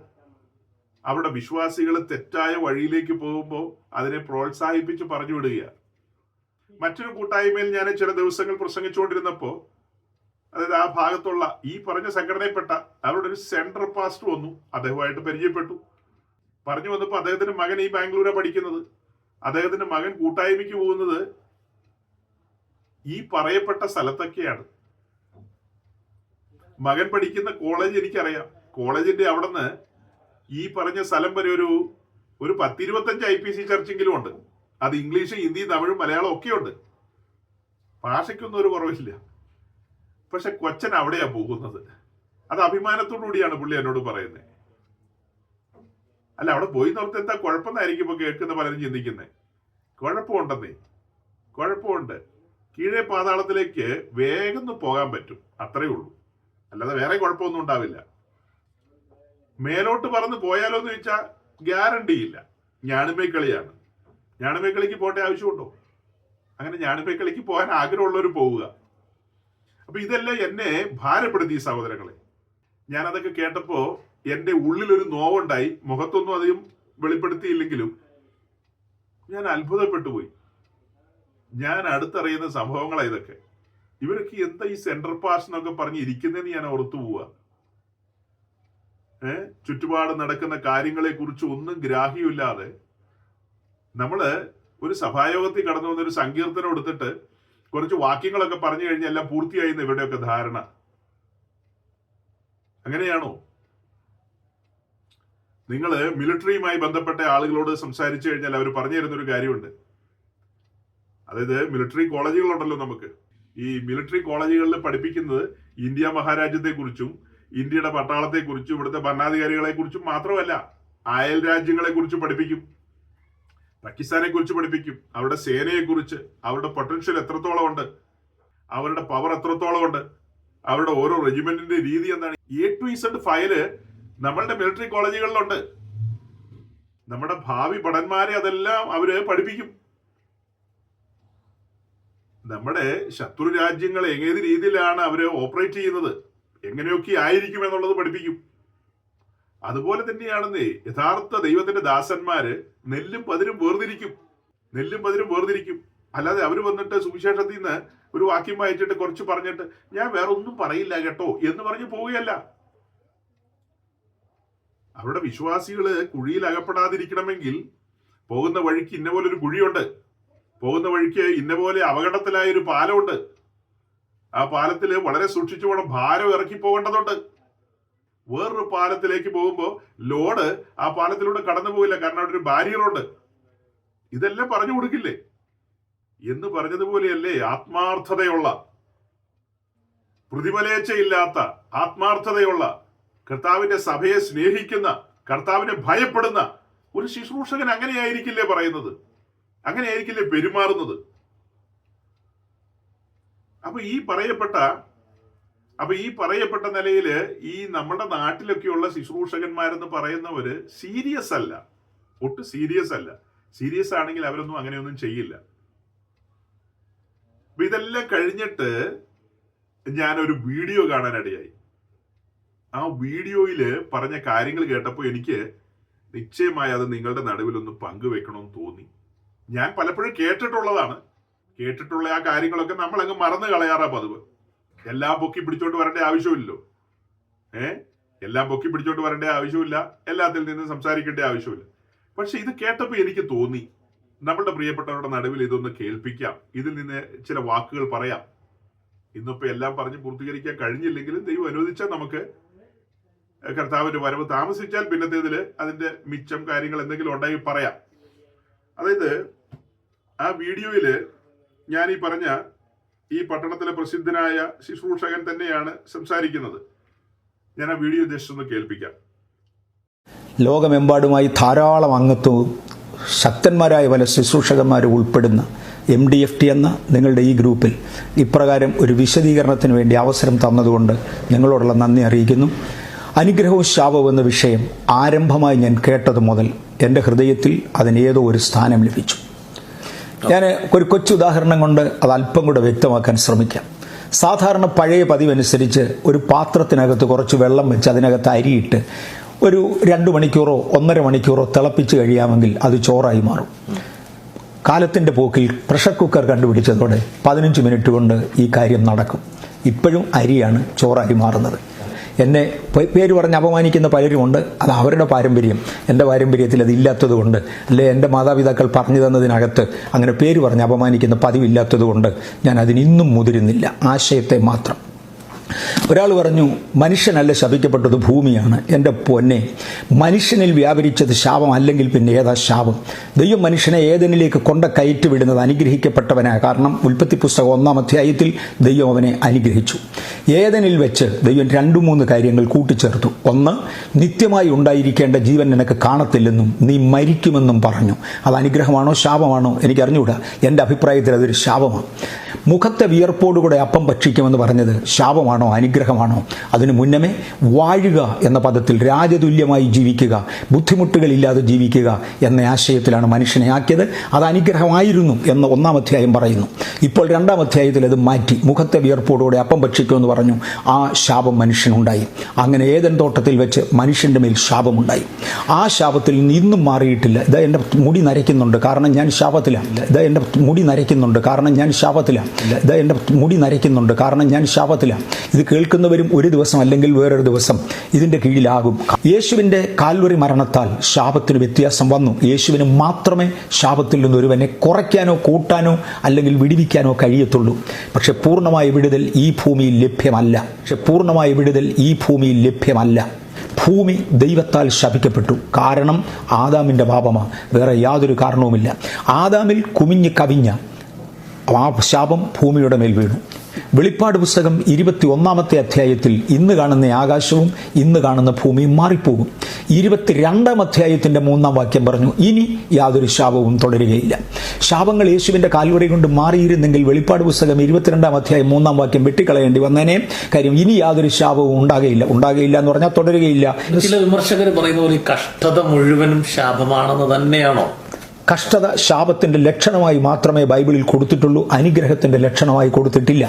C: അവിടെ വിശ്വാസികൾ തെറ്റായ വഴിയിലേക്ക് പോകുമ്പോൾ അതിനെ പ്രോത്സാഹിപ്പിച്ച് പറഞ്ഞു വിടുക. മറ്റൊരു കൂട്ടായ്മയിൽ ഞാൻ ചില ദിവസങ്ങൾ പ്രസംഗിച്ചുകൊണ്ടിരുന്നപ്പോ, അതായത് ആ ഭാഗത്തുള്ള ഈ പറഞ്ഞ സംഘടനയിൽപ്പെട്ട അവരുടെ ഒരു സെൻട്രൽ പാസ്റ്റർ വന്നു. അദ്ദേഹമായിട്ട് പരിചയപ്പെട്ടു. പറഞ്ഞു വന്നപ്പോൾ അദ്ദേഹത്തിന്റെ മകൻ ഈ ബാംഗ്ലൂരാണ് പഠിക്കുന്നത്. അദ്ദേഹത്തിന്റെ മകൻ കൂട്ടായ്മയ്ക്ക് പോകുന്നത് ഈ പറയപ്പെട്ട സ്ഥലത്തൊക്കെയാണ്. മകൻ പഠിക്കുന്ന കോളേജ് എനിക്കറിയാം. കോളേജിന്റെ അവിടെ നിന്ന് ഈ പറഞ്ഞ സ്ഥലം വരെ ഒരു 10-25 IPC ചർച്ചെങ്കിലും ഉണ്ട്. അത് ഇംഗ്ലീഷ്, ഹിന്ദി, തമിഴും മലയാളം ഒക്കെ ഉണ്ട്. ഭാഷയ്ക്കൊന്നും ഒരു കുറവില്ല. പക്ഷെ കൊച്ചൻ അവിടെയാ പോകുന്നത്. അത് അഭിമാനത്തോടു കൂടിയാണ് പുള്ളി എന്നോട് പറയുന്നത്. അല്ല, അവിടെ പോയി നോർത്ത് എന്താ കുഴപ്പമെന്നായിരിക്കും ഇപ്പൊ കേൾക്കുന്ന പലരും ചിന്തിക്കുന്നത്. കുഴപ്പമുണ്ട്. കീഴേ പാതാളത്തിലേക്ക് വേഗം പോകാൻ പറ്റും, അത്രേ ഉള്ളൂ. അല്ലാതെ വേറെ കുഴപ്പമൊന്നും ഉണ്ടാവില്ല. മേലോട്ട് പറന്ന് പോയാലോ എന്ന് ചോദിച്ചാൽ ഗ്യാരണ്ടി ഇല്ല. ഞാണിമേക്കളിയാണ്. ഞാണിമേക്കളിക്ക് പോകേണ്ട ആവശ്യമുണ്ടോ? അങ്ങനെ ഞാണിമേക്കളിക്ക് പോകാൻ ആഗ്രഹമുള്ളവർ പോവുക. അപ്പൊ ഇതെല്ലാം എന്നെ ഭാരപ്പെടുത്തി സഹോദരങ്ങളെ. ഞാനതൊക്കെ കേട്ടപ്പോ എന്റെ ഉള്ളിലൊരു നോവുണ്ടായി. മുഖത്തൊന്നും അധികം വെളിപ്പെടുത്തിയില്ലെങ്കിലും ഞാൻ അത്ഭുതപ്പെട്ടു പോയി. ഞാൻ അടുത്തറിയുന്ന സംഭവങ്ങളാണ് ഇതൊക്കെ. ഇവരൊക്കെ എന്താ ഈ സെൻട്രൽ പാസ് എന്നൊക്കെ പറഞ്ഞ് ഇരിക്കുന്നതെന്ന് ഞാൻ ഓർത്തു പോവുക. ചുറ്റുപാട് നടക്കുന്ന കാര്യങ്ങളെ കുറിച്ച് ഒന്നും ഗ്രാഹ്യമില്ലാതെ നമ്മള് ഒരു സഭായോഗത്തിൽ കടന്നു വന്നൊരു സങ്കീർത്തനം എടുത്തിട്ട് കുറച്ച് വാക്യങ്ങളൊക്കെ പറഞ്ഞു കഴിഞ്ഞാൽ എല്ലാം പൂർത്തിയായി എന്ന് ഇവരുടെയൊക്കെ ധാരണ. അങ്ങനെയാണോ? നിങ്ങൾ മിലിറ്ററിയുമായി ബന്ധപ്പെട്ട ആളുകളോട് സംസാരിച്ചു കഴിഞ്ഞാൽ അവർ പറഞ്ഞു തരുന്നൊരു കാര്യമുണ്ട്. അതായത് മിലിറ്ററി കോളേജുകളുണ്ടല്ലോ നമുക്ക്. ഈ മിലിറ്ററി കോളേജുകളിൽ പഠിപ്പിക്കുന്നത് ഇന്ത്യ മഹാരാജ്യത്തെക്കുറിച്ചും ഇന്ത്യയുടെ പട്ടാളത്തെക്കുറിച്ചും ഇവിടുത്തെ ഭരണാധികാരികളെ കുറിച്ചും മാത്രമല്ല, അയൽ രാജ്യങ്ങളെ കുറിച്ച് പഠിപ്പിക്കും, പാകിസ്ഥാനെ കുറിച്ച് പഠിപ്പിക്കും, അവരുടെ സേനയെക്കുറിച്ച്, അവരുടെ പൊട്ടൻഷ്യൽ എത്രത്തോളം ഉണ്ട്, അവരുടെ പവർ എത്രത്തോളം ഉണ്ട്, അവരുടെ ഓരോ റെജിമെന്റിന്റെ രീതി എന്താണ്. A to Z ഫയല് നമ്മളുടെ മിലിറ്ററി കോളേജുകളിലുണ്ട്. നമ്മുടെ ഭാവി ഭടന്മാരെ അതെല്ലാം അവര് പഠിപ്പിക്കും. നമ്മുടെ ശത്രു രാജ്യങ്ങൾ ഏത് രീതിയിലാണ് അവര് ഓപ്പറേറ്റ് ചെയ്യുന്നത്, എങ്ങനെയൊക്കെ ആയിരിക്കും എന്നുള്ളത് പഠിപ്പിക്കും. അതുപോലെ തന്നെയാണെന്നേ യഥാർത്ഥ ദൈവത്തിന്റെ ദാസന്മാര് നെല്ലും പതിരും വേർതിരിക്കും. അല്ലാതെ അവര് വന്നിട്ട് സുവിശേഷത്തിൽ നിന്ന് ഒരു വാക്യം വായിച്ചിട്ട് കുറച്ച് പറഞ്ഞിട്ട് ഞാൻ വേറെ ഒന്നും പറയില്ല കേട്ടോ എന്ന് പറഞ്ഞ് പോവുകയല്ല. അവരുടെ വിശ്വാസികള് കുഴിയിൽ അകപ്പെടാതിരിക്കണമെങ്കിൽ പോകുന്ന വഴിക്ക് ഇന്ന പോലെ ഒരു കുഴിയുണ്ട്, പോകുന്ന വഴിക്ക് ഇന്ന പോലെ അപകടത്തിലായ ഒരു പാലമുണ്ട്, ആ പാലത്തിൽ വളരെ സൂക്ഷിച്ചു വേണം ഭാരം ഇറക്കി പോകേണ്ടതുണ്ട്. വേറൊരു പാലത്തിലേക്ക് പോകുമ്പോൾ ലോഡ് ആ പാലത്തിലൂടെ കടന്നു പോകില്ല, കാരണം അവിടെ ഒരു ബാരിയറുണ്ട്. ഇതെല്ലാം പറഞ്ഞു കൊടുക്കില്ലേ എന്ന് പറഞ്ഞതുപോലെയല്ലേ ആത്മാർത്ഥതയുള്ള, പ്രതിഫലേച്ഛയില്ലാത്ത ആത്മാർത്ഥതയുള്ള, കർത്താവിന്റെ സഭയെ സ്നേഹിക്കുന്ന, കർത്താവിനെ ഭയപ്പെടുന്ന ഒരു ശുശ്രൂഷകൻ അങ്ങനെയായിരിക്കില്ലേ പറയുന്നത്, അങ്ങനെയായിരിക്കില്ലേ പെരുമാറുന്നത്. അപ്പൊ ഈ പറയപ്പെട്ട നിലയില് ഈ നമ്മുടെ നാട്ടിലൊക്കെയുള്ള ശുശ്രൂഷകന്മാരെന്ന് പറയുന്നവര് സീരിയസ് അല്ല, ഒട്ടും സീരിയസ് അല്ല. സീരിയസ് ആണെങ്കിൽ അവരൊന്നും അങ്ങനെയൊന്നും ചെയ്യില്ല. അപ്പൊ ഇതെല്ലാം കഴിഞ്ഞിട്ട് ഞാനൊരു വീഡിയോ കാണാനിടയായി. ആ വീഡിയോയില് പറഞ്ഞ കാര്യങ്ങൾ കേട്ടപ്പോൾ എനിക്ക് നിശ്ചയമായി അത് നിങ്ങളുടെ നടുവിലൊന്ന് പങ്കുവെക്കണമെന്ന് തോന്നി. ഞാൻ പലപ്പോഴും കേട്ടിട്ടുള്ള ആ കാര്യങ്ങളൊക്കെ നമ്മൾ അങ്ങ് മറന്നു കളയാറാ പതിവ്. എല്ലാം പൊക്കി പിടിച്ചോണ്ട് വരേണ്ട ആവശ്യമില്ലല്ലോ. എല്ലാം പൊക്കി പിടിച്ചോണ്ട് വരേണ്ട ആവശ്യമില്ല, എല്ലാത്തിൽ നിന്നും സംസാരിക്കേണ്ട ആവശ്യമില്ല. പക്ഷെ ഇത് കേട്ടപ്പോൾ എനിക്ക് തോന്നി നമ്മളുടെ പ്രിയപ്പെട്ടവരുടെ നടുവിൽ ഇതൊന്ന് കേൾപ്പിക്കാം, ഇതിൽ നിന്ന് ചില വാക്കുകൾ പറയാം. ഇന്നിപ്പോ എല്ലാം പറഞ്ഞ് പൂർത്തീകരിക്കാൻ കഴിഞ്ഞില്ലെങ്കിലും ദൈവം അനുവദിച്ചാൽ നമുക്ക് കർത്താവിന്റെ വരവ് താമസിച്ചാൽ പിന്നത്തേതില് അതിന്റെ മിച്ചം കാര്യങ്ങൾ എന്തെങ്കിലും ഉണ്ടെങ്കിൽ പറയാം. അതായത് ആ വീഡിയോയില് ഞാൻ ഈ പറഞ്ഞ ഈ പട്ടണത്തിലെ പ്രസിദ്ധനായ ശുശ്രൂഷകൻ തന്നെയാണ് സംസാരിക്കുന്നത്. ഞാൻ ആ വീഡിയോ ജസ്റ്റ് ഒന്ന് കേൾപ്പിക്കാം.
B: ലോകമെമ്പാടുമായി ധാരാളം അംഗത്വവും ശക്തന്മാരായ പല ശുശ്രൂഷകന്മാരും ഉൾപ്പെടുന്ന MDFT എന്ന നിങ്ങളുടെ ഈ ഗ്രൂപ്പിൽ ഇപ്രകാരം ഒരു വിശദീകരണത്തിന് വേണ്ടി അവസരം തന്നതുകൊണ്ട് നിങ്ങളോടുള്ള നന്ദി അറിയിക്കുന്നു. അനുഗ്രഹവും ശാപവും എന്ന വിഷയം ആരംഭമായി ഞാൻ കേട്ടത് മുതൽ എൻ്റെ ഹൃദയത്തിൽ അതിനേതോ ഒരു സ്ഥാനം ലഭിച്ചു. ഞാൻ ഒരു കൊച്ചു ഉദാഹരണം കൊണ്ട് അത് അല്പം കൂടെ വ്യക്തമാക്കാൻ ശ്രമിക്കാം. സാധാരണ പഴയ പതിവനുസരിച്ച് ഒരു പാത്രത്തിനകത്ത് കുറച്ച് വെള്ളം വെച്ച് അതിനകത്ത് അരിയിട്ട് ഒരു 2 മണിക്കൂറോ 1.5 മണിക്കൂറോ തിളപ്പിച്ച് കഴിയാമെങ്കിൽ അത് ചോറായി മാറും. കാലത്തിൻ്റെ പോക്കിൽ പ്രഷർ കുക്കർ കണ്ടുപിടിച്ചതോടെ 15 മിനിറ്റ് കൊണ്ട് ഈ കാര്യം നടക്കും. ഇപ്പോഴും അരിയാണ് ചോറായി മാറുന്നത്. എന്നെ പേര് പറഞ്ഞ് അപമാനിക്കുന്ന പലരുമുണ്ട്. അത് അവരുടെ പാരമ്പര്യം. എൻ്റെ പാരമ്പര്യത്തിൽ അതില്ലാത്തത് കൊണ്ട്, അല്ലെ എൻ്റെ മാതാപിതാക്കൾ പറഞ്ഞു തന്നതിനകത്ത് അങ്ങനെ പേര് പറഞ്ഞ് അപമാനിക്കുന്ന പതിവില്ലാത്തത് കൊണ്ട് ഞാൻ അതിനിന്നും മുതിരുന്നില്ല. ആശയത്തെ മാത്രം. ഒരാൾ പറഞ്ഞു, മനുഷ്യനല്ല ശപിക്കപ്പെട്ടത്, ഭൂമിയാണ്. എൻ്റെ പൊന്നെ, മനുഷ്യനിൽ വ്യാപരിച്ചത് ശാപം അല്ലെങ്കിൽ പിന്നെ ഏതാ ശാപം? ദൈവം മനുഷ്യനെ ഏദനിലേക്ക് കയറ്റി വിടുന്നത് അനുഗ്രഹിക്കപ്പെട്ടവനായ കാരണം ഉൽപ്പത്തി പുസ്തകം 1-ാം അധ്യായത്തിൽ ദൈവം അവനെ അനുഗ്രഹിച്ചു. ഏദനിൽ വെച്ച് ദൈവം 2-3 കാര്യങ്ങൾ കൂട്ടിച്ചേർത്തു. ഒന്ന്, നിത്യമായി ഉണ്ടായിരിക്കേണ്ട ജീവൻ നിനക്ക് കാണത്തില്ലെന്നും നീ മരിക്കുമെന്നും പറഞ്ഞു. അത് അനുഗ്രഹമാണോ ശാപമാണോ എനിക്കറിഞ്ഞുകൂടാ. എൻ്റെ അഭിപ്രായത്തിൽ അതൊരു ശാപമാണ്. മുഖത്തെ വിയർപ്പോടുകൂടെ അപ്പം ഭക്ഷിക്കുമെന്ന് പറഞ്ഞത് ശാപമാണോ അനുഗ്രഹമാണോ? അതിനു മുന്നമേ വാഴുക എന്ന പദത്തിൽ രാജതുല്യമായി ജീവിക്കുക, ബുദ്ധിമുട്ടുകളില്ലാതെ ജീവിക്കുക എന്ന ആശയത്തിലാണ് മനുഷ്യനെ ആക്കിയത്. അത് അനുഗ്രഹമായിരുന്നു എന്ന് 1-ാം അധ്യായം പറയുന്നു. ഇപ്പോൾ 2-ാം അധ്യായത്തിൽ അത് മാറ്റി മുഖത്തെ വിയർപ്പോടുകൂടെ അപ്പം ഭക്ഷിക്കുമെന്ന് പറഞ്ഞു. ആ ശാപം മനുഷ്യനുണ്ടായി. അങ്ങനെ ഏദൻ തോട്ടത്തിൽ വെച്ച് മനുഷ്യൻ്റെ മേൽ ശാപമുണ്ടായി. ആ ശാപത്തിൽ ഇന്നും മാറിയിട്ടില്ല. ഇതാ എൻ്റെ മുടി നരയ്ക്കുന്നുണ്ട് കാരണം ഞാൻ ശാപത്തിലാണ്. ഇതാ എൻ്റെ മുടി നരയ്ക്കുന്നുണ്ട് കാരണം ഞാൻ ശാപത്തിലാണ്. ഇതാ എൻ്റെ മുടി നരയ്ക്കുന്നുണ്ട് കാരണം ഞാൻ ശാപത്തിലാണ്. ഇത് കേൾക്കുന്നവരും ഒരു ദിവസം അല്ലെങ്കിൽ വേറൊരു ദിവസം ഇതിൻ്റെ കീഴിലാകും. യേശുവിൻ്റെ കാൽവറി മരണത്താൽ ശാപത്തിന് വ്യത്യാസം വന്നു. യേശുവിന് മാത്രമേ ശാപത്തിൽ നിന്ന് ഒരുവനെ കുറയ്ക്കാനോ കൂട്ടാനോ അല്ലെങ്കിൽ വിടുവിക്കാനോ കഴിയത്തുള്ളൂ. പക്ഷെ പൂർണ്ണമായ വിടുതൽ ഈ ഭൂമിയിൽ ലഭ്യമല്ല. ഭൂമി ദൈവത്താൽ ശപിക്കപ്പെട്ടു. കാരണം ആദാമിൻ്റെ പാപമാണ്, വേറെ യാതൊരു കാരണവുമില്ല. ആദാമിൽ കുമിഞ്ഞ് കവിഞ്ഞ ആ ശാപം ഭൂമിയുടെ മേൽ വീണു. വെളിപ്പാട് പുസ്തകം 21 അധ്യായത്തിൽ ഇന്ന് കാണുന്ന ആകാശവും ഇന്ന് കാണുന്ന ഭൂമിയും മാറിപ്പോകും. 22 അധ്യായത്തിന്റെ 3 വാക്യം പറഞ്ഞു, ഇനി യാതൊരു ശാപവും തുടരുകയില്ല. ശാപങ്ങൾ യേശുവിന്റെ കാൽവരി കൊണ്ട് മാറിയിരുന്നെങ്കിൽ വെളിപ്പാട് പുസ്തകം 22 അധ്യായം 3 വാക്യം വെട്ടിക്കളയേണ്ടി വന്നേനെ. കാര്യം ഇനി യാതൊരു ശാപവും ഉണ്ടാകയില്ല എന്ന് പറഞ്ഞാൽ തുടരുകയില്ല.
A: ചില വിമർശകർ പറയുന്ന പോലെ കഷ്ടത മുഴുവനും ശാപമാണെന്ന് തന്നെയാണോ?
B: കഷ്ടത ശാപത്തിന്റെ ലക്ഷണമായി മാത്രമേ ബൈബിളിൽ കൊടുത്തിട്ടുള്ളൂ, അനുഗ്രഹത്തിന്റെ ലക്ഷണമായി കൊടുത്തിട്ടില്ല.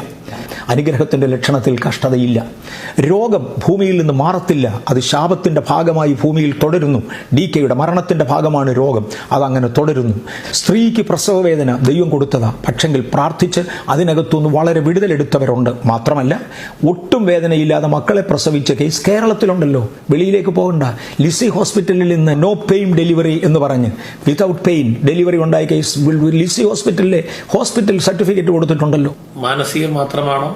B: അനുഗ്രഹത്തിന്റെ ലക്ഷണത്തിൽ കഷ്ടതയില്ല. രോഗം ഭൂമിയിൽ നിന്ന് മാറത്തില്ല, അത് ശാപത്തിന്റെ ഭാഗമായി ഭൂമിയിൽ തുടരുന്നു. DKയുടെ മരണത്തിന്റെ ഭാഗമാണ് രോഗം, അതങ്ങനെ തുടരുന്നു. സ്ത്രീക്ക് പ്രസവവേദന ദൈവം കൊടുത്തതാ, പക്ഷെങ്കിൽ പ്രാർത്ഥിച്ച് അതിനകത്തുനിന്ന് വളരെ വിടുതലെടുത്തവരുണ്ട്. മാത്രമല്ല, ഒട്ടും വേദനയില്ലാതെ മക്കളെ പ്രസവിച്ച കേസ് കേരളത്തിലുണ്ടല്ലോ. വെളിയിലേക്ക് പോകണ്ട. ലിസി ഹോസ്പിറ്റലിൽ നിന്ന് നോ പെയിൻ ഡെലിവറി എന്ന് പറഞ്ഞ് വിതൗട്ട് പെയിൻ ഡെലിവറി ഉണ്ടായ കേസ് ലിസി ഹോസ്പിറ്റൽ സർട്ടിഫിക്കറ്റ് കൊടുത്തിട്ടുണ്ടല്ലോ.
A: മാനസികം മാത്രമാണോ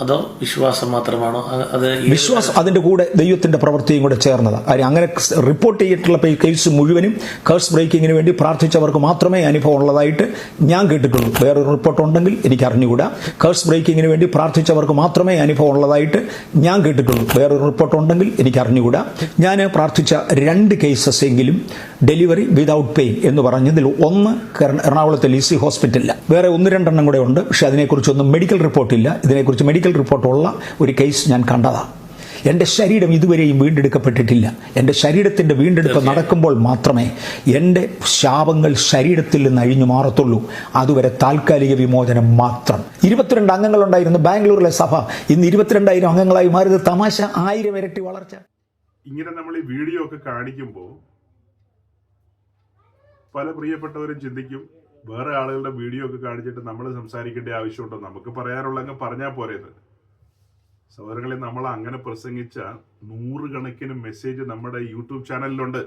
A: അതോ വിശ്വാസം മാത്രമാണോ? അത്
B: വിശ്വാസം, അതിന്റെ കൂടെ ദൈവത്തിന്റെ പ്രവൃത്തിയും കൂടെ ചേർന്നതാണ്. കാര്യം അങ്ങനെ റിപ്പോർട്ട് ചെയ്തിട്ടുള്ള കേസ് മുഴുവനും കേഴ്സ് ബ്രേക്കിങ്ങിന് വേണ്ടി പ്രാർത്ഥിച്ചവർക്ക് മാത്രമേ അനുഭവം ഉള്ളതായിട്ട് ഞാൻ കേട്ടിട്ടുള്ളൂ. വേറൊരു റിപ്പോർട്ട് ഉണ്ടെങ്കിൽ എനിക്ക് അറിഞ്ഞുകൂടാ. കേഴ്സ് ബ്രേക്കിങ്ങിന് വേണ്ടി പ്രാർത്ഥിച്ചവർക്ക് മാത്രമേ അനുഭവം ഉള്ളതായിട്ട് ഞാൻ കേട്ടിട്ടുള്ളൂ. വേറൊരു റിപ്പോർട്ട് ഉണ്ടെങ്കിൽ എനിക്ക് അറിഞ്ഞുകൂടാ. ഞാൻ പ്രാർത്ഥിച്ച 2 കേസസ് എങ്കിലും ഡെലിവറി വിതൗട്ട് പെയിൻ എന്ന് പറഞ്ഞതിൽ ഒന്ന് എറണാകുളത്തെ ലിസി ഹോസ്പിറ്റലില്ല. വേറെ 1-2 കൂടെ ഉണ്ട്. പക്ഷെ അതിനെക്കുറിച്ചൊന്നും മെഡിക്കൽ റിപ്പോർട്ടില്ല. ഇതിനെക്കുറിച്ച് മെഡിക്കൽ റിപ്പോർട്ടുള്ള ഒരു കേസ് ഞാൻ കണ്ടതാണ്. എൻ്റെ ശരീരം ഇതുവരെയും വീണ്ടെടുക്കപ്പെട്ടിട്ടില്ല. എൻ്റെ ശരീരത്തിൻ്റെ വീണ്ടെടുപ്പ് നടക്കുമ്പോൾ മാത്രമേ എൻ്റെ ശാപങ്ങൾ ശരീരത്തിൽ നിന്ന് അഴിഞ്ഞു മാറത്തുള്ളൂ. അതുവരെ താൽക്കാലിക വിമോചനം മാത്രം. 22 അംഗങ്ങളുണ്ടായിരുന്നു ബാംഗ്ലൂരിലെ സഭ, ഇന്ന് 22,000 അംഗങ്ങളായി മാറിയത് തമാശ. 1000 ഇരട്ടി വളർച്ച.
C: ഇങ്ങനെ നമ്മൾ ഈ വീഡിയോ ഒക്കെ കാണിക്കുമ്പോൾ പല പ്രിയപ്പെട്ടവരും ചിന്തിക്കും, വേറെ ആളുകളുടെ വീഡിയോ ഒക്കെ കാണിച്ചിട്ട് നമ്മൾ സംസാരിക്കേണ്ട ആവശ്യമുണ്ടോ? നമുക്ക് പറയാനുള്ള അങ്ങ് പറഞ്ഞാൽ പോരെന്ന്. സഹോദരങ്ങളെ, നമ്മൾ അങ്ങനെ പ്രസംഗിച്ച 100 കണക്കിന് മെസ്സേജ് നമ്മുടെ യൂട്യൂബ് ചാനലിലുണ്ട്.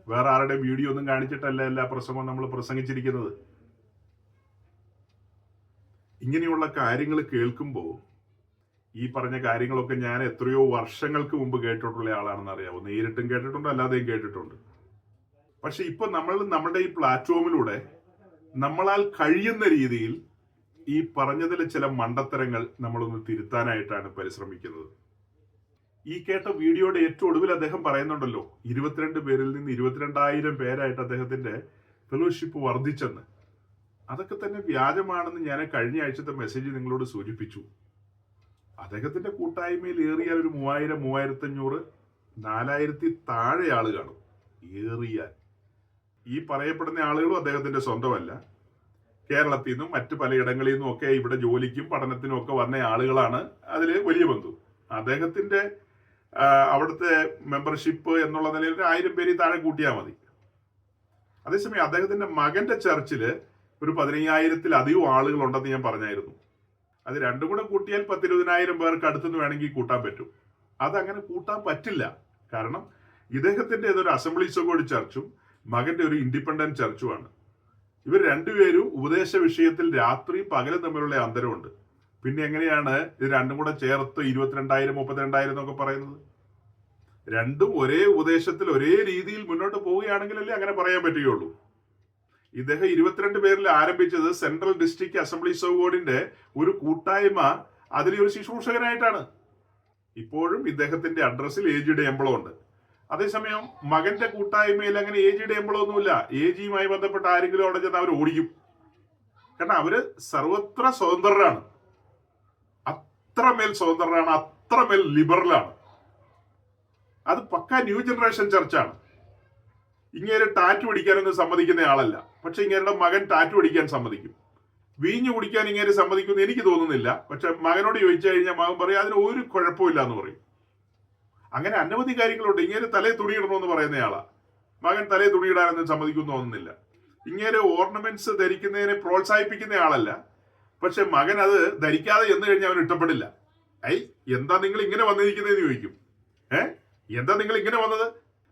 C: വേറെ ആരുടെ വീഡിയോ ഒന്നും കാണിച്ചിട്ടല്ല എല്ലാ പ്രസംഗവും നമ്മൾ പ്രസംഗിച്ചിരിക്കുന്നത്. ഇങ്ങനെയുള്ള കാര്യങ്ങൾ കേൾക്കുമ്പോൾ ഈ പറഞ്ഞ കാര്യങ്ങളൊക്കെ ഞാൻ എത്രയോ വർഷങ്ങൾക്ക് മുമ്പ് കേട്ടിട്ടുള്ള ആളാണെന്ന് അറിയാമോ. നേരിട്ടും കേട്ടിട്ടുണ്ട്, അല്ലാതെയും കേട്ടിട്ടുണ്ട്. പക്ഷെ ഇപ്പൊ നമ്മൾ നമ്മുടെ ഈ പ്ലാറ്റ്ഫോമിലൂടെ നമ്മളാൽ കഴിയുന്ന രീതിയിൽ ഈ പറഞ്ഞതിലെ ചില മണ്ടത്തരങ്ങൾ നമ്മളൊന്ന് തിരുത്താനായിട്ടാണ് പരിശ്രമിക്കുന്നത്. ഈ കേട്ട വീഡിയോയുടെ ഏറ്റവും ഒടുവിൽ അദ്ദേഹം പറയുന്നുണ്ടല്ലോ, 22 പേരിൽ നിന്ന് 22,000 പേരായിട്ട് അദ്ദേഹത്തിന്റെ ഫെലോഷിപ്പ് വർദ്ധിച്ചെന്ന്. അതൊക്കെ തന്നെ വ്യാജമാണെന്ന് ഞാൻ കഴിഞ്ഞ ആഴ്ചത്തെ മെസ്സേജ് നിങ്ങളോട് സൂചിപ്പിച്ചു. അദ്ദേഹത്തിന്റെ കൂട്ടായ്മയിൽ ഏറിയാൽ ഒരു 3000, 3500, 4000 താഴെ ആള് കാണും. ഏറിയാൽ ഈ പറയപ്പെടുന്ന ആളുകളും അദ്ദേഹത്തിന്റെ സ്വന്തമല്ല. കേരളത്തിൽ നിന്നും മറ്റു പലയിടങ്ങളിൽ നിന്നും ഒക്കെ ഇവിടെ ജോലിക്കും പഠനത്തിനും ഒക്കെ വന്ന ആളുകളാണ് അതിൽ വലിയ ബന്ധു. അദ്ദേഹത്തിന്റെ അവിടുത്തെ മെമ്പർഷിപ്പ് എന്നുള്ള നിലയിൽ 1000 പേര് താഴെ കൂട്ടിയാൽ മതി. അതേസമയം അദ്ദേഹത്തിന്റെ മകന്റെ ചർച്ചില് ഒരു 15,000-ലധികം ആളുകൾ ഉണ്ടെന്ന് ഞാൻ പറഞ്ഞായിരുന്നു. അത് രണ്ടും കൂടെ കൂട്ടിയാൽ 10-20,000 പേർക്ക് അടുത്തുനിന്ന് വേണമെങ്കിൽ കൂട്ടാൻ പറ്റും. അതങ്ങനെ കൂട്ടാൻ പറ്റില്ല. കാരണം ഇദ്ദേഹത്തിന്റെ ഏതൊരു അസംബ്ലീസ് ഓഫ് ഗോഡ് ചർച്ചും മകന്റെ ഒരു ഇൻഡിപെൻഡന്റ് ചർച്ചുമാണ്. ഇവർ രണ്ടുപേരും ഉപദേശ വിഷയത്തിൽ രാത്രി പകലും തമ്മിലുള്ള അന്തരമുണ്ട്. പിന്നെ എങ്ങനെയാണ് ഇത് രണ്ടും കൂടെ ചേർത്ത് 22,000, 32,000 എന്നൊക്കെ പറയുന്നത്? രണ്ടും ഒരേ ഉപദേശത്തിൽ ഒരേ രീതിയിൽ മുന്നോട്ട് പോവുകയാണെങ്കിലല്ലേ അങ്ങനെ പറയാൻ പറ്റുകയുള്ളൂ. ഇദ്ദേഹം 22 പേരിൽ ആരംഭിച്ചത് സെൻട്രൽ ഡിസ്ട്രിക്ട് അസംബ്ലീസ് ഓഫ് ഗോഡിന്റെ ഒരു കൂട്ടായ്മ, അതിലെ ഒരു ശുശ്രൂഷകനായിട്ടാണ്. ഇപ്പോഴും ഇദ്ദേഹത്തിന്റെ അഡ്രസ്സിൽ ഏജിയുടെ എംബ്ലം ഉണ്ട്. അതേസമയം മകന്റെ കൂട്ടായ്മയിൽ അങ്ങനെ ഏജിയുടെ എംബ്ലം ഒന്നുമില്ല. ഏജിയുമായി ബന്ധപ്പെട്ട ആരെങ്കിലും അവിടെ ചെന്ന് അവർ ഓടിക്കും. കാരണം അവര് സർവത്ര സ്വതന്ത്രരാണ്, അത്രമേൽ സ്വതന്ത്രരാണ്, അത്രമേൽ ലിബറലാണ്. അത് പക്ക ന്യൂ ജനറേഷൻ ചർച്ചാണ്. ഇങ്ങനെ ടാറ്റു പിടിക്കാനൊന്നും സമ്മതിക്കുന്ന ആളല്ല. പക്ഷെ ഇങ്ങനെ മകൻ ടാറ്റു പിടിക്കാൻ സമ്മതിക്കും. വീഞ്ഞു കുടിക്കാൻ ഇങ്ങനെ സമ്മതിക്കുമെന്ന് എനിക്ക് തോന്നുന്നില്ല. പക്ഷെ മകനോട് ചോദിച്ചു കഴിഞ്ഞാൽ മകൻ പറയും അതിന് ഒരു കുഴപ്പമില്ല എന്ന് പറയും. അങ്ങനെ അനവധി കാര്യങ്ങളുണ്ട്. ഇങ്ങനെ തലേ തുണിയിടണമെന്ന് പറയുന്നയാളാ. മകൻ തലേ തുണിയിടാനൊന്നും സമ്മതിക്കുമെന്ന് തോന്നുന്നില്ല. ഇങ്ങനെ ഓർണമെന്റ്സ് ധരിക്കുന്നതിനെ പ്രോത്സാഹിപ്പിക്കുന്ന ആളല്ല. പക്ഷെ മകൻ അത് ധരിക്കാതെ എന്ന് കഴിഞ്ഞാൽ അവന് ഇഷ്ടപ്പെടില്ല. എന്താ നിങ്ങൾ ഇങ്ങനെ വന്നിരിക്കുന്നതെന്ന് ചോദിക്കും. എന്താ നിങ്ങൾ ഇങ്ങനെ വന്നത്?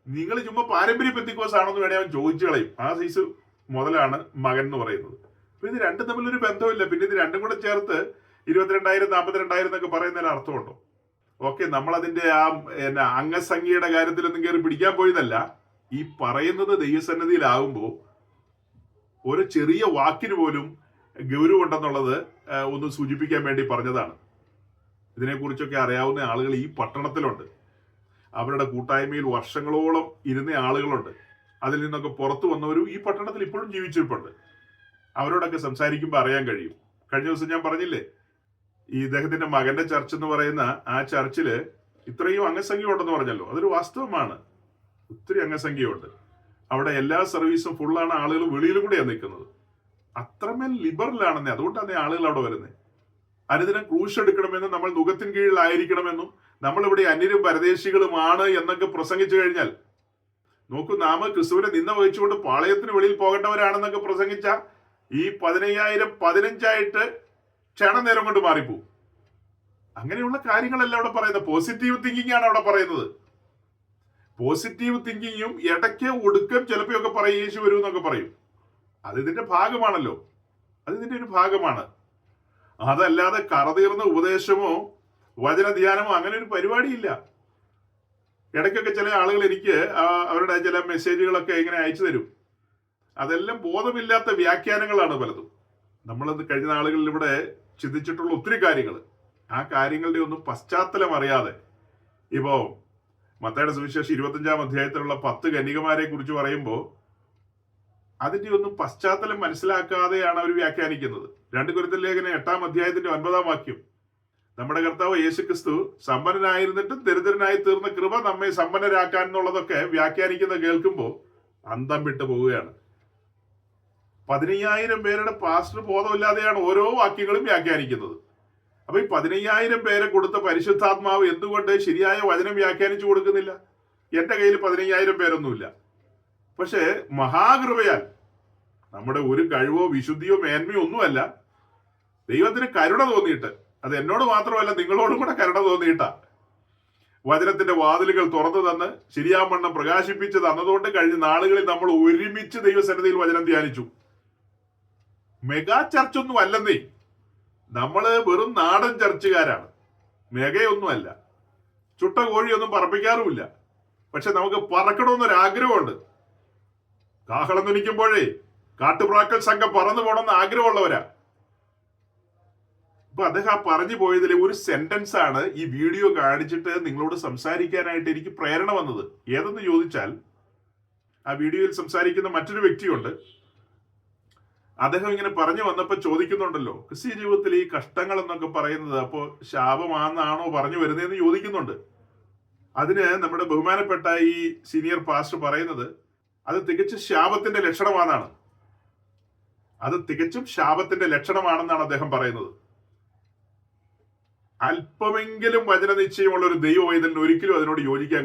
C: നിങ്ങൾ ചുമ്മാ പാരമ്പര്യ പെന്തിക്കോസ് ആണെന്ന് വേണേ അവൻ ചോദിച്ചു കളയും. ആ സൈസ് മുതലാണ് മകൻ എന്ന് പറയുന്നത്. അപ്പൊ ഇത് രണ്ടും തമ്മിലൊരു ബന്ധമില്ല. പിന്നെ ഇത് രണ്ടും കൂടെ ചേർത്ത് 22,000, 42,000 എന്നൊക്കെ പറയുന്നതിന് അർത്ഥമുണ്ടോ? ഓക്കെ, നമ്മളതിന്റെ ആ അംഗസംഖ്യയുടെ കാര്യത്തിലൊന്നും കയറി പിടിക്കാൻ പോയതല്ല. ഈ പറയുന്നത് ദൈവസന്നിധിയിലാകുമ്പോൾ ഒരു ചെറിയ വാക്കിന് പോലും ഗൗരവമുണ്ടെന്നുള്ളത് ഒന്ന് സൂചിപ്പിക്കാൻ വേണ്ടി പറഞ്ഞതാണ്. ഇതിനെക്കുറിച്ചൊക്കെ അറിയാവുന്ന ആളുകൾ ഈ പട്ടണത്തിലുണ്ട്. അവരുടെ കൂട്ടായ്മയിൽ വർഷങ്ങളോളം ഇരുന്ന ആളുകളുണ്ട്. അതിൽ നിന്നൊക്കെ പുറത്തു വന്നവരും ഈ പട്ടണത്തിൽ ഇപ്പോഴും ജീവിച്ചിരിപ്പുണ്ട്. അവരോടൊക്കെ സംസാരിക്കുമ്പോൾ അറിയാൻ കഴിയും. കഴിഞ്ഞ ദിവസം ഞാൻ പറഞ്ഞില്ലേ, ഈ ഇദ്ദേഹത്തിന്റെ മകന്റെ ചർച്ച് എന്ന് പറയുന്ന ആ ചർച്ചില് ഇത്രയും അംഗസംഖ്യ ഉണ്ടെന്ന് പറഞ്ഞല്ലോ. അതൊരു വാസ്തവമാണ്. ഒത്തിരി അംഗസംഖ്യയുണ്ട്. അവിടെ എല്ലാ സർവീസും ഫുള്ളാണ്. ആളുകൾ വെളിയിലും കൂടെയാണ് നിൽക്കുന്നത്. അത്രമേൽ ലിബറലാണെന്നേ. അതുകൊണ്ടാണ് ആളുകൾ അവിടെ വരുന്നത്. അനുദിനം ക്രൂശ് എടുക്കണമെന്നും നമ്മൾ നുഖത്തിൻ കീഴിലായിരിക്കണമെന്നും നമ്മളിവിടെ അന്യരും പരദേശികളുമാണ് എന്നൊക്കെ പ്രസംഗിച്ചു കഴിഞ്ഞാൽ, നോക്കൂ, നാം ക്രിസ്തുവിനെ നിന്ന വഹിച്ചുകൊണ്ട് പാളയത്തിന് വെളിയിൽ പോകേണ്ടവരാണെന്നൊക്കെ പ്രസംഗിച്ച ഈ 15,000 15 ക്ഷണനേരം കൊണ്ട് മാറിപ്പോവും. അങ്ങനെയുള്ള കാര്യങ്ങളല്ല അവിടെ പറയുന്നത്. പോസിറ്റീവ് തിങ്കിങ് ആണ് അവിടെ പറയുന്നത്. പോസിറ്റീവ് തിങ്കിങ്ങും ഇടയ്ക്ക് ഒടുക്കം ചിലപ്പോഴൊക്കെ പറയും യേശു വരും എന്നൊക്കെ പറയും. അത് ഇതിന്റെ ഭാഗമാണല്ലോ. അത് ഇതിന്റെ ഒരു ഭാഗമാണ്. അതല്ലാതെ കറതീർന്ന ഉപദേശമോ വചനധ്യാനമോ അങ്ങനെ ഒരു പരിപാടിയില്ല. ഇടയ്ക്കൊക്കെ ചില ആളുകൾ എനിക്ക് അവരുടെ ചില മെസ്സേജുകളൊക്കെ ഇങ്ങനെ അയച്ചു തരും. അതെല്ലാം ബോധമില്ലാത്ത വ്യാഖ്യാനങ്ങളാണ് പലതും. നമ്മളത് കഴിഞ്ഞ നാളുകളിൽ ഇവിടെ ചിന്തിച്ചിട്ടുള്ള ഒത്തിരി കാര്യങ്ങൾ, ആ കാര്യങ്ങളുടെ ഒന്നും പശ്ചാത്തലം അറിയാതെ, ഇപ്പോ മത്തായിയുടെ സുവിശേഷം 25-ാം അധ്യായത്തിലുള്ള 10 കന്യകമാരെ കുറിച്ച് പറയുമ്പോൾ അതിന്റെ ഒന്നും പശ്ചാത്തലം മനസ്സിലാക്കാതെയാണ് അവർ വ്യാഖ്യാനിക്കുന്നത്. 2 കൊരിന്ത്യർ ലേഖനം 8-ാം അധ്യായത്തിന്റെ 9-ാം വാക്യം, നമ്മുടെ കർത്താവ് യേശുക്രിസ്തു സമ്പന്നനായിരുന്നിട്ടും ദരിദ്രനായി തീർന്ന കൃപ നമ്മെ സമ്പന്നരാക്കാൻ എന്നുള്ളതൊക്കെ വ്യാഖ്യാനിക്കുന്ന കേൾക്കുമ്പോൾ അന്തം വിട്ടു പോവുകയാണ്. 15,000 പേരുടെ പാസ്റ്റർ ബോധമില്ലാതെയാണ് ഓരോ വാക്യങ്ങളും വ്യാഖ്യാനിക്കുന്നത്. അപ്പൊ ഈ 15,000 പേരെ കൊടുത്ത പരിശുദ്ധാത്മാവ് എന്തുകൊണ്ട് ശരിയായ വചനം വ്യാഖ്യാനിച്ചു കൊടുക്കുന്നില്ല? എന്റെ കയ്യിൽ 15,000 പേരൊന്നുമില്ല. പക്ഷേ മഹാകൃപയാൽ, നമ്മുടെ ഒരു കഴിവോ വിശുദ്ധിയോ മേന്മയോ ഒന്നുമല്ല, ദൈവത്തിന് കരുണ തോന്നിയിട്ട്, അത് എന്നോട് മാത്രമല്ല നിങ്ങളോടും കൂടെ കരുണ തോന്നിയിട്ടാ വചനത്തിന്റെ വാതിലുകൾ തുറന്നു തന്ന് ശരിയാവണ്ണം പ്രകാശിപ്പിച്ച് തന്നതുകൊണ്ട് കഴിഞ്ഞ നാളുകളിൽ നമ്മൾ ഒരുമിച്ച് ദൈവസന്നിധിയിൽ വചനം ധ്യാനിച്ചു. മെഗാ ചർച്ചൊന്നും അല്ലെന്നേ. നമ്മള് വെറും നാടൻ ചർച്ചുകാരാണ്. മെഗയൊന്നുമല്ല. ചുട്ട കോഴിയൊന്നും പറപ്പിക്കാറുമില്ല. പക്ഷെ നമുക്ക് പറക്കണമെന്നൊരാഗ്രഹമുണ്ട്. കാഹളം ധ്വനിക്കുമ്പോഴേ കാട്ടുപ്രാക്കൾ സംഘം പറന്നു പോകണമെന്ന് ആഗ്രഹമുള്ളവരാ. അപ്പൊ അദ്ദേഹം പറഞ്ഞു പോയതിലെ ഒരു സെന്റൻസ് ആണ് ഈ വീഡിയോ കാണിച്ചിട്ട് നിങ്ങളോട് സംസാരിക്കാനായിട്ട് എനിക്ക് പ്രേരണ വന്നത്. ഏതെന്ന് ചോദിച്ചാൽ, ആ വീഡിയോയിൽ സംസാരിക്കുന്ന മറ്റൊരു വ്യക്തിയുണ്ട്. അദ്ദേഹം ഇങ്ങനെ പറഞ്ഞു വന്നപ്പോ ചോദിക്കുന്നുണ്ടല്ലോ, ക്രിസ്തീയ ജീവിതത്തിൽ ഈ കഷ്ടങ്ങൾ എന്നൊക്കെ പറയുന്നത് അപ്പോ ശാപമാണെന്നാണോ പറഞ്ഞു വരുന്നതെന്ന് ചോദിക്കുന്നുണ്ട്. അതിന് നമ്മുടെ ബഹുമാനപ്പെട്ട ഈ സീനിയർ പാസ്റ്റർ പറയുന്നത് അത് തികച്ചും ശാപത്തിന്റെ ലക്ഷണമാണെന്നാണ്. അത് തികച്ചും ശാപത്തിന്റെ ലക്ഷണമാണെന്നാണ് അദ്ദേഹം പറയുന്നത്. അല്പമെങ്കിലും വചന നിശ്ചയമുള്ള ഒരു ദൈവവൈതലിന് ഒരിക്കലും അതിനോട് യോജിക്കാൻ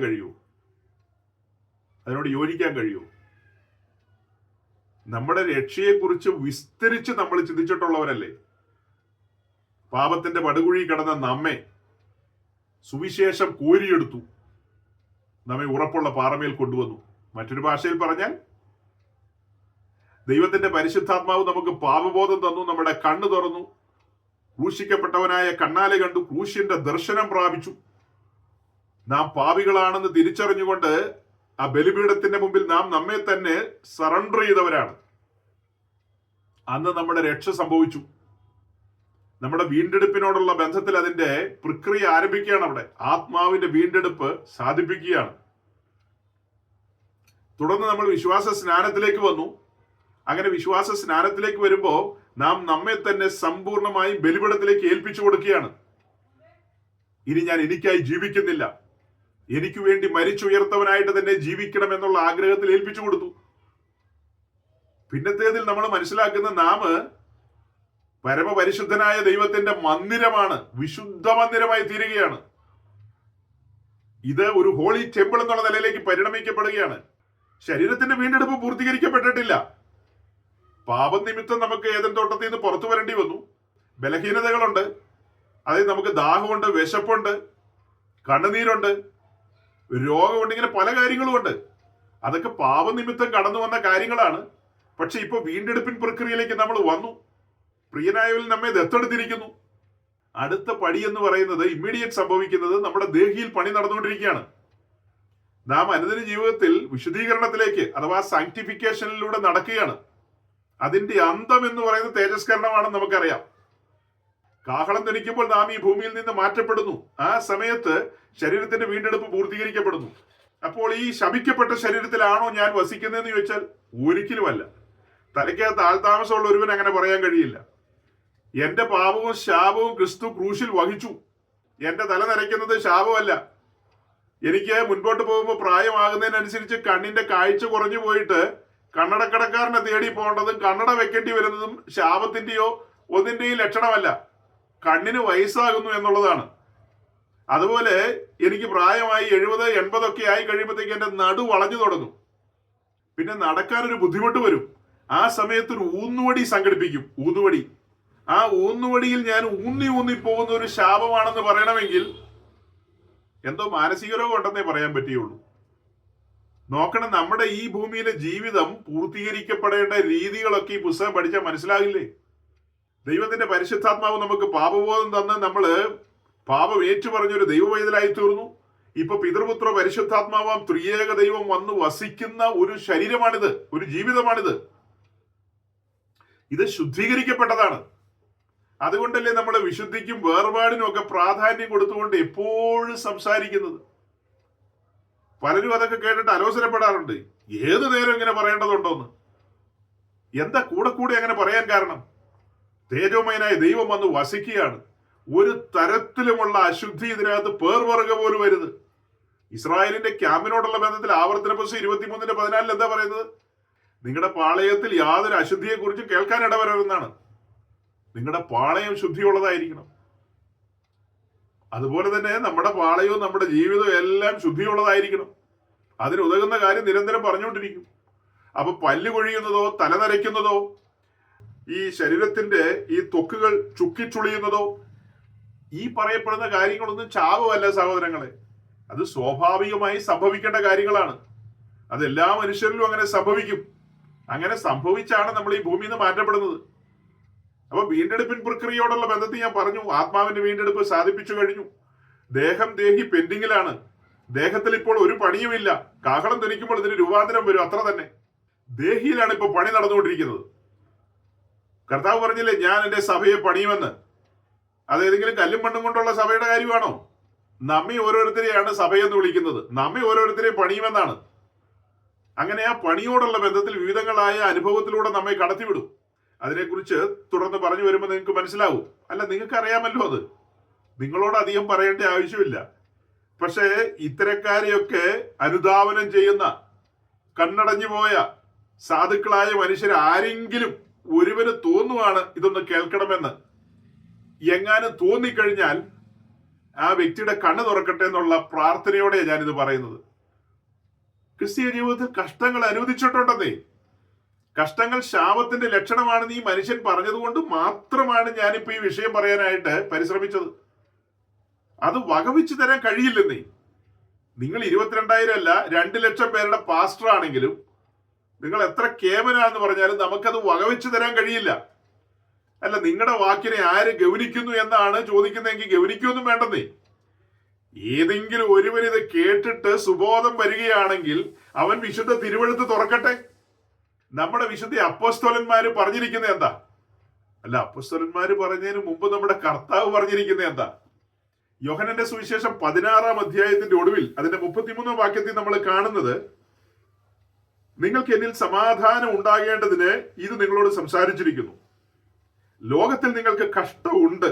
C: കഴിയൂ. നമ്മുടെ രക്ഷയെക്കുറിച്ച് വിസ്തരിച്ച് നമ്മൾ ചിന്തിച്ചിട്ടുള്ളവരല്ലേ. പാപത്തിന്റെ പടുകുഴി കിടന്ന നമ്മെ സുവിശേഷം കോരിയെടുത്തു, നമ്മെ ഉറപ്പുള്ള പാറമേൽ കൊണ്ടുവന്നു. മറ്റൊരു ഭാഷയിൽ പറഞ്ഞാൽ, ദൈവത്തിന്റെ പരിശുദ്ധാത്മാവ് നമുക്ക് പാപബോധം തന്നു, നമ്മുടെ കണ്ണ് തുറന്നു, ക്രൂശിക്കപ്പെട്ടവനായ കണ്ണാലെ കണ്ടു, ക്രൂശിന്റെ ദർശനം പ്രാപിച്ചു. നാം പാപികളാണെന്ന് തിരിച്ചറിഞ്ഞുകൊണ്ട് ആ ബലിപീഠത്തിന്റെ മുമ്പിൽ നാം നമ്മെ തന്നെ സറണ്ടർ ചെയ്തവരാണ്. അന്ന് നമ്മുടെ രക്ഷ സംഭവിച്ചു. നമ്മുടെ വീണ്ടെടുപ്പിനോടുള്ള ബന്ധത്തിൽ അതിന്റെ പ്രക്രിയ ആരംഭിക്കുകയാണ്. അവിടെ ആത്മാവിന്റെ വീണ്ടെടുപ്പ് സാധിപ്പിക്കുകയാണ്. തുടർന്ന് നമ്മൾ വിശ്വാസ സ്നാനത്തിലേക്ക് വന്നു. അങ്ങനെ വിശ്വാസ സ്നാനത്തിലേക്ക് വരുമ്പോൾ നാം നമ്മെ തന്നെ സമ്പൂർണമായി ബലിപീഠത്തിലേക്ക് ഏൽപ്പിച്ചു കൊടുക്കുകയാണ്. ഇനി ഞാൻ എനിക്കായി ജീവിക്കുന്നില്ല, എനിക്ക് വേണ്ടി മരിച്ചുയർത്തവനായിട്ട് തന്നെ ജീവിക്കണം എന്നുള്ള ആഗ്രഹത്തിൽ ഏൽപ്പിച്ചു കൊടുത്തു. പിന്നത്തേതിൽ നമ്മൾ മനസ്സിലാക്കുന്ന നാം പരമപരിശുദ്ധനായ ദൈവത്തിന്റെ മന്ദിരമാണ്, വിശുദ്ധ മന്ദിരമായി തീരുകയാണ്. ഇത് ഒരു ഹോളി ടെമ്പിൾ എന്നുള്ള നിലയിലേക്ക് പരിണമിക്കപ്പെടുകയാണ്. ശരീരത്തിന്റെ വീണ്ടെടുപ്പ് പൂർത്തീകരിക്കപ്പെട്ടിട്ടില്ല. പാപം നിമിത്തം നമുക്ക് ഏദൻ തോട്ടത്തിൽ നിന്ന് പുറത്തു വരേണ്ടി വന്നു. ബലഹീനതകളുണ്ട്. അതായത് നമുക്ക് ദാഹമുണ്ട്, വിശപ്പുണ്ട്, കണ്ണുനീരുണ്ട്, രോഗമുണ്ട്, ഇങ്ങനെ പല കാര്യങ്ങളും ഉണ്ട്. അതൊക്കെ പാപനിമിത്തം കടന്നു വന്ന കാര്യങ്ങളാണ്. പക്ഷെ ഇപ്പൊ വീണ്ടെടുപ്പിൻ പ്രക്രിയയിലേക്ക് നമ്മൾ വന്നു. പ്രിയനായവരിൽ നമ്മെ ദത്തെടുത്തിരിക്കുന്നു. അടുത്ത പടി എന്ന് പറയുന്നത് ഇമ്മീഡിയറ്റ് സംഭവിക്കുന്നത് നമ്മുടെ ദേഹിയിൽ പണി നടന്നുകൊണ്ടിരിക്കുകയാണ്. നാം അനുദിന ജീവിതത്തിൽ വിശുദ്ധീകരണത്തിലേക്ക് അഥവാ സാങ്ക്ടിഫിക്കേഷനിലൂടെ നടക്കുകയാണ്. അതിന്റെ അന്തം എന്ന് പറയുന്നത് തേജസ്കരണമാണെന്ന് നമുക്കറിയാം. കാഹളം ധനിക്കുമ്പോൾ നാം ഈ ഭൂമിയിൽ നിന്ന് മാറ്റപ്പെടുന്നു. ആ സമയത്ത് ശരീരത്തിന്റെ വീണ്ടെടുപ്പ് പൂർത്തീകരിക്കപ്പെടുന്നു. അപ്പോൾ ഈ ശപിക്കപ്പെട്ട ശരീരത്തിലാണോ ഞാൻ വസിക്കുന്നതെന്ന് ചോദിച്ചാൽ ഒരിക്കലുമല്ല. തലയ്ക്കകത്ത് ആൾതാമസമുള്ള ഒരുവൻ അങ്ങനെ പറയാൻ കഴിയില്ല. എന്റെ പാപവും ശാപവും ക്രിസ്തു ക്രൂശിൽ വഹിച്ചു. എന്റെ തല നരയ്ക്കുന്നത് ശാപമല്ല. എനിക്ക് മുൻപോട്ട് പോകുമ്പോൾ പ്രായമാകുന്നതിനനുസരിച്ച് കണ്ണിന്റെ കാഴ്ച കുറഞ്ഞു പോയിട്ട് കണ്ണടക്കടക്കാരനെ തേടി പോകേണ്ടതും കണ്ണട വെക്കേണ്ടി വരുന്നതും ശാപത്തിന്റെയോ ഒന്നിന്റെയും ലക്ഷണമല്ല. കണ്ണിന് വയസ്സാകുന്നു എന്നുള്ളതാണ്. അതുപോലെ എനിക്ക് പ്രായമായി 70, 80 ഒക്കെ ആയി കഴിയുമ്പോഴത്തേക്ക് എന്റെ നടു വളഞ്ഞു തുടങ്ങും. പിന്നെ നടക്കാനൊരു ബുദ്ധിമുട്ട് വരും. ആ സമയത്ത് ഒരു ഊന്നുവടി സംഘടിപ്പിക്കും. ഊന്നുവടി. ആ ഊന്നുവടിയിൽ ഞാൻ ഊന്നി പോകുന്ന ഒരു ശാപമാണെന്ന് പറയണമെങ്കിൽ എന്തോ മാനസിക രോഗം ഉണ്ടെന്നേ പറയാൻ പറ്റുകയുള്ളൂ. നോക്കണം, നമ്മുടെ ഈ ഭൂമിയിലെ ജീവിതം പൂർത്തീകരിക്കപ്പെടേണ്ട രീതികളൊക്കെ ഈ പുസ്തകം പഠിച്ചാൽ മനസ്സിലാകില്ലേ? ദൈവത്തിന്റെ പരിശുദ്ധാത്മാവ് നമുക്ക് പാപബോധം തന്ന് നമ്മള് പാപം ഏറ്റുപറഞ്ഞൊരു ദൈവവൈതലായി തീർന്നു. ഇപ്പൊ പിതൃപുത്ര പരിശുദ്ധാത്മാവാം ത്രിയേക ദൈവം വന്ന് വസിക്കുന്ന ഒരു ശരീരമാണിത്, ഒരു ജീവിതമാണിത്. ഇത് ശുദ്ധീകരിക്കപ്പെട്ടതാണ്. അതുകൊണ്ടല്ലേ നമ്മൾ വിശുദ്ധിക്കും വേർപാടിനും ഒക്കെ പ്രാധാന്യം കൊടുത്തുകൊണ്ട് എപ്പോഴും സംസാരിക്കുന്നത്. പലരും അതൊക്കെ കേട്ടിട്ട് അലോസരപ്പെടാറുണ്ട്. ഏത് നേരം ഇങ്ങനെ പറയേണ്ടതുണ്ടോന്ന്. എന്താ കൂടെ അങ്ങനെ പറയാൻ കാരണം? തേജോമയനായ ദൈവം വന്ന് വസിക്കുകയാണ്. ഒരു തരത്തിലുമുള്ള അശുദ്ധി ഇതിനകത്ത് പേർവറുക പോലും വരുത്. ഇസ്രായേലിന്റെ ക്യാമ്പിനോടുള്ള ബന്ധത്തിൽ ആവർത്തന പുസ്തകം 23:14 എന്താ പറയുന്നത്? നിങ്ങളുടെ പാളയത്തിൽ യാതൊരു അശുദ്ധിയെ കുറിച്ചും കേൾക്കാൻ ഇടവരരുതെന്നാണ്. നിങ്ങളുടെ പാളയം ശുദ്ധിയുള്ളതായിരിക്കണം. അതുപോലെ തന്നെ നമ്മുടെ പാളയവും നമ്മുടെ ജീവിതവും എല്ലാം ശുദ്ധിയുള്ളതായിരിക്കണം. അതിനുതകുന്ന കാര്യം നിരന്തരം പറഞ്ഞുകൊണ്ടിരിക്കും. അപ്പൊ പല്ല് കൊഴിയുന്നതോ തല നരയ്ക്കുന്നതോ ഈ ശരീരത്തിന്റെ ഈ ത്വക്കുകൾ ചുക്കിച്ചുളിയുന്നതോ ഈ പറയപ്പെടുന്ന കാര്യങ്ങളൊന്നും ചാവമല്ല സഹോദരങ്ങളെ. അത് സ്വാഭാവികമായി സംഭവിക്കേണ്ട കാര്യങ്ങളാണ്. അതെല്ലാ മനുഷ്യരിലും അങ്ങനെ സംഭവിക്കും. അങ്ങനെ സംഭവിച്ചാണ് നമ്മൾ ഈ ഭൂമിയിൽ നിന്ന് മാറ്റപ്പെടുന്നത്. അപ്പൊ വീണ്ടെടുപ്പിൻ പ്രക്രിയയോടുള്ള ബന്ധത്തിൽ ഞാൻ പറഞ്ഞു, ആത്മാവിന്റെ വീണ്ടെടുപ്പ് സാധിപ്പിച്ചു കഴിഞ്ഞു. ദേഹി പെൻഡിങ്ങിലാണ്. ദേഹത്തിൽ ഇപ്പോൾ ഒരു പണിയുമില്ല. കാഹളം ധനിക്കുമ്പോൾ ഇതിന് രൂപാന്തരം വരും, അത്ര തന്നെ. ദേഹിയിലാണ് ഇപ്പൊ പണി നടന്നുകൊണ്ടിരിക്കുന്നത്. കർത്താവ് പറഞ്ഞില്ലേ, ഞാൻ എന്റെ സഭയെ പണിയുമെന്ന്. അത് ഏതെങ്കിലും കല്ലും മണ്ണും കൊണ്ടുള്ള സഭയുടെ കാര്യമാണോ? നമ്മെ ഓരോരുത്തരെയാണ് സഭയെന്ന് വിളിക്കുന്നത്. നമ്മെ ഓരോരുത്തരെയും പണിയുമെന്നാണ്. അങ്ങനെ ആ പണിയോടുള്ള ബന്ധത്തിൽ വിവിധങ്ങളായ അനുഭവത്തിലൂടെ നമ്മെ കടത്തിവിടും. അതിനെക്കുറിച്ച് തുടർന്ന് പറഞ്ഞു വരുമ്പോൾ നിങ്ങൾക്ക് മനസ്സിലാവും. അല്ല, നിങ്ങൾക്ക് അറിയാമല്ലോ. അത് നിങ്ങളോട് അധികം പറയേണ്ട ആവശ്യമില്ല. പക്ഷേ ഇത്തരക്കാരെയൊക്കെ അനുധാവനം ചെയ്യുന്ന കണ്ണടഞ്ഞു പോയ സാധുക്കളായ മനുഷ്യർ ആരെങ്കിലും ഒരുവന് തോന്നുവാണ് ഇതൊന്ന് കേൾക്കണമെന്ന്. എങ്ങാനും തോന്നിക്കഴിഞ്ഞാൽ ആ വ്യക്തിയുടെ കണ്ണ് തുറക്കട്ടെ എന്നുള്ള പ്രാർത്ഥനയോടെ ഞാനിത് പറയുന്നത്. ക്രിസ്തീയ ജീവിതത്തിൽ കഷ്ടങ്ങൾ അനുവദിച്ചിട്ടുണ്ടെന്നേ. കഷ്ടങ്ങൾ ശാപത്തിന്റെ ലക്ഷണമാണെന്ന് ഈ മനുഷ്യൻ പറഞ്ഞതുകൊണ്ട് മാത്രമാണ് ഞാനിപ്പോ ഈ വിഷയം പറയാനായിട്ട് പരിശ്രമിച്ചത്. അത് വകവെച്ച് തരാൻ കഴിയില്ലെന്നേ. നിങ്ങൾ 22,000 അല്ല 2 ലക്ഷം പേരുടെ പാസ്റ്റർ ആണെങ്കിലും നിങ്ങൾ എത്ര കേമനാന്ന് പറഞ്ഞാലും നമുക്കത് വകവെച്ച് തരാൻ കഴിയില്ല. അല്ല, നിങ്ങളുടെ വാക്കിനെ ആര് ഗൗനിക്കുന്നു എന്നാണ് ചോദിക്കുന്നതെങ്കിൽ ഗൗനിക്കൊന്നും വേണ്ടെന്നേ. ഏതെങ്കിലും ഒരുവൻ ഇത് കേട്ടിട്ട് സുബോധം വരികയാണെങ്കിൽ അവൻ വിശുദ്ധ തിരുവെഴുത്ത് തുറക്കട്ടെ. നമ്മുടെ വിശുദ്ധ അപ്പോസ്തലന്മാര് പറഞ്ഞിരിക്കുന്നത് എന്താ? അല്ല, അപ്പോസ്തലന്മാര് പറഞ്ഞതിന് മുമ്പ് നമ്മുടെ കർത്താവ് പറഞ്ഞിരിക്കുന്നത് എന്താ? യോഹന്നന്റെ സുവിശേഷം 16-ാം അധ്യായത്തിന്റെ ഒടുവിൽ അതിന്റെ 33-ാം വാക്യത്തിൽ നമ്മൾ കാണുന്നത്, നിങ്ങൾക്ക് എന്നിൽ സമാധാനം ഉണ്ടാകേണ്ടതിന് ഇത് നിങ്ങളോട് സംസാരിച്ചിരിക്കുന്നു. ലോകത്തിൽ നിങ്ങൾക്ക് കഷ്ടമുണ്ട്,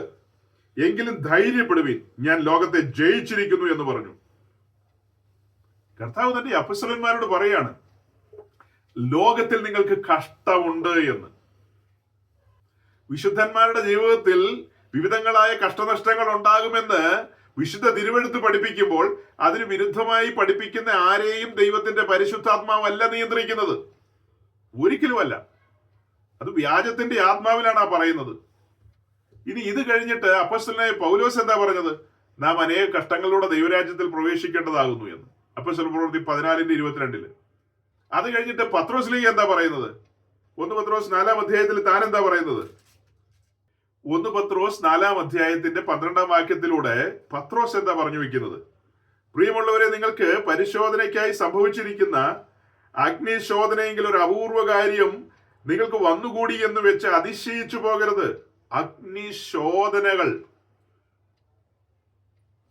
C: എങ്കിലും ധൈര്യപ്പെടുവിൻ, ഞാൻ ലോകത്തെ ജയിച്ചിരിക്കുന്നു എന്ന് പറഞ്ഞു. കർത്താവ് തന്റെ അപ്പോസ്തലന്മാരോട് പറയാണ്, ലോകത്തിൽ നിങ്ങൾക്ക് കഷ്ടമുണ്ട് എന്ന്. വിശുദ്ധന്മാരുടെ ജീവിതത്തിൽ വിവിധങ്ങളായ കഷ്ടനഷ്ടങ്ങൾ ഉണ്ടാകുമെന്ന് വിശുദ്ധ തിരുവെഴുത്ത് പഠിപ്പിക്കുമ്പോൾ അതിന് വിരുദ്ധമായി പഠിപ്പിക്കുന്ന ആരെയും ദൈവത്തിന്റെ പരിശുദ്ധാത്മാവല്ല നിയന്ത്രിക്കുന്നത്. ഒരിക്കലുമല്ല. അത് വ്യാജത്തിന്റെ ആത്മാവിലാണ് പറയുന്നത്. ഇനി ഇത് കഴിഞ്ഞിട്ട് അപ്പോസ്തലനായ പൗലോസ് എന്താ പറഞ്ഞത്? നാം അനേക കഷ്ടങ്ങളിലൂടെ ദൈവരാജ്യത്തിൽ പ്രവേശിക്കേണ്ടതാകുന്നു എന്ന്. അപ്പോസ്തല പ്രവൃത്തി 14:22. അത് കഴിഞ്ഞിട്ട് പത്രോസ് എന്താ പറയുന്നത്? 1 പത്രോസ് 4-ാം അധ്യായത്തിൽ താൻ എന്താ പറയുന്നത്? 1 പത്രോസ് 4-ാം അധ്യായത്തിന്റെ 12-ാം വാക്യത്തിലൂടെ പത്രോസ് എന്താ പറഞ്ഞു വെക്കുന്നത്? പ്രിയമുള്ളവരെ, നിങ്ങൾക്ക് പരിശോധനയ്ക്കായി സംഭവിച്ചിരിക്കുന്ന അഗ്നിശോധനയെങ്കിൽ ഒരു അപൂർവ കാര്യം നിങ്ങൾക്ക് വന്നുകൂടി എന്ന് വെച്ച് അതിശയിച്ചു പോകരുത്. അഗ്നിശോധനകൾ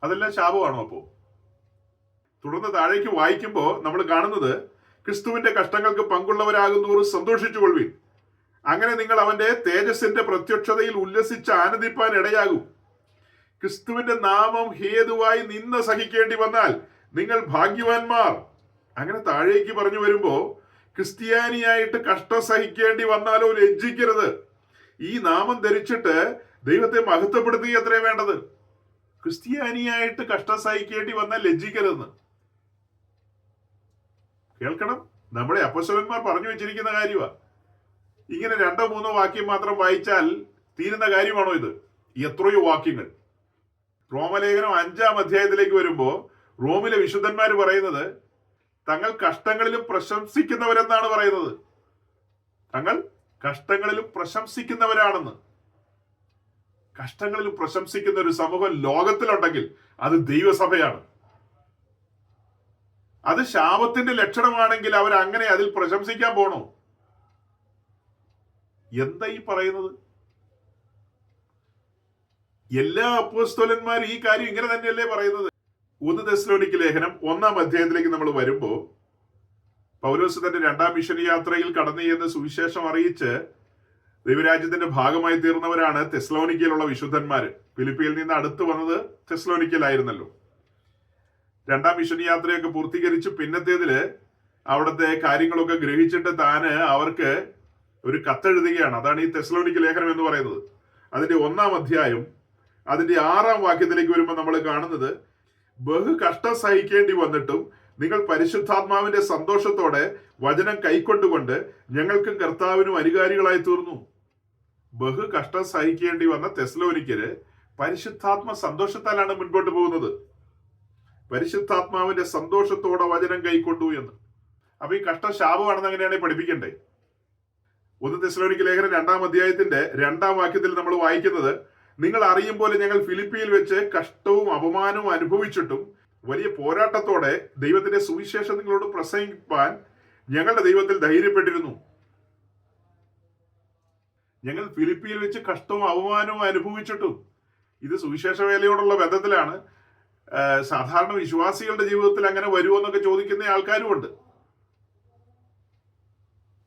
C: അതെല്ലാം ശാപമാണോ? അപ്പോ തുടർന്ന് താഴേക്ക് വായിക്കുമ്പോൾ നമ്മൾ കാണുന്നത്, ക്രിസ്തുവിന്റെ കഷ്ടങ്ങൾക്ക് പങ്കുള്ളവരാകുന്നവർ സന്തോഷിച്ചുകൊള്ളുവിൻ. അങ്ങനെ നിങ്ങൾ അവന്റെ തേജസ്സിന്റെ പ്രത്യക്ഷതയിൽ ഉല്ലസിച്ച് ആനന്ദിപ്പാൻ ഇടയാകും. ക്രിസ്തുവിന്റെ നാമം ഹേതുവായി നിന്ന സഹിക്കേണ്ടി വന്നാൽ നിങ്ങൾ ഭാഗ്യവാന്മാർ. അങ്ങനെ താഴേക്ക് പറഞ്ഞു വരുമ്പോ, ക്രിസ്ത്യാനിയായിട്ട് കഷ്ടം സഹിക്കേണ്ടി വന്നാലോ ലജ്ജിക്കരുത്. ഈ നാമം ധരിച്ചിട്ട് ദൈവത്തെ മഹത്വപ്പെടുത്തുക എത്രേ വേണ്ടത്. ക്രിസ്ത്യാനിയായിട്ട് കഷ്ടം സഹിക്കേണ്ടി വന്നാൽ ലജ്ജിക്കരുതെന്ന് കേൾക്കണം. നമ്മുടെ അപ്പോസ്തലന്മാർ പറഞ്ഞു വെച്ചിരിക്കുന്ന കാര്യമാണ്. ഇങ്ങനെ 2-3 വാക്യം മാത്രം വായിച്ചാൽ തീരുന്ന കാര്യമാണോ ഇത്? എത്രയോ വാക്യങ്ങൾ. റോമലേഖനം 5-ാം അധ്യായത്തിലേക്ക് വരുമ്പോ റോമിലെ വിശുദ്ധന്മാർ പറയുന്നത് തങ്ങൾ കഷ്ടങ്ങളിലും പ്രശംസിക്കുന്നവരെന്നാണ് പറയുന്നത്. തങ്ങൾ കഷ്ടങ്ങളിലും പ്രശംസിക്കുന്നവരാണെന്ന്. കഷ്ടങ്ങളിലും പ്രശംസിക്കുന്ന ഒരു സമൂഹം ലോകത്തിലുണ്ടെങ്കിൽ അത് ദൈവസഭയാണ്. അത് ശാപത്തിന്റെ ലക്ഷണമാണെങ്കിൽ അവർ അങ്ങനെ അതിൽ പ്രശംസിക്കാൻ പോണോ? എന്താ ഈ പറയുന്നത്? എല്ലാ അപ്പോസ്തലന്മാരും ഈ കാര്യം ഇങ്ങനെ തന്നെയല്ലേ പറയുന്നത്? 1 തെസ്സലോനിക്ക ലേഖനം 1-ാം അധ്യായത്തിലേക്ക് നമ്മൾ വരുമ്പോ, പൗലോസ് തന്റെ 2-ാം മിഷൻ യാത്രയിൽ കടന്നു ചെന്ന് സുവിശേഷം അറിയിച്ച് ദൈവരാജ്യത്തിന്റെ ഭാഗമായി തീർന്നവരാണ് തെസ്സലോനിക്കയിലുള്ള വിശുദ്ധന്മാര്. ഫിലിപ്പിയിൽ നിന്ന് അടുത്ത് വന്നത് തെസ്സലോനിക്കയിലായിരുന്നല്ലോ. 2-ാം മിഷൻ യാത്രയൊക്കെ പൂർത്തീകരിച്ച് പിന്നത്തേതില് അവിടുത്തെ കാര്യങ്ങളൊക്കെ ഗ്രഹിച്ചിട്ട് താന് അവർക്ക് ഒരു കത്തെഴുതുകയാണ്. അതാണ് ഈ തെസ്സലോനിക്ക ലേഖനം എന്ന് പറയുന്നത്. അതിന്റെ 1-ാം അധ്യായം അതിന്റെ 6-ാം വാക്യത്തിലേക്ക് വരുമ്പോൾ നമ്മൾ കാണുന്നത്, ബഹു കഷ്ടം സഹിക്കേണ്ടി വന്നിട്ടും നിങ്ങൾ പരിശുദ്ധാത്മാവിന്റെ സന്തോഷത്തോടെ വചനം കൈക്കൊണ്ടുകൊണ്ട് ഞങ്ങൾക്കും കർത്താവിനും അനുകാരികളായി തീർന്നു. ബഹു കഷ്ടം സഹിക്കേണ്ടി വന്ന തെസ്സലോനിക്കര് പരിശുദ്ധാത്മ സന്തോഷത്താലാണ് മുൻപോട്ട് പോകുന്നത്. പരിശുദ്ധാത്മാവിന്റെ സന്തോഷത്തോടെ വചനം കൈക്കൊണ്ടു എന്ന്. അപ്പൊ ഈ കഷ്ടം ശാപമാണെന്ന് അങ്ങനെയാണ് പഠിപ്പിക്കണ്ടേ? 1 തെസ്സലോനിക്ക ലേഖനം 2-ാം അധ്യായത്തിന്റെ 2-ാം വാക്യത്തിൽ നമ്മൾ വായിക്കുന്നത്, നിങ്ങൾ അറിയും പോലെ ഞങ്ങൾ ഫിലിപ്പിയിൽ വെച്ച് കഷ്ടവും അപമാനവും അനുഭവിച്ചിട്ടും വലിയ പോരാട്ടത്തോടെ ദൈവത്തിന്റെ സുവിശേഷം നിങ്ങളോട് പ്രസംഗിപ്പാൻ ഞങ്ങളുടെ ദൈവത്തിൽ ധൈര്യപ്പെട്ടിരുന്നു. ഞങ്ങൾ ഫിലിപ്പിയിൽ വെച്ച് കഷ്ടവും അപമാനവും അനുഭവിച്ചിട്ടും, ഇത് സുവിശേഷ വേലയോടുള്ള ബന്ധത്തിലാണ്. സാധാരണ വിശ്വാസികളുടെ ജീവിതത്തിൽ അങ്ങനെ വരുമോ എന്നൊക്കെ ചോദിക്കുന്ന ആൾക്കാരും ഉണ്ട്.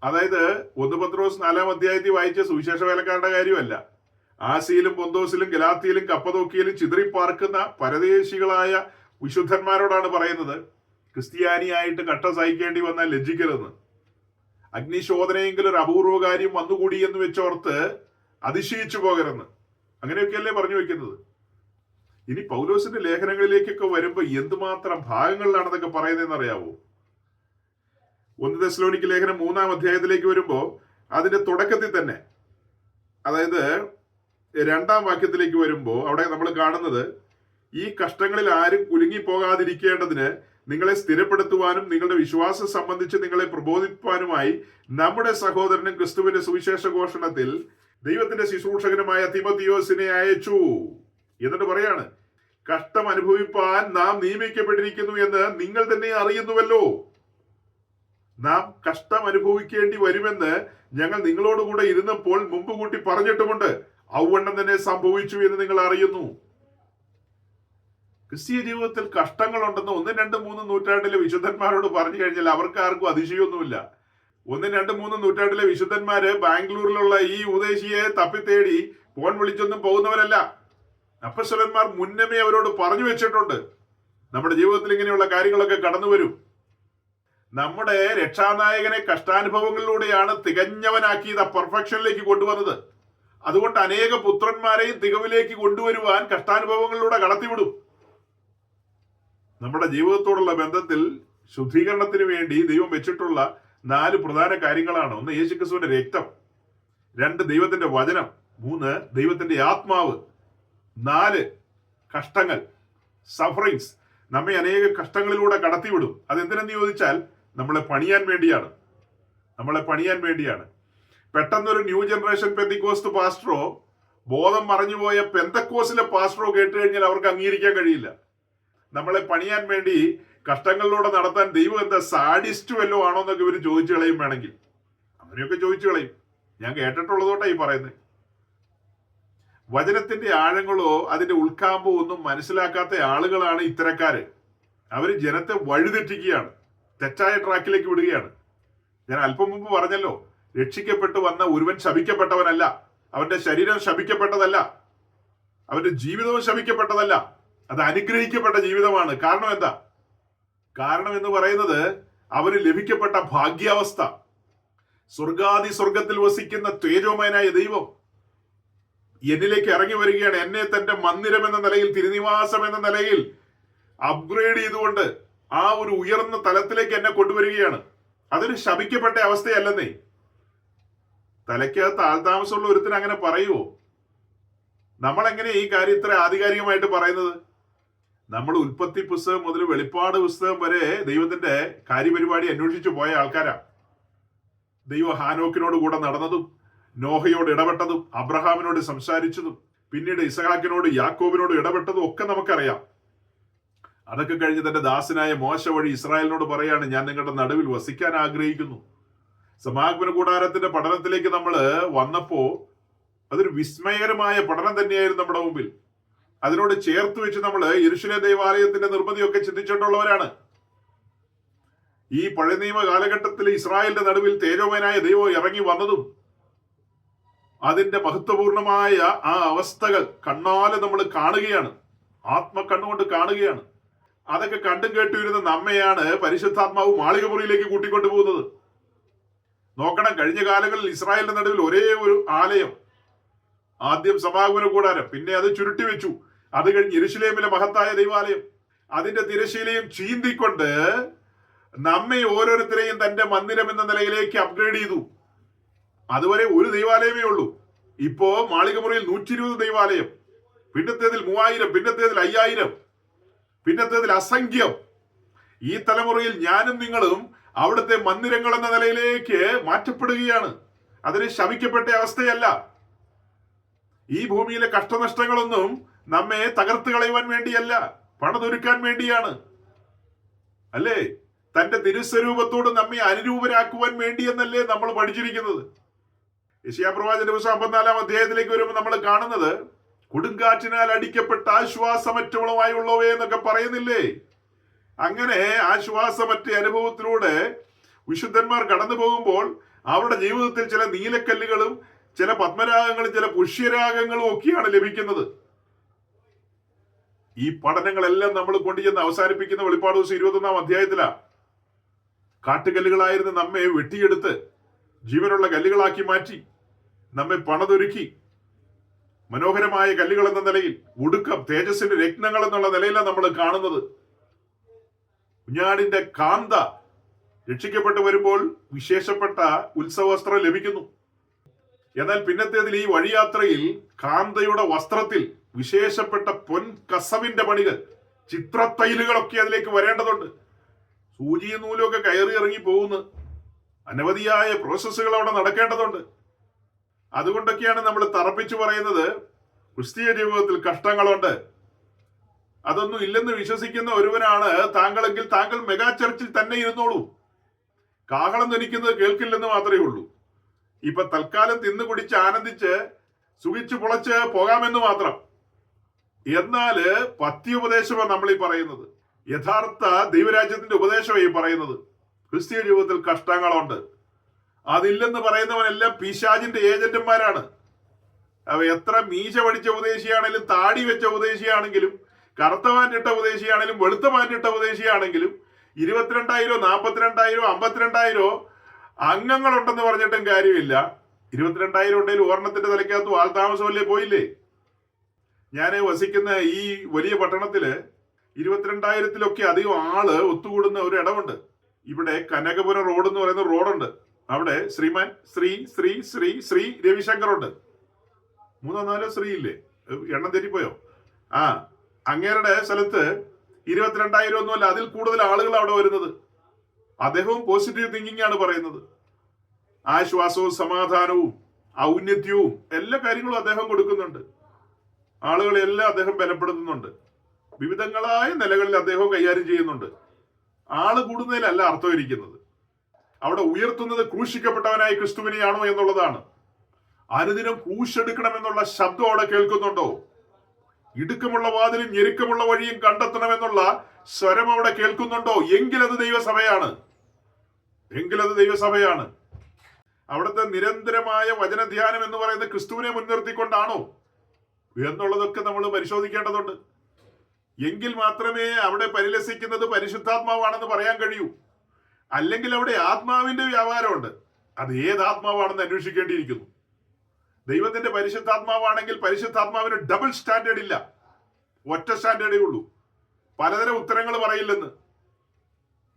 C: അതായത് 1 പത്രോസ് 4-ാം അധ്യായത്തിൽ വായിച്ച സുവിശേഷ വേലക്കാരുടെ കാര്യമല്ല. ആസിയിലും പൊന്തോസിലും ഗലാത്തിയിലും കപ്പദോക്കിയിലും ചിതറിപ്പാർക്കുന്ന പരദേശികളായ വിശുദ്ധന്മാരോടാണ് പറയുന്നത്, ക്രിസ്ത്യാനിയായിട്ട് കഷ്ടം സഹിക്കേണ്ടി വന്നാൽ ലജ്ജിക്കരുതെന്ന്. അഗ്നിശോധനയെങ്കിലും ഒരു അപൂർവ കാര്യം വന്നുകൂടി എന്ന് വെച്ചോർത്ത് അതിശയിച്ചു പോകരുതെന്ന്. അങ്ങനെയൊക്കെയല്ലേ പറഞ്ഞു വെക്കുന്നത്. ഇനി പൗലോസിന്റെ ലേഖനങ്ങളിലേക്കൊക്കെ വരുമ്പോ എന്തുമാത്രം ഭാഗങ്ങളിലാണെന്നൊക്കെ പറയുന്നതെന്ന് അറിയാവോ? 1 തെസ്സലോനിക്ക ലേഖനം 3-ാം അധ്യായത്തിലേക്ക് വരുമ്പോ അതിന്റെ തുടക്കത്തിൽ തന്നെ, അതായത് 2-ാം വാക്യത്തിലേക്ക് വരുമ്പോ അവിടെ നമ്മൾ കാണുന്നത്, ഈ കഷ്ടങ്ങളിൽ ആരും കുലുങ്ങിപ്പോകാതിരിക്കേണ്ടതിന് നിങ്ങളെ സ്ഥിരപ്പെടുത്തുവാനും നിങ്ങളുടെ വിശ്വാസം സംബന്ധിച്ച് നിങ്ങളെ പ്രബോധിപ്പാനുമായി നമ്മുടെ സഹോദരനും ക്രിസ്തുവിന്റെ സുവിശേഷ ഘോഷണത്തിൽ ദൈവത്തിന്റെ ശുശ്രൂഷകനുമായ തിമോത്തിയോസിനെ അയച്ചു. എന്നിട്ട് പറയാണ്, കഷ്ടം അനുഭവിപ്പാൻ നാം നിയമിക്കപ്പെട്ടിരിക്കുന്നു എന്ന് നിങ്ങൾ തന്നെ അറിയുന്നുവല്ലോ. നാം കഷ്ടം അനുഭവിക്കേണ്ടി വരുമെന്ന് ഞങ്ങൾ നിങ്ങളോടുകൂടെ ഇരുന്നപ്പോൾ മുമ്പ് കൂട്ടി പറഞ്ഞിട്ടുമുണ്ട്. ഔവണ്ണം തന്നെ സംഭവിച്ചു എന്ന് നിങ്ങൾ അറിയുന്നു. ക്രിസ്തീയ ജീവിതത്തിൽ കഷ്ടങ്ങളുണ്ടെന്ന് 1, 2, 3 നൂറ്റാണ്ടിലെ വിശുദ്ധന്മാരോട് പറഞ്ഞു കഴിഞ്ഞാൽ അവർക്ക് ആർക്കും അതിശയൊന്നുമില്ല. 1, 2, 3 നൂറ്റാണ്ടിലെ വിശുദ്ധന്മാര് ബാംഗ്ലൂരിലുള്ള ഈ ഉദ്ദേശിയെ തപ്പിത്തേടി ഫോൺ വിളിച്ചൊന്നും പോകുന്നവരല്ല. അപ്പോസ്തലന്മാർ മുന്നമേ അവരോട് പറഞ്ഞു വെച്ചിട്ടുണ്ട്, നമ്മുടെ ജീവിതത്തിൽ ഇങ്ങനെയുള്ള കാര്യങ്ങളൊക്കെ കടന്നു വരും. നമ്മുടെ രക്ഷാനായകനെ കഷ്ടാനുഭവങ്ങളിലൂടെയാണ് തികഞ്ഞവനാക്കിയത്, പെർഫെക്ഷനിലേക്ക് കൊണ്ടുവന്നത്. അതുകൊണ്ട് അനേക പുത്രന്മാരെയും തികവിലേക്ക് കൊണ്ടുവരുവാൻ കഷ്ടാനുഭവങ്ങളിലൂടെ കടത്തിവിടും. നമ്മുടെ ജീവിതത്തോടുള്ള ബന്ധത്തിൽ ശുദ്ധീകരണത്തിന് വേണ്ടി ദൈവം വെച്ചിട്ടുള്ള 4 പ്രധാന കാര്യങ്ങളാണ്. 1 യേശുക്രിസ്തുവിന്റെ രക്തം, 2 ദൈവത്തിന്റെ വചനം, 3 ദൈവത്തിന്റെ ആത്മാവ്, 4 കഷ്ടങ്ങൾ, സഫറിങ്സ്. നമ്മെ അനേക കഷ്ടങ്ങളിലൂടെ കടത്തിവിടും. അതെന്തിനെന്ന് ചോദിച്ചാൽ നമ്മളെ പണിയാൻ വേണ്ടിയാണ്. പെട്ടെന്നൊരു ന്യൂ ജനറേഷൻ പെന്തിക്കോസ്ത് പാസ്റ്ററോ ബോധം മറഞ്ഞുപോയ പെന്തക്കോസിലെ പാസ്റ്ററോ കേട്ട് കഴിഞ്ഞാൽ അവർക്ക് അംഗീകരിക്കാൻ കഴിയില്ല. നമ്മളെ പണിയാൻ വേണ്ടി കഷ്ടങ്ങളിലൂടെ നടത്താൻ ദൈവം എന്താ സാഡിസ്റ്റ് വല്ലോ ആണോ എന്നൊക്കെ ഇവർ ചോദിച്ചു കളയും. വേണമെങ്കിൽ അങ്ങനെയൊക്കെ ചോദിച്ചു കളയും. ഞാൻ കേട്ടിട്ടുള്ളതുകൊണ്ടാണ് ഈ പറയുന്നത്. വചനത്തിന്റെ ആഴങ്ങളോ അതിന്റെ ഉൾക്കാമ്പോ ഒന്നും മനസ്സിലാക്കാത്ത ആളുകളാണ് ഇത്തരക്കാര്. അവര് ജനത്തെ വഴിതെറ്റിക്കുകയാണ്, തെറ്റായ ട്രാക്കിലേക്ക് വിടുകയാണ്. ഞാൻ അല്പം മുമ്പ് പറഞ്ഞല്ലോ, രക്ഷിക്കപ്പെട്ടു വന്ന ഒരുവൻ ശപിക്കപ്പെട്ടവനല്ല, അവന്റെ ശരീരം ശപിക്കപ്പെട്ടതല്ല, അവന്റെ ജീവിതവും ശപിക്കപ്പെട്ടതല്ല, അത് അനുഗ്രഹിക്കപ്പെട്ട ജീവിതമാണ്. കാരണം എന്താ? കാരണം എന്ന് പറയുന്നത് അവന് ലഭിക്കപ്പെട്ട ഭാഗ്യാവസ്ഥ. സ്വർഗാദി സ്വർഗത്തിൽ വസിക്കുന്ന തേജോമയനായ ദൈവം എന്നിലേക്ക് ഇറങ്ങി വരികയാണ്. എന്നെ തന്റെ മന്ദിരം എന്ന നിലയിൽ, തിരുനിവാസം എന്ന നിലയിൽ അപ്ഗ്രേഡ് ചെയ്തുകൊണ്ട് ആ ഒരു ഉയർന്ന തലത്തിലേക്ക് എന്നെ കൊണ്ടുവരികയാണ്. അതൊരു ശപിക്കപ്പെട്ട അവസ്ഥയല്ലെന്നേ. തലയ്ക്കകത്ത് ആൾതാമസമുള്ള ഒരുത്തിന് അങ്ങനെ പറയുമോ? നമ്മൾ എങ്ങനെ ഈ കാര്യം ഇത്ര ആധികാരികമായിട്ട് പറയുന്നത്? നമ്മൾ ഉൽപ്പത്തി പുസ്തകം മുതൽ വെളിപ്പാട് പുസ്തകം വരെ ദൈവത്തിന്റെ കാര്യപരിപാടി അന്വേഷിച്ചു പോയ ആൾക്കാരാ. ദൈവം ഹാനോക്കിനോട് കൂടെ നടന്നതും, നോഹയോട് ഇടപെട്ടതും, അബ്രഹാമിനോട് സംസാരിച്ചതും, പിന്നീട് ഇസഹാക്കിനോട് യാക്കോബിനോട് ഇടപെട്ടതും ഒക്കെ നമുക്കറിയാം. അതൊക്കെ കഴിഞ്ഞ് തന്റെ ദാസനായ മോശ വഴി ഇസ്രായേലിനോട് പറയാണ്, ഞാൻ നിങ്ങളുടെ നടുവിൽ വസിക്കാൻ ആഗ്രഹിക്കുന്നു. സമാഗമന കൂടാരത്തിന്റെ പഠനത്തിലേക്ക് നമ്മൾ വന്നപ്പോ അതൊരു വിസ്മയകരമായ പഠനം തന്നെയായിരുന്നു നമ്മുടെ മുമ്പിൽ. അതിനോട് ചേർത്ത് വെച്ച് നമ്മൾ യെരൂശലേം ദേവാലയത്തിന്റെ നിർമ്മിതിയൊക്കെ ചിന്തിച്ചിട്ടുള്ളവരാണ്. ഈ പഴയ നിയമ കാലഘട്ടത്തിൽ ഇസ്രായേലിന്റെ നടുവിൽ തേജോമയനായ ദൈവം ഇറങ്ങി വന്നതും അതിന്റെ മഹത്വപൂർണമായ ആ അവസ്ഥകൾ കണ്ണാലെ നമ്മൾ കാണുകയാണ്, ആത്മകണ്ണുകൊണ്ട് കാണുകയാണ്. അതൊക്കെ കണ്ടും കേട്ടുവരുന്ന നമ്മയാണ് പരിശുദ്ധാത്മാവ് മാളികമുറിയിലേക്ക് കൂട്ടിക്കൊണ്ടുപോകുന്നത്. നോക്കണം, കഴിഞ്ഞ കാലങ്ങളിൽ ഇസ്രായേലിന്റെ നടുവിൽ ഒരേ ഒരു ആലയം, ആദ്യം സമാഗമന കൂടാരം, പിന്നെ അത് ചുരുട്ടി വെച്ചു. അത് കഴിഞ്ഞ് യെരൂശലേമിലെ മഹത്തായ ദൈവാലയം, അതിന്റെ തിരശീലയും ചീന്തിക്കൊണ്ട് നമ്മെ ഓരോരുത്തരെയും തന്റെ മന്ദിരം എന്ന നിലയിലേക്ക് അപ്ഗ്രേഡ് ചെയ്തു. അതുവരെ ഒരു ദൈവാലയമേ ഉള്ളൂ. ഇപ്പോ മാളികമുറിയിൽ 120 ദൈവാലയം, പിന്നത്തേതിൽ 3000, പിന്നത്തേതിൽ 5000, പിന്നത്തേതിൽ അസംഖ്യം. ഈ തലമുറയിൽ ഞാനും നിങ്ങളും അവിടുത്തെ മന്ദിരങ്ങൾ എന്ന നിലയിലേക്ക് മാറ്റപ്പെടുകയാണ്. അതിന് ശമിക്കപ്പെട്ട അവസ്ഥയല്ല. ഈ ഭൂമിയിലെ കഷ്ടനഷ്ടങ്ങളൊന്നും നമ്മെ തകർത്ത് കളയുവാൻ വേണ്ടിയല്ല, പണതൊരുക്കാൻ വേണ്ടിയാണ്. അല്ലേ? തന്റെ തിരുസ്വരൂപത്തോട് നമ്മെ അനുരൂപരാക്കുവാൻ വേണ്ടി എന്നല്ലേ നമ്മൾ പഠിച്ചിരിക്കുന്നത്. യെശയ്യാപ്രവാചകന്റെ പുസ്തകം 54-ാം അധ്യായത്തിലേക്ക് വരുമ്പോൾ നമ്മൾ കാണുന്നത്, കൊടുങ്കാറ്റിനാൽ അടിക്കപ്പെട്ട ആശ്വാസമറ്റവളുമായുള്ളവേ എന്നൊക്കെ പറയുന്നില്ലേ? അങ്ങനെ ആശ്വാസമറ്റ അനുഭവത്തിലൂടെ വിശുദ്ധന്മാർ കടന്നു പോകുമ്പോൾ അവരുടെ ജീവിതത്തിൽ ചില നീലക്കല്ലുകളും ചില പത്മരാഗങ്ങളും ചില പുഷ്യരാഗങ്ങളും ഒക്കെയാണ് ലഭിക്കുന്നത്. ഈ പഠനങ്ങളെല്ലാം നമ്മൾ കൊണ്ടുചെന്ന് അവസാനിപ്പിക്കുന്ന വെളിപ്പാട് ദിവസം 21-ാം അധ്യായത്തിലാ. കാട്ടുകല്ലുകളായിരുന്ന നമ്മെ വെട്ടിയെടുത്ത് ജീവനുള്ള കല്ലുകളാക്കി മാറ്റി നമ്മെ പണതൊരുക്കി മനോഹരമായ കല്ലുകൾ എന്ന നിലയിൽ, ഒടുക്കം തേജസ്സിന്റെ രത്നങ്ങൾ എന്നുള്ള നിലയിലാണ് നമ്മൾ കാണുന്നത്. കുഞ്ഞാടിന്റെ കാന്ത രക്ഷിക്കപ്പെട്ടു വരുമ്പോൾ വിശേഷപ്പെട്ട ഉത്സവവസ്ത്രം ലഭിക്കുന്നു. എന്നാൽ പിന്നത്തേതിൽ ഈ വഴിയാത്രയിൽ കാന്തയുടെ വസ്ത്രത്തിൽ വിശേഷപ്പെട്ട പൊൻ കസവിന്റെ പണികൾ, ചിത്രത്തൈലുകളൊക്കെ അതിലേക്ക് വരേണ്ടതുണ്ട്. സൂചിയും നൂലും ഒക്കെ കയറി ഇറങ്ങി പോകുന്നു. അനവധിയായ പ്രോസസ്സുകൾ അവിടെ നടക്കേണ്ടതുണ്ട്. അതുകൊണ്ടൊക്കെയാണ് നമ്മൾ തറപ്പിച്ചു പറയുന്നത്, ക്രിസ്തീയ ജീവിതത്തിൽ കഷ്ടങ്ങളുണ്ട്. അതൊന്നും ഇല്ലെന്ന് വിശ്വസിക്കുന്ന ഒരുവനാണ് താങ്കളെങ്കിൽ താങ്കൾ മെഗാ ചർച്ചിൽ തന്നെ ഇരുന്നോളൂ. കാഹളം ധനിക്കുന്നത് കേൾക്കില്ലെന്ന് മാത്രമേ ഉള്ളൂ. ഇപ്പൊ തൽക്കാലം തിന്നു കുടിച്ച് ആനന്ദിച്ച് സുഖിച്ചു പൊളച്ച് പോകാമെന്ന് മാത്രം. എന്നാല് പത്യോപദേശമാണ് നമ്മൾ ഈ പറയുന്നത്. യഥാർത്ഥ ദൈവരാജ്യത്തിന്റെ ഉപദേശമാണ് ഈ പറയുന്നത്. ക്രിസ്തീയ ജീവിതത്തിൽ കഷ്ടങ്ങളുണ്ട്. അതില്ലെന്ന് പറയുന്നവനെല്ലാം പിശാചിന്റെ ഏജന്റുമാരാണ്. അവ എത്ര മീശ പഠിച്ച ഉപദേശിയാണെങ്കിലും, താടി വെച്ച ഉപദേശിയാണെങ്കിലും, കറുത്ത പാൻറിട്ട ഉപദേശിയാണെങ്കിലും, വെളുത്ത പാൻറിട്ട ഉപദേശിയാണെങ്കിലും, 22,000, 42,000, 52,000 അംഗങ്ങളുണ്ടെന്ന് പറഞ്ഞിട്ടും കാര്യമില്ല. 22,000 ഉണ്ടെങ്കിൽ ഒരെണ്ണത്തിന്റെ തലയ്ക്കകത്ത് ആൾതാമസമല്ലേ പോയില്ലേ? ഞാൻ വസിക്കുന്ന ഈ വലിയ പട്ടണത്തില് 22,000-ലൊക്കെ അധികം ആള് ഒത്തുകൂടുന്ന ഒരു ഇടമുണ്ട്. ഇവിടെ കനകപുരം റോഡ് എന്ന് പറയുന്ന റോഡുണ്ട്. അവിടെ ശ്രീമാൻ ശ്രീ രവിശങ്കർ ഉണ്ട്. 3-4 ശ്രീ ഇല്ലേ? എണ്ണം തെറ്റിപ്പോയോ? അങ്ങേരുടെ സ്ഥലത്ത് 22,000 ഒന്നുമല്ല, അതിൽ കൂടുതൽ ആളുകൾ അവിടെ വരുന്നത്. അദ്ദേഹവും പോസിറ്റീവ് തിങ്കിങ് ആണ് പറയുന്നത്. ആശ്വാസവും സമാധാനവും ഔന്നത്യവും എല്ലാ കാര്യങ്ങളും അദ്ദേഹം കൊടുക്കുന്നുണ്ട്. ആളുകളെല്ലാം അദ്ദേഹം ബലപ്പെടുത്തുന്നുണ്ട്. വിവിധങ്ങളായ നിലകളിൽ അദ്ദേഹം കൈകാര്യം ചെയ്യുന്നുണ്ട്. ആള് കൂടുന്നതിലല്ല അർത്ഥം ഇരിക്കുന്നത്. അവിടെ ഉയർത്തുന്നത് ക്രൂശിക്കപ്പെട്ടവനായ ക്രിസ്തുവിനെയാണോ എന്നുള്ളതാണ്. അനുദിനം ക്രൂശെടുക്കണമെന്നുള്ള ശബ്ദം അവിടെ കേൾക്കുന്നുണ്ടോ? ഇടുക്കമുള്ള വാതിലും ഞെരുക്കമുള്ള വഴിയും കണ്ടെത്തണമെന്നുള്ള സ്വരം അവിടെ കേൾക്കുന്നുണ്ടോ? എങ്കിലത് ദൈവസഭയാണ്. അവിടുത്തെ നിരന്തരമായ വചനധ്യാനം എന്ന് പറയുന്നത് ക്രിസ്തുവിനെ മുൻനിർത്തിക്കൊണ്ടാണോ എന്നുള്ളതൊക്കെ നമ്മൾ പരിശോധിക്കേണ്ടതുണ്ട്. എങ്കിൽ മാത്രമേ അവിടെ പരിലസിക്കുന്നത് പരിശുദ്ധാത്മാവാണെന്ന് പറയാൻ കഴിയൂ. അല്ലെങ്കിൽ അവിടെ ആത്മാവിന്റെ വ്യാപാരമുണ്ട്. അത് ഏത് ആത്മാവാണെന്ന് അന്വേഷിക്കേണ്ടിയിരിക്കുന്നു. ദൈവത്തിന്റെ പരിശുദ്ധാത്മാവാണെങ്കിൽ പരിശുദ്ധാത്മാവിന് ഡബിൾ സ്റ്റാൻഡേർഡ് ഇല്ല, ഒറ്റ സ്റ്റാൻഡേർഡേ ഉള്ളൂ. പലതരം ഉത്തരങ്ങൾ പറയില്ലെന്ന്.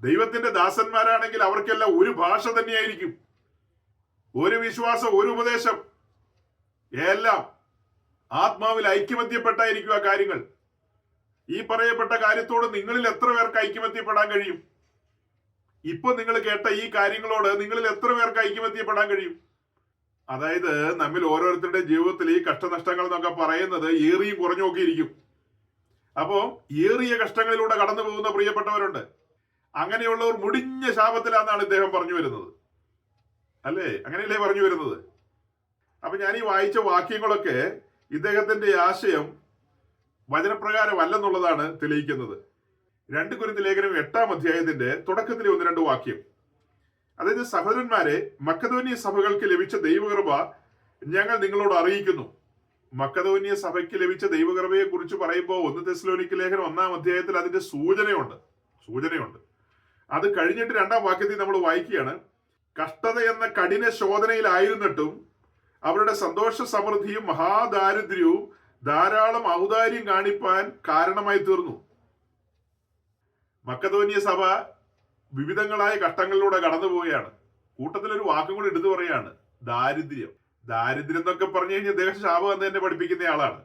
C: ദൈവത്തിന്റെ ദാസന്മാരാണെങ്കിൽ അവർക്കെല്ലാം ഒരു ഭാഷ തന്നെയായിരിക്കും, ഒരു വിശ്വാസം, ഒരു ഉപദേശം, എല്ലാം ആത്മാവിൽ ഐക്യമത്യപ്പെട്ടായിരിക്കും ആ കാര്യങ്ങൾ. ഈ പറയപ്പെട്ട കാര്യത്തോട് നിങ്ങളിൽ എത്ര പേർക്ക് ഐക്യമത്യപ്പെടാൻ കഴിയും? ഇപ്പൊ നിങ്ങൾ കേട്ട ഈ കാര്യങ്ങളോട് നിങ്ങളിൽ എത്ര പേർക്ക് ഐക്യമത്യപ്പെടാൻ കഴിയും? അതായത് നമ്മിൽ ഓരോരുത്തരുടെ ജീവിതത്തിൽ ഈ കഷ്ടനഷ്ടങ്ങൾ എന്നൊക്കെ പറയുന്നത് ഏറിയും കുറഞ്ഞൊക്കെ ഇരിക്കും. അപ്പോ ഏറിയ കഷ്ടങ്ങളിലൂടെ കടന്നു പോകുന്ന പ്രിയപ്പെട്ടവരുണ്ട്. അങ്ങനെയുള്ളവർ മുടിഞ്ഞ ശാപത്തിലാണെന്നാണ് ഇദ്ദേഹം പറഞ്ഞു വരുന്നത്, അല്ലേ? അങ്ങനെയല്ലേ പറഞ്ഞു വരുന്നത്? അപ്പൊ ഞാൻ ഈ വായിച്ച വാക്യങ്ങളൊക്കെ ഇദ്ദേഹത്തിന്റെ ആശയം വചനപ്രകാരമല്ലെന്നുള്ളതാണ് തെളിയിക്കുന്നത്. 2 കൊരിന്ത്യർ ലേഖനം 8-ാം അധ്യായത്തിന്റെ തുടക്കത്തിലെ 1-2 വാക്യം, അതായത് സഹോദരന്മാരെ, മക്കദോന്യ സഭകൾക്ക് ലഭിച്ച ദൈവകൃപ ഞങ്ങൾ നിങ്ങളോട് അറിയിക്കുന്നു. മക്കദോന്യ സഭയ്ക്ക് ലഭിച്ച ദൈവകൃപയെ കുറിച്ച് പറയുമ്പോൾ 1 തെസ്സലോനിക്ക ലേഖനം 1-ാം അധ്യായത്തിൽ അതിന്റെ സൂചനയുണ്ട്. അത് കഴിഞ്ഞിട്ട് 2-ാം വാക്യത്തിൽ നമ്മൾ വായിക്കുകയാണ്, കഷ്ടത എന്ന കഠിന ശോധനയിലായിരുന്നിട്ടും അവരുടെ സന്തോഷ സമൃദ്ധിയും മഹാദാരിദ്ര്യവും ധാരാളം ഔദാര്യം കാണിപ്പാൻ കാരണമായി തീർന്നു. മക്കദോന്യ സഭ വിവിധങ്ങളായ കഷ്ടങ്ങളിലൂടെ കടന്നു പോവുകയാണ്. കൂട്ടത്തിലൊരു വാക്കും കൂടി എടുത്തു പറയാണ്, ദാരിദ്ര്യം. ദാരിദ്ര്യം എന്നൊക്കെ പറഞ്ഞു കഴിഞ്ഞാൽ ഇദ്ദേഹം ശാപം എന്ന് തന്നെ പഠിപ്പിക്കുന്ന ആളാണ്.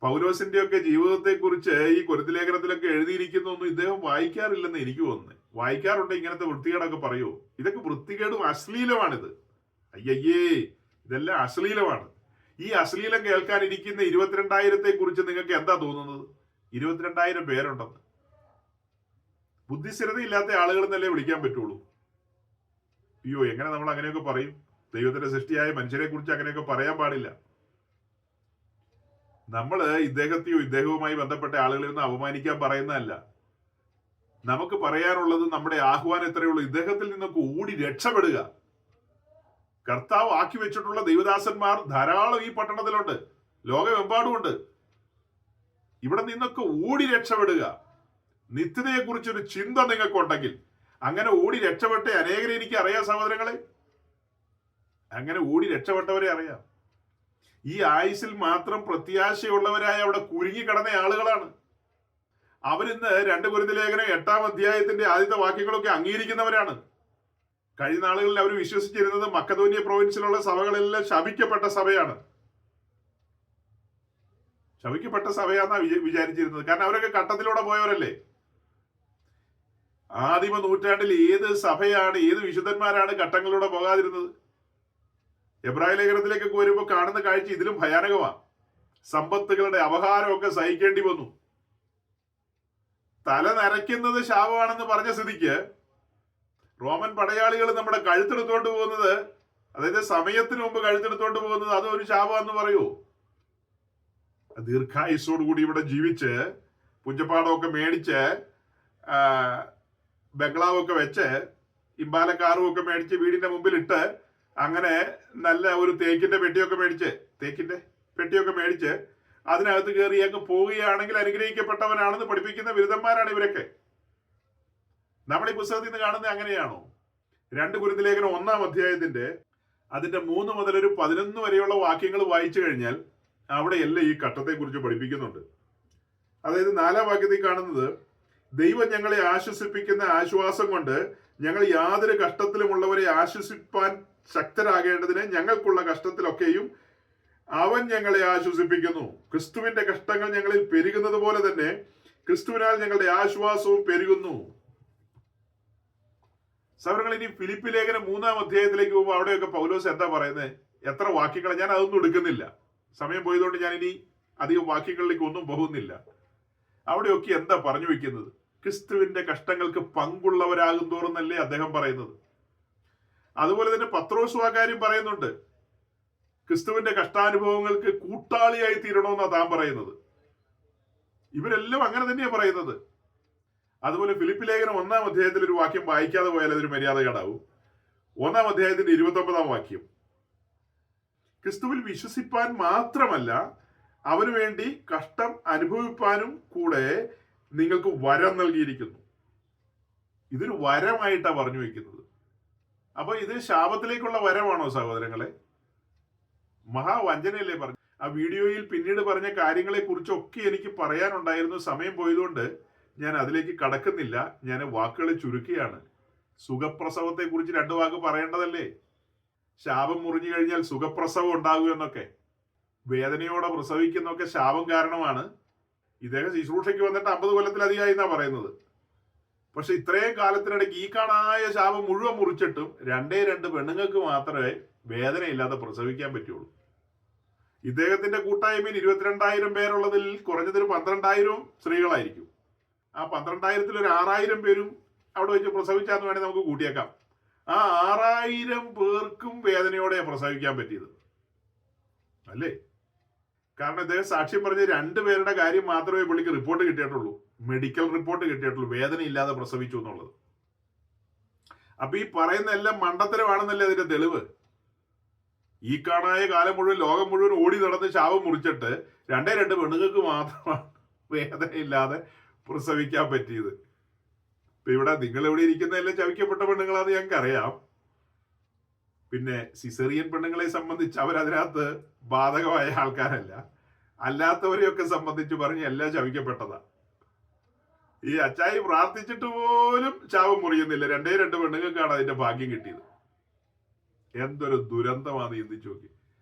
C: പൗലോസിന്റെ ഒക്കെ ജീവിതത്തെ കുറിച്ച് ഈ കൊരിന്ത്യർ ലേഖനത്തിലൊക്കെ എഴുതിയിരിക്കുന്നൊന്നും ഇദ്ദേഹം വായിക്കാറില്ലെന്ന് എനിക്ക് തോന്നുന്നത്. വായിക്കാറുണ്ട് ഇങ്ങനത്തെ വൃത്തികേടൊക്കെ പറയൂ. ഇതൊക്കെ വൃത്തികേടും അശ്ലീലമാണിത്. അയ്യയ്യേ, ഇതെല്ലാം അശ്ലീലമാണ്. ഈ അശ്ലീലം കേൾക്കാനിരിക്കുന്ന 22,000 കുറിച്ച് നിങ്ങൾക്ക് എന്താ തോന്നുന്നത്? 22,000 പേരുണ്ടെന്ന്. ബുദ്ധിസ്ഥിരതയില്ലാത്ത ആളുകൾ എന്നല്ലേ വിളിക്കാൻ പറ്റുള്ളൂ. അയ്യോ, എങ്ങനെ നമ്മൾ അങ്ങനെയൊക്കെ പറയും? ദൈവത്തിന്റെ സൃഷ്ടിയായ മനുഷ്യരെ കുറിച്ച് അങ്ങനെയൊക്കെ പറയാൻ പാടില്ല. നമ്മള് ഇദ്ദേഹവുമായി ബന്ധപ്പെട്ട ആളുകളിൽ നിന്ന് അപമാനിക്കാൻ പറയുന്നതല്ല. നമുക്ക് പറയാനുള്ളത് നമ്മുടെ ആഹ്വാനം ഇത്രയേ ഉള്ളൂ, ഇദ്ദേഹത്തിൽ നിന്നൊക്കെ ഓടി രക്ഷപ്പെടുക. കർത്താവ് ആക്കി വെച്ചിട്ടുള്ള ദൈവദാസന്മാർ ധാരാളം ഈ പട്ടണത്തിലുണ്ട്, ലോകമെമ്പാടുമുണ്ട്. ഇവിടെ നിന്നൊക്കെ ഓടി രക്ഷപ്പെടുക. നിത്യതയെ കുറിച്ചൊരു ചിന്ത നിങ്ങൾക്കുണ്ടെങ്കിൽ അങ്ങനെ ഓടി രക്ഷപ്പെട്ടെ അനേകരെ എനിക്ക് അറിയാം സഹോദരങ്ങളെ. അങ്ങനെ ഓടി രക്ഷപ്പെട്ടവരെ അറിയാം. ഈ ആയുസിൽ മാത്രം പ്രത്യാശയുള്ളവരായ അവിടെ കുരുങ്ങിക്കിടന്ന ആളുകളാണ്. അവരിന്ന് 2 കൊരിന്ത്യർ ലേഖനം 8-ാം അധ്യായത്തിന്റെ ആദ്യത്തെ വാക്യങ്ങളൊക്കെ അംഗീകരിക്കുന്നവരാണ്. കഴിഞ്ഞ നാളുകളിൽ അവർ വിശ്വസിച്ചിരുന്നത് മക്കദോന്യ പ്രൊവിൻസിലുള്ള സഭകളെല്ലാം ശപിക്കപ്പെട്ട സഭയാണ്. ശപിക്കപ്പെട്ട സഭയാന്നാ വിചാരിച്ചിരുന്നത്. കാരണം അവരൊക്കെ കട്ടത്തിലൂടെ പോയവരല്ലേ. ആദിമ നൂറ്റാണ്ടിൽ ഏത് സഭയാണ്, ഏത് വിശുദ്ധന്മാരാണ് ഘട്ടങ്ങളിലൂടെ പോകാതിരുന്നത്? എബ്രായ ലേഖനത്തിലേക്കൊക്കെ വരുമ്പോൾ കാണുന്ന കാഴ്ച ഇതിലും ഭയാനകമാണ്. സമ്പത്തുകളുടെ അപഹാരമൊക്കെ സഹിക്കേണ്ടി വന്നു. തല നരയ്ക്കുന്നത് ശാപമാണെന്ന് പറഞ്ഞ സ്ഥിതിക്ക് റോമൻ പടയാളികൾ നമ്മുടെ കഴുത്തെടുത്തോണ്ട് പോകുന്നത്, അതായത് സമയത്തിന് മുമ്പ് കഴുത്തെടുത്തോണ്ട് പോകുന്നത്, അതൊരു ശാപമെന്ന് പറയൂ? ദീർഘായുസോടുകൂടി ഇവിടെ ജീവിച്ച് പുഞ്ചപ്പാടമൊക്കെ മേടിച്ച് ബംഗ്ലാവൊക്കെ വെച്ച് ഇമ്പാല കാറും ഒക്കെ മേടിച്ച് വീടിന്റെ മുമ്പിലിട്ട് അങ്ങനെ നല്ല ഒരു തേക്കിന്റെ പെട്ടിയൊക്കെ മേടിച്ച് അതിനകത്ത് കയറി അങ്ങ് പോവുകയാണെങ്കിൽ അനുഗ്രഹിക്കപ്പെട്ടവനാണെന്ന് പഠിപ്പിക്കുന്ന ബിരുദന്മാരാണ് ഇവരൊക്കെ. നമ്മൾ ഈ പുസ്തകത്തിൽ നിന്ന് കാണുന്നത് അങ്ങനെയാണോ? 2 കൊരിന്ത്യർ ലേഖനം 1-ാം അധ്യായത്തിന്റെ അതിന്റെ 3 മുതൽ 11 വരെയുള്ള വാക്യങ്ങൾ വായിച്ചു കഴിഞ്ഞാൽ അവിടെയല്ല ഈ ഘട്ടത്തെക്കുറിച്ച് പഠിപ്പിക്കുന്നുണ്ട്. അതായത് 4-ാം വാക്യത്തിൽ കാണുന്നത്, ദൈവം ഞങ്ങളെ ആശ്വസിപ്പിക്കുന്ന ആശ്വാസം കൊണ്ട് ഞങ്ങൾ യാതൊരു കഷ്ടത്തിലുമുള്ളവരെ ആശ്വസിപ്പാൻ ശക്തരാകേണ്ടതിന് ഞങ്ങൾക്കുള്ള കഷ്ടത്തിലൊക്കെയും അവൻ ഞങ്ങളെ ആശ്വസിപ്പിക്കുന്നു. ക്രിസ്തുവിന്റെ കഷ്ടങ്ങൾ ഞങ്ങളിൽ പെരുകുന്നത് പോലെ തന്നെ ക്രിസ്തുവിനാൽ ഞങ്ങളുടെ ആശ്വാസവും പെരുകുന്നു. സഹോദരങ്ങൾ, ഇനി ഫിലിപ്പി ലേഖനം 3-ാം അധ്യായത്തിലേക്ക് പോകുമ്പോൾ അവിടെയൊക്കെ പൗലോസ് എന്താ പറയുന്നത്? എത്ര വാക്യങ്ങൾ, ഞാൻ അതൊന്നും എടുക്കുന്നില്ല, സമയം പോയതുകൊണ്ട് ഞാൻ ഇനി അധികം വാക്യങ്ങളിലേക്ക് ഒന്നും പോകുന്നില്ല. അവിടെയൊക്കെ എന്താ പറഞ്ഞു വെക്കുന്നത്? ക്രിസ്തുവിന്റെ കഷ്ടങ്ങൾക്ക് പങ്കുള്ളവരാകും തോറുന്നല്ലേ അദ്ദേഹം പറയുന്നത്. അതുപോലെ തന്നെ പത്രോസും ആ കാര്യം പറയുന്നുണ്ട്. ക്രിസ്തുവിന്റെ കഷ്ടാനുഭവങ്ങൾക്ക് കൂട്ടാളിയായി തീരണമെന്നാണ് താൻ പറയുന്നത്. ഇവരെല്ലാം അങ്ങനെ തന്നെയാണ് പറയുന്നത്. അതുപോലെ ഫിലിപ്പി ലേഖനം 1-ാം അധ്യായത്തിൽ ഒരു വാക്യം വായിക്കാതെ പോയാൽ അതൊരു മര്യാദകേടാവും. 1-ാം അധ്യായത്തിന്റെ 29-ാം വാക്യം, ക്രിസ്തുവിൽ വിശ്വസിപ്പാൻ മാത്രമല്ല അവന് വേണ്ടി കഷ്ടം അനുഭവിപ്പാനും കൂടെ നിങ്ങൾക്ക് വരം നൽകിയിരിക്കുന്നു. ഇതൊരു വരമായിട്ടാണ് പറഞ്ഞു വയ്ക്കുന്നത്. അപ്പൊ ഇത് ശാപത്തിലേക്കുള്ള വരമാണോ സഹോദരങ്ങളെ? മഹാവഞ്ചനയല്ലേ പറഞ്ഞു. ആ വീഡിയോയിൽ പിന്നീട് പറഞ്ഞ കാര്യങ്ങളെ കുറിച്ചൊക്കെ എനിക്ക് പറയാനുണ്ടായിരുന്നു. സമയം പോയതുകൊണ്ട് ഞാൻ അതിലേക്ക് കടക്കുന്നില്ല. ഞാൻ വാക്കുകളെ ചുരുക്കിയാണ്. സുഖപ്രസവത്തെ കുറിച്ച് 2 വാക്ക് പറയേണ്ടതല്ലേ? ശാപം മുറിഞ്ഞു കഴിഞ്ഞാൽ സുഖപ്രസവം ഉണ്ടാകും എന്നൊക്കെ, വേദനയോടെ പ്രസവിക്കുന്നൊക്കെ ശാപം കാരണമാണ്. ഇദ്ദേഹം ശുശ്രൂഷയ്ക്ക് വന്നിട്ട് 50 കൊല്ലത്തിലധികമായി എന്നാ പറയുന്നത്. പക്ഷെ ഇത്രയും കാലത്തിനിടയ്ക്ക് ഈ കാണായ ശാപം മുഴുവൻ മുറിച്ചിട്ടും 2 പെണ്ണുങ്ങൾക്ക് മാത്രമേ വേദനയില്ലാതെ പ്രസവിക്കാൻ പറ്റുള്ളൂ. ഇദ്ദേഹത്തിന്റെ കൂട്ടായ്മയിൽ 22,000 പേരുള്ളതിൽ കുറഞ്ഞതൊരു 12,000 സ്ത്രീകളായിരിക്കും. ആ 12,000-ൽ ഒരു 6,000 പേരും അവിടെ വെച്ച് പ്രസവിച്ചാന്ന് വേണേൽ നമുക്ക് കൂട്ടിയേക്കാം. ആ 6,000 പേർക്കും വേദനയോടെ പ്രസവിക്കാൻ പറ്റിയത് അല്ലേ? കാരണം ഇദ്ദേഹം സാക്ഷ്യം പറഞ്ഞ 2 പേരുടെ കാര്യം മാത്രമേ പുള്ളിക്ക് റിപ്പോർട്ട് കിട്ടിയിട്ടുള്ളൂ, മെഡിക്കൽ റിപ്പോർട്ട് കിട്ടിയിട്ടുള്ളൂ, വേദന ഇല്ലാതെ പ്രസവിച്ചു എന്നുള്ളത്. അപ്പൊ ഈ പറയുന്ന എല്ലാം മണ്ടത്തരമാണെന്നല്ലേ അതിന്റെ തെളിവ്? ഈ കാണായ കാലം മുഴുവൻ ലോകം മുഴുവൻ ഓടി നടന്ന് ശാപം മുറിച്ചിട്ട് 2 പെണ്ണുങ്ങൾക്ക് മാത്രമാണ് വേദനയില്ലാതെ പ്രസവിക്കാൻ പറ്റിയത്. ഇപ്പൊ ഇവിടെ നിങ്ങൾ എവിടെ ഇരിക്കുന്നതെല്ലാം ചവിക്കപ്പെട്ട പെണ്ണുങ്ങളാന്ന് ഞങ്ങൾക്ക് അറിയാം. പിന്നെ സിസേറിയൻ പെണ്ണുങ്ങളെ സംബന്ധിച്ച് അവരതിനകത്ത് ബാധകമായ ആൾക്കാരല്ല. അല്ലാത്തവരെയൊക്കെ സംബന്ധിച്ച് പറഞ്ഞ് എല്ലാം ചവിക്കപ്പെട്ടതാ. ഈ അച്ചായി പ്രാർത്ഥിച്ചിട്ട് പോലും ശാപം മുറിയുന്നില്ല. 2 പെണ്ണുങ്ങൾക്കാണ് അതിന്റെ ഭാഗ്യം കിട്ടിയത്. എന്തൊരു ദുരന്തമാണ് ചിന്തിച്ചു നോക്കി.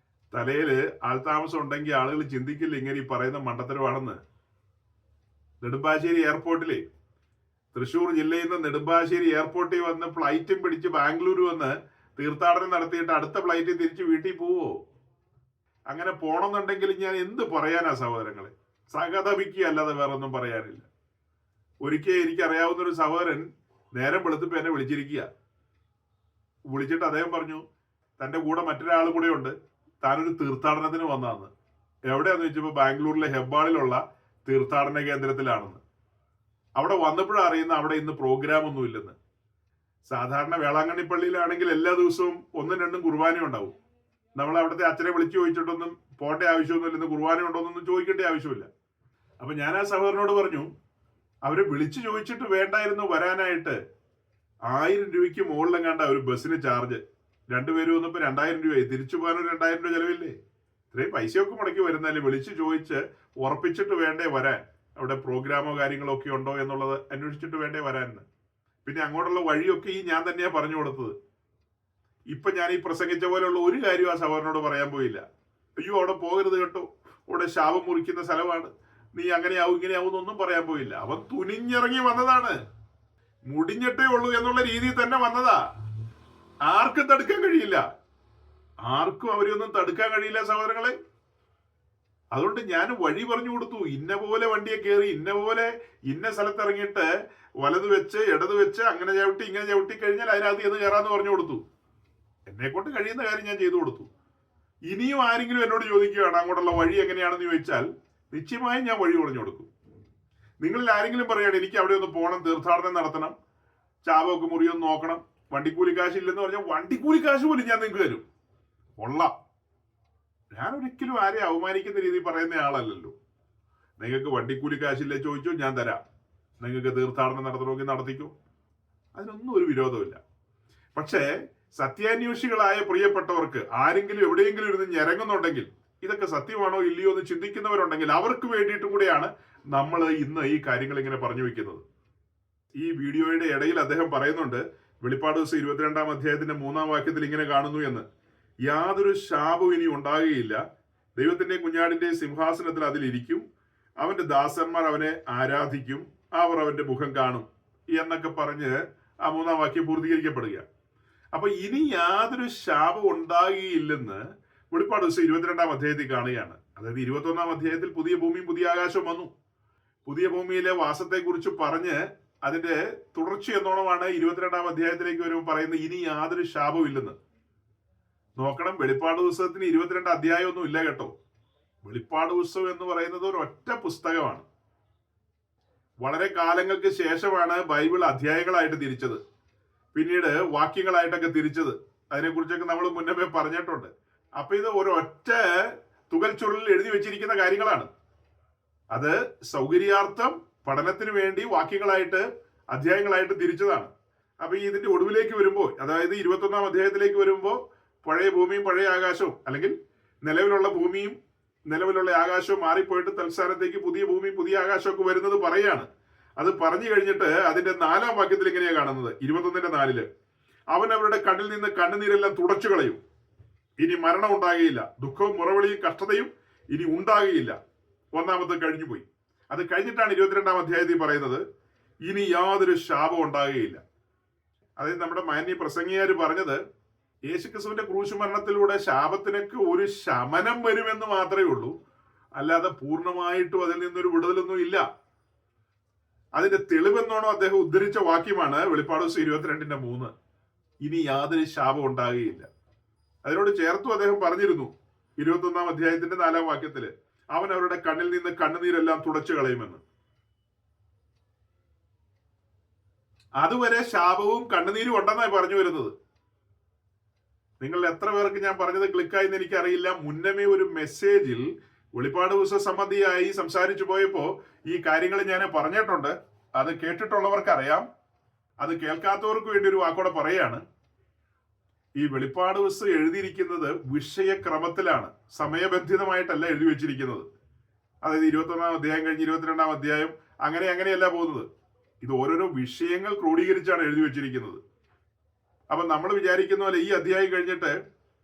C: തലയില് ആൾതാമസം ഉണ്ടെങ്കിൽ ആളുകൾ ചിന്തിക്കില്ല ഇങ്ങനെ ഈ പറയുന്ന മണ്ടത്തരമാണെന്ന്. നെടുമ്പാശ്ശേരി എയർപോർട്ടില്, തൃശ്ശൂർ ജില്ലയിൽ നിന്ന് നെടുമ്പാശ്ശേരി എയർപോർട്ടിൽ വന്ന് ഫ്ലൈറ്റും പിടിച്ച് ബാംഗ്ലൂർ വന്ന് തീർത്ഥാടനം നടത്തിയിട്ട് അടുത്ത ഫ്ലൈറ്റിൽ തിരിച്ച് വീട്ടിൽ പോവോ? അങ്ങനെ പോണമെന്നുണ്ടെങ്കിൽ ഞാൻ എന്ത് പറയാനാ സഹോദരങ്ങളെ? സഹതപിക്കുക അല്ലാതെ വേറെ ഒന്നും പറയാനില്ല. ഒരിക്കൽ എനിക്കറിയാവുന്ന ഒരു സഹോദരൻ നേരം വെളുത്തപ്പോ എന്നെ വിളിച്ചിട്ട് അദ്ദേഹം പറഞ്ഞു തന്റെ കൂടെ മറ്റൊരാൾ കൂടെ ഉണ്ട്, താനൊരു തീർത്ഥാടനത്തിന് വന്നതെന്ന്. എവിടെയാന്ന് വെച്ചപ്പോ ബാംഗ്ലൂരിലെ ഹെബ്ബാളിലുള്ള തീർത്ഥാടന കേന്ദ്രത്തിലാണെന്ന്. അവിടെ വന്നപ്പോഴാണ് അറിയുന്ന അവിടെ ഇന്ന് പ്രോഗ്രാം ഒന്നും ഇല്ലെന്ന്. സാധാരണ വേളാങ്കണ്ണി പള്ളിയിലാണെങ്കിൽ എല്ലാ ദിവസവും 1-2 കുർബാന ഉണ്ടാവും. നമ്മൾ അവിടുത്തെ അച്ഛനെ വിളിച്ചു ചോദിച്ചിട്ടൊന്നും പോകേണ്ട ആവശ്യമൊന്നുമില്ല, ഇന്ന് കുർബാന ഉണ്ടോന്നൊന്നും ചോദിക്കേണ്ട ആവശ്യമില്ല. അപ്പൊ ഞാൻ ആ സഹോദരനോട് പറഞ്ഞു, അവരെ വിളിച്ചു ചോദിച്ചിട്ട് വേണ്ടായിരുന്നു വരാനായിട്ട്. 1000 രൂപയ്ക്ക് മുകളിലെങ്ങാണ്ട ഒരു ബസ്സിന് ചാർജ്. 2 പേര് വന്നപ്പോ 2000 രൂപയായി. തിരിച്ചു പോകാനൊരു 2000 രൂപ ചെലവില്ലേ? ഇത്രയും പൈസയൊക്കെ മുടക്കി വരുന്നല്ലേ? വിളിച്ചു ചോദിച്ച് ഉറപ്പിച്ചിട്ട് വേണ്ടേ വരാൻ? അവിടെ പ്രോഗ്രാമോ കാര്യങ്ങളോ ഒക്കെ ഉണ്ടോ എന്നുള്ളത് അന്വേഷിച്ചിട്ട് വേണ്ടേ വരാനെന്ന്. പിന്നെ അങ്ങോട്ടുള്ള വഴിയൊക്കെ ഞാൻ തന്നെയാ പറഞ്ഞു കൊടുത്തത്. ഇപ്പൊ ഞാൻ ഈ പ്രസംഗിച്ച പോലെയുള്ള ഒരു കാര്യം ആ സഹോദരനോട് പറയാൻ പോയില്ല. അയ്യോ അവിടെ പോകരുത് കേട്ടോ, അവിടെ ശാപം മുറിക്കുന്ന സ്ഥലമാണ്, നീ അങ്ങനെയാവും ഇങ്ങനെയാവും എന്നൊന്നും പറയാൻ പോയില്ല. അവൻ തുനിഞ്ഞിറങ്ങി വന്നതാണ്. മുടിഞ്ഞിട്ടേ ഉള്ളൂ എന്നുള്ള രീതിയിൽ തന്നെ വന്നതാ. ആർക്കും തടുക്കാൻ കഴിയില്ല. ആർക്കും അവരെയൊന്നും തടുക്കാൻ കഴിയില്ല സഹോദരങ്ങളെ. അതുകൊണ്ട് ഞാൻ വഴി പറഞ്ഞു കൊടുത്തു. ഇന്ന പോലെ വണ്ടിയെ കയറി, ഇന്ന പോലെ ഇന്ന സ്ഥലത്ത് ഇറങ്ങിയിട്ട് വലത് വെച്ച് ഇടത് വെച്ച് അങ്ങനെ ചവിട്ടി ഇങ്ങനെ ചവിട്ടി കഴിഞ്ഞാൽ അതിനകത്ത് എന്ന് കയറാന്ന് പറഞ്ഞു കൊടുത്തു. എന്നെ കൊണ്ട് കഴിയുന്ന കാര്യം ഞാൻ ചെയ്തു കൊടുത്തു. ഇനിയും ആരെങ്കിലും എന്നോട് ചോദിക്കുകയാണ് അങ്ങോട്ടുള്ള വഴി എങ്ങനെയാണെന്ന് ചോദിച്ചാൽ നിശ്ചയമായും ഞാൻ വഴി പറഞ്ഞു കൊടുക്കും. നിങ്ങളിൽ ആരെങ്കിലും പറയുകയാണ് എനിക്ക് അവിടെ ഒന്ന് പോകണം, തീർത്ഥാടനം നടത്തണം, ശാപമൊക്കെ മുറിയൊന്ന് നോക്കണം, വണ്ടിക്കൂലി കാശ് ഇല്ലെന്ന് പറഞ്ഞാൽ വണ്ടിക്കൂലി കാശ് പോലും ഞാൻ നിങ്ങൾക്ക് തരും. കൊള്ളാം. ഞാൻ ഒരിക്കലും ആരെ അവമാനിക്കുന്ന രീതിയിൽ പറയുന്ന ആളല്ലല്ലോ. നിങ്ങൾക്ക് വണ്ടിക്കൂലി കാശില്ലേ ചോദിച്ചോ, ഞാൻ തരാം. നിങ്ങൾക്ക് തീർത്ഥാടനം നടത്തണമെങ്കിൽ നടത്തിക്കോ, അതിനൊന്നും ഒരു വിരോധമില്ല. പക്ഷേ സത്യാന്വേഷികളായ പ്രിയപ്പെട്ടവർക്ക് ആരെങ്കിലും എവിടെയെങ്കിലും ഇരുന്ന് ഞെരങ്ങുന്നുണ്ടെങ്കിൽ ഇതൊക്കെ സത്യമാണോ ഇല്ലയോ എന്ന് ചിന്തിക്കുന്നവരുണ്ടെങ്കിൽ അവർക്ക് വേണ്ടിയിട്ടും കൂടെയാണ് നമ്മൾ ഇന്ന് ഈ കാര്യങ്ങൾ ഇങ്ങനെ പറഞ്ഞു വെക്കുന്നത്. ഈ വീഡിയോയുടെ ഇടയിൽ അദ്ദേഹം പറയുന്നുണ്ട്, വെളിപ്പാട് ദിവസം 22-ാം അധ്യായത്തിന്റെ 3-ാം വാക്യത്തിൽ ഇങ്ങനെ കാണുന്നു എന്ന്, യാതൊരു ശാപവും ഇനി ഉണ്ടാകുകയില്ല, ദൈവത്തിന്റെയും കുഞ്ഞാടിന്റെയും സിംഹാസനത്തിൽ അതിലിരിക്കും, അവന്റെ ദാസന്മാർ അവനെ ആരാധിക്കും, അവർ അവന്റെ മുഖം കാണും എന്നൊക്കെ പറഞ്ഞ് ആ 3-ാം വാക്യം പൂർത്തീകരിക്കപ്പെടുക. അപ്പൊ ഇനി യാതൊരു ശാപം ഉണ്ടാകുകയില്ലെന്ന് വെളിപ്പാട് ദിവസം 22-ാം അധ്യായത്തിൽ കാണുകയാണ്. അതായത് 21-ാം അധ്യായത്തിൽ പുതിയ ഭൂമിയും പുതിയ ആകാശവും വന്നു. പുതിയ ഭൂമിയിലെ വാസത്തെക്കുറിച്ച് പറഞ്ഞ് അതിന്റെ തുടർച്ച എന്നോണമാണ് 22-ാം അധ്യായത്തിലേക്ക് വരുമ്പോൾ പറയുന്നത് ഇനി യാതൊരു ശാപവും ഇല്ലെന്ന്. നോക്കണം, വെളിപ്പാട് പുസ്തകത്തിന് 22 അധ്യായമൊന്നും ഇല്ല കേട്ടോ. വെളിപ്പാട് പുസ്തകം എന്ന് പറയുന്നത് ഒരു ഒറ്റ പുസ്തകമാണ്. വളരെ കാലങ്ങൾക്ക് ശേഷമാണ് ബൈബിൾ അധ്യായങ്ങളായിട്ട് തിരിച്ചത്, പിന്നീട് വാക്യങ്ങളായിട്ടൊക്കെ തിരിച്ചത്. അതിനെക്കുറിച്ചൊക്കെ നമ്മൾ മുന്നേ പറഞ്ഞിട്ടുണ്ട്. അപ്പൊ ഇത് ഒരൊറ്റ തുകൽ ചുരുളിൽ എഴുതി വെച്ചിരിക്കുന്ന കാര്യങ്ങളാണ്. അത് സൗകര്യാർത്ഥം പഠനത്തിന് വേണ്ടി വാക്യങ്ങളായിട്ട് അധ്യായങ്ങളായിട്ട് തിരിച്ചതാണ്. അപ്പൊ ഇതിന്റെ ഒടുവിലേക്ക് വരുമ്പോൾ, അതായത് 21-ാം അധ്യായത്തിലേക്ക് വരുമ്പോൾ പഴയ ഭൂമിയും പഴയ ആകാശവും, അല്ലെങ്കിൽ നിലവിലുള്ള ഭൂമിയും നിലവിലുള്ള ആകാശവും മാറിപ്പോയിട്ട് തൽസ്ഥാനത്തേക്ക് പുതിയ ഭൂമിയും പുതിയ ആകാശവും ഒക്കെ വരുന്നത് പറയാണ്. അത് പറഞ്ഞു കഴിഞ്ഞിട്ട് അതിന്റെ 4-ാം വാക്യത്തിൽ ഇങ്ങനെയാ കാണുന്നത്, 21-4 അവൻ അവരുടെ കണ്ണിൽ നിന്ന് കണ്ണുനീരെല്ലാം തുടച്ചു കളയും. ഇനി മരണം ഉണ്ടാകുകയില്ല, ദുഃഖവും മുറവിളിയും കഷ്ടതയും ഇനി ഉണ്ടാകുകയില്ല. ഒന്നാമത്തെ കഴിഞ്ഞുപോയി. അത് കഴിഞ്ഞിട്ടാണ് 22-ാം അധ്യായത്തിൽ പറയുന്നത് ഇനി യാതൊരു ശാപം ഉണ്ടാകുകയില്ല. അതായത് നമ്മുടെ മാന്യ പ്രസംഗിയാര് പറഞ്ഞത് യേശുക്രിസ്തുവിന്റെ ക്രൂശ് മരണത്തിലൂടെ ശാപത്തിനൊക്കെ ഒരു ശമനം വരുമെന്ന് മാത്രമേ ഉള്ളൂ, അല്ലാതെ പൂർണ്ണമായിട്ടും അതിൽ നിന്നൊരു വിടുതലൊന്നും ഇല്ല. അതിന്റെ തെളിവെന്നോണം അദ്ദേഹം ഉദ്ധരിച്ച വാക്യമാണ് വെളിപ്പാട് 22-3 ഇനി യാതൊരു ശാപം ഉണ്ടാകുകയില്ല. അതിനോട് ചേർത്തും അദ്ദേഹം പറഞ്ഞിരുന്നു 21-ാം അധ്യായത്തിന്റെ 4-ാം വാക്യത്തില് അവൻ അവരുടെ കണ്ണിൽ നിന്ന് കണ്ണുനീരെല്ലാം തുടച്ചു കളയുമെന്ന്. അതുവരെ ശാപവും കണ്ണുനീരും ഉണ്ടെന്നായി പറഞ്ഞു വരുന്നത്. നിങ്ങൾ എത്ര പേർക്ക് ഞാൻ പറഞ്ഞത് ക്ലിക്കായെന്ന് എനിക്കറിയില്ല. മുന്നമേ ഒരു മെസ്സേജിൽ വെളിപ്പാട് പുസ്തക സംബന്ധിയായി സംസാരിച്ചു പോയപ്പോ ഈ കാര്യങ്ങൾ ഞാൻ പറഞ്ഞിട്ടുണ്ട്. അത് കേട്ടിട്ടുള്ളവർക്ക് അറിയാം. അത് കേൾക്കാത്തവർക്ക് വേണ്ടി ഒരു വാക്കോടെ പറയാണ്. ഈ വെളിപ്പാട് പുസ്തകം എഴുതിയിരിക്കുന്നത് വിഷയക്രമത്തിലാണ്, സമയബന്ധിതമായിട്ടല്ല എഴുതി വെച്ചിരിക്കുന്നത്. അതായത് 21-ാം അധ്യായം കഴിഞ്ഞ് 22-ാം അധ്യായം അങ്ങനെയല്ല പോകുന്നത്. ഇത് ഓരോരോ വിഷയങ്ങൾ ക്രോഡീകരിച്ചാണ് എഴുതി വെച്ചിരിക്കുന്നത്. അപ്പൊ നമ്മൾ വിചാരിക്കുന്ന പോലെ ഈ അധ്യായം കഴിഞ്ഞിട്ട്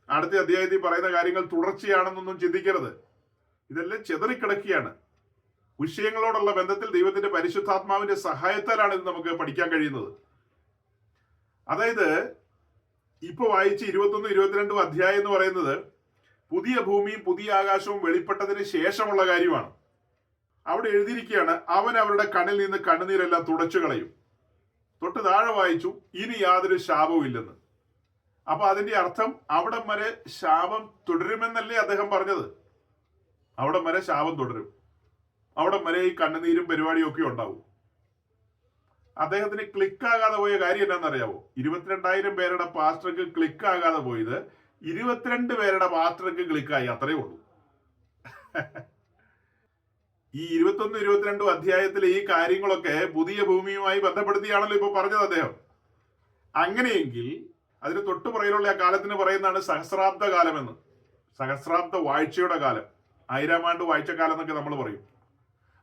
C: അടുത്ത അധ്യായത്തിൽ പറയുന്ന കാര്യങ്ങൾ തുടർച്ചയാണെന്നൊന്നും ചിന്തിക്കരുത്. ഇതെല്ലാം ചെതറിക്കിടക്കുകയാണ്. വിഷയങ്ങളോടുള്ള ബന്ധത്തിൽ ദൈവത്തിന്റെ പരിശുദ്ധാത്മാവിന്റെ സഹായത്താലാണ് ഇത് നമുക്ക് പഠിക്കാൻ കഴിയുന്നത്. അതായത് ഇപ്പൊ വായിച്ച 21, 22 അധ്യായം എന്ന് പറയുന്നത് പുതിയ ഭൂമിയും പുതിയ ആകാശവും വെളിപ്പെട്ടതിന് ശേഷമുള്ള കാര്യമാണ്. അവിടെ എഴുതിയിരിക്കുകയാണ് അവൻ അവരുടെ കണ്ണിൽ നിന്ന് കണ്ണുനീരെല്ലാം തുടച്ചു കളയും. തൊട്ട് താഴെ വായിച്ചു ഇനി യാതൊരു ശാപവും ഇല്ലെന്ന്. അപ്പൊ അതിന്റെ അർത്ഥം അവിടം വരെ ശാപം തുടരുമെന്നല്ലേ അദ്ദേഹം പറഞ്ഞത്? അവിടം വരെ ശാപം തുടരും, അവിടം വരെ ഈ കണ്ണുനീരും പരിപാടിയും ഒക്കെ ഉണ്ടാവും. അദ്ദേഹത്തിന് ക്ലിക്കാകാതെ പോയ കാര്യം എന്നാണെന്നറിയാവോ? 22,000 പേരുടെ പാസ്റ്റർക്ക് ക്ലിക്കാകാതെ പോയത് 22 പേരുടെ പാസ്റ്റർക്ക് ക്ലിക്കായി, അത്രയേ ഉള്ളൂ. ഈ 21, 22 അധ്യായത്തിലെ ഈ കാര്യങ്ങളൊക്കെ പുതിയ ഭൂമിയുമായി ബന്ധപ്പെടുത്തിയാണല്ലോ ഇപ്പൊ പറഞ്ഞത് അദ്ദേഹം. അങ്ങനെയെങ്കിൽ അതിന് തൊട്ടുപുറയിലുള്ള ആ കാലത്തിന് പറയുന്നതാണ് സഹസ്രാബ്ദ കാലമെന്ന്. സഹസ്രാബ്ദ വാഴ്ചയുടെ കാലം, 1000-ാം ആണ്ട് വാഴ്ചക്കാലം എന്നൊക്കെ നമ്മൾ പറയും.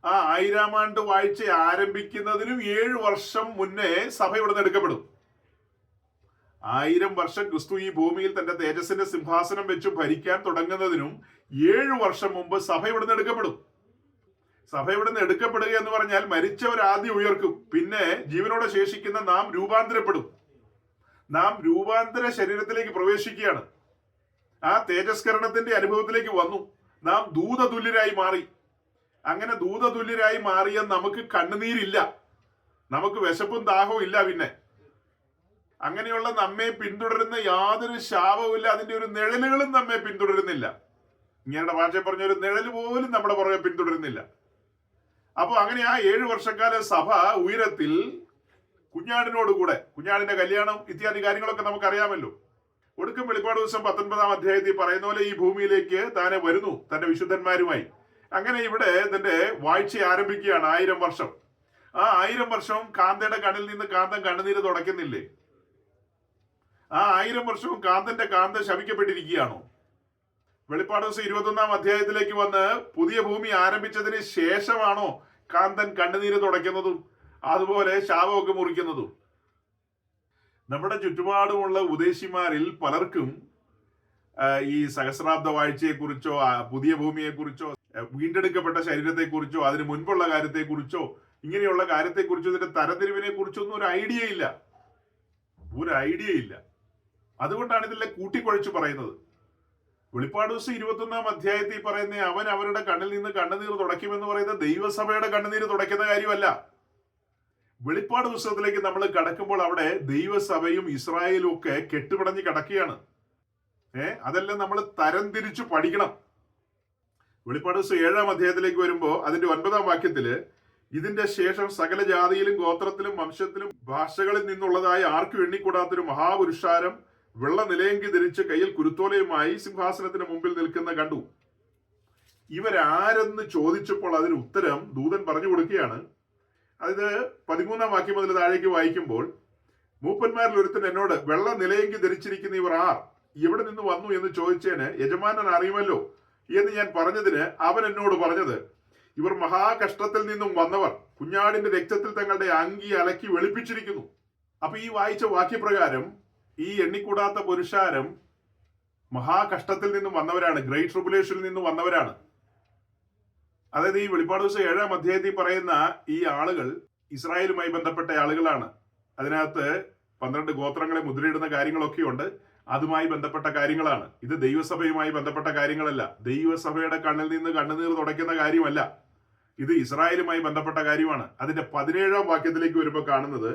C: ആ 1000-ാം ആണ്ട് വാഴ്ച ആരംഭിക്കുന്നതിനും 7 വർഷം മുന്നേ സഭ ഇവിടുന്ന് എടുക്കപ്പെടും. 1000 വർഷം ക്രിസ്തു ഈ ഭൂമിയിൽ തന്റെ തേജസ്സിന്റെ സിംഹാസനം വെച്ച് ഭരിക്കാൻ തുടങ്ങുന്നതിനും 7 വർഷം മുമ്പ് സഭ ഇവിടുന്ന് എടുക്കപ്പെടും. സഭ ഇവിടുന്ന് എടുക്കപ്പെടുക എന്ന് പറഞ്ഞാൽ മരിച്ചവർ ആദ്യം ഉയർക്കും, പിന്നെ ജീവനോടെ ശേഷിക്കുന്ന നാം രൂപാന്തരപ്പെടും. നാം രൂപാന്തര ശരീരത്തിലേക്ക് പ്രവേശിക്കുകയാണ്. ആ തേജസ്കരണത്തിന്റെ അനുഭവത്തിലേക്ക് വന്നു. നാം ദൂതതുല്യരായി മാറി. അങ്ങനെ ദൂതതുല്യരായി മാറിയ നമുക്ക് കണ്ണുനീരില്ല, നമുക്ക് വിശപ്പും ദാഹവും ഇല്ല. പിന്നെ അങ്ങനെയുള്ള നമ്മെ പിന്തുടരുന്ന യാതൊരു ശാപവുമില്ല, അതിന്റെ ഒരു നിഴലുകളും നമ്മെ പിന്തുടരുന്നില്ല. ഇങ്ങനെ ഭാഷ പറഞ്ഞ ഒരു നിഴല് പോലും നമ്മുടെ പുറകെ പിന്തുടരുന്നില്ല. അപ്പൊ അങ്ങനെ ആ 7 വർഷക്കാല സഭ ഉയരത്തിൽ കുഞ്ഞാടിനോടുകൂടെ, കുഞ്ഞാടിന്റെ കല്യാണം ഇത്യാദി കാര്യങ്ങളൊക്കെ നമുക്കറിയാമല്ലോ. ഒടുക്കം വെളിപ്പാട് ദിവസം 19-ാം അധ്യായത്തിൽ പറയുന്ന പോലെ ഈ ഭൂമിയിലേക്ക് താനെ വരുന്നു തന്റെ വിശുദ്ധന്മാരുമായി. അങ്ങനെ ഇവിടെ തന്റെ വാഴ്ച ആരംഭിക്കുകയാണ്. 1000 വർഷം. ആ 1000 വർഷവും കാന്തയുടെ കണ്ണിൽ നിന്ന് കാന്തൻ കണ്ണുനീര് തുടയ്ക്കുന്നില്ലേ? ആ 1000 വർഷവും കാന്തന്റെ കാന്ത ശപിക്കപ്പെട്ടിരിക്കുകയാണോ? വെളിപ്പാട് ദിവസം 21-ാം അധ്യായത്തിലേക്ക് വന്ന് പുതിയ ഭൂമി ആരംഭിച്ചതിന് ശേഷമാണോ കാന്തൻ കണ്ണുനീര് തുടയ്ക്കുന്നതും അതുപോലെ ശാപമൊക്കെ മുറിക്കുന്നതും? നമ്മുടെ ചുറ്റുപാടുമുള്ള ഉപദേശിമാരിൽ പലർക്കും ഈ സഹസ്രാബ്ദ വാഴ്ചയെക്കുറിച്ചോ പുതിയ ഭൂമിയെക്കുറിച്ചോ വീണ്ടെടുക്കപ്പെട്ട ശരീരത്തെക്കുറിച്ചോ അതിന് മുൻപുള്ള കാര്യത്തെക്കുറിച്ചോ ഇങ്ങനെയുള്ള കാര്യത്തെക്കുറിച്ചോ ഇതിന്റെ തരംതിരിവിനെ കുറിച്ചൊന്നും ഒരു ഐഡിയ ഇല്ല. അതുകൊണ്ടാണ് ഇതെല്ലാം കൂട്ടിക്കുഴച്ച് പറയുന്നത്. വെളിപ്പാട് ദിവസം 21-ാം അധ്യായത്തിൽ പറയുന്ന അവൻ അവരുടെ കണ്ണിൽ നിന്ന് കണ്ണുനീർ തുടയ്ക്കുമെന്ന് പറയുന്നത് ദൈവസഭയുടെ കണ്ണുനീര് തുടയ്ക്കുന്ന കാര്യമല്ല. വെളിപ്പാട് പുസ്തകത്തിലേക്ക് നമ്മൾ കടക്കുമ്പോൾ അവിടെ ദൈവസഭയും ഇസ്രായേലും ഒക്കെ കെട്ടുപിടഞ്ഞ് കിടക്കുകയാണ്. അതെല്ലാം നമ്മൾ തരംതിരിച്ചു പഠിക്കണം. വെളിപ്പാട് പുസ്തകം 7-ാം അധ്യായത്തിലേക്ക് വരുമ്പോൾ അതിന്റെ 9-ാം വാക്യത്തില് ഇതിന്റെ ശേഷം സകല ജാതിയിലും ഗോത്രത്തിലും വംശത്തിലും ഭാഷകളിൽ നിന്നുള്ളതായ ആർക്കും എണ്ണിക്കൂടാത്തൊരു മഹാപുരുഷാരം വെള്ള നിലയങ്കി ധരിച്ച് കയ്യിൽ കുരുത്തോലയുമായി സിംഹാസനത്തിന് മുമ്പിൽ നിൽക്കുന്ന കണ്ടു. ഇവരാരെന്ന് ചോദിച്ചപ്പോൾ അതിന് ഉത്തരം ദൂതൻ പറഞ്ഞു കൊടുക്കുകയാണ്. അതായത് 13-ാം വാക്യം മുതൽ താഴേക്ക് വായിക്കുമ്പോൾ, മൂപ്പന്മാരിൽ ഒരുത്തൻ എന്നോട് വെള്ള നിലയങ്കി ധരിച്ചിരിക്കുന്ന ഇവർ ആർ, എവിടെ നിന്ന് വന്നു എന്ന് ചോദിച്ചതിന് യജമാനൻ അറിയുമല്ലോ എന്ന് ഞാൻ പറഞ്ഞതിന് അവൻ എന്നോട് പറഞ്ഞത്, ഇവർ മഹാകഷ്ടത്തിൽ നിന്നും വന്നവർ കുഞ്ഞാടിന്റെ രക്തത്തിൽ തങ്ങളുടെ അങ്കി അലക്കി വെളുപ്പിച്ചിരിക്കുന്നു. അപ്പൊ ഈ വായിച്ച വാക്യപ്രകാരം ഈ എണ്ണിക്കൂടാത്ത പുരുഷാരം മഹാകഷ്ടത്തിൽ നിന്നും വന്നവരാണ്, ഗ്രേറ്റ് ട്രിബുലേഷനിൽ നിന്നും വന്നവരാണ്. അതായത് ഈ വെളിപ്പാട് ദിവസം 7-ാം അധ്യായത്തിൽ പറയുന്ന ഈ ആളുകൾ ഇസ്രായേലുമായി ബന്ധപ്പെട്ട ആളുകളാണ്. അതിനകത്ത് 12 ഗോത്രങ്ങളെ മുദ്രയിടുന്ന കാര്യങ്ങളൊക്കെ ഉണ്ട്. അതുമായി ബന്ധപ്പെട്ട കാര്യങ്ങളാണ്. ഇത് ദൈവസഭയുമായി ബന്ധപ്പെട്ട കാര്യങ്ങളല്ല. ദൈവസഭയുടെ കണ്ണിൽ നിന്ന് കണ്ണുനീർ തുടയ്ക്കുന്ന കാര്യമല്ല. ഇത് ഇസ്രായേലുമായി ബന്ധപ്പെട്ട കാര്യമാണ്. അതിന്റെ 17-ാം വാക്യത്തിലേക്ക് വരുമ്പോൾ കാണുന്നത്,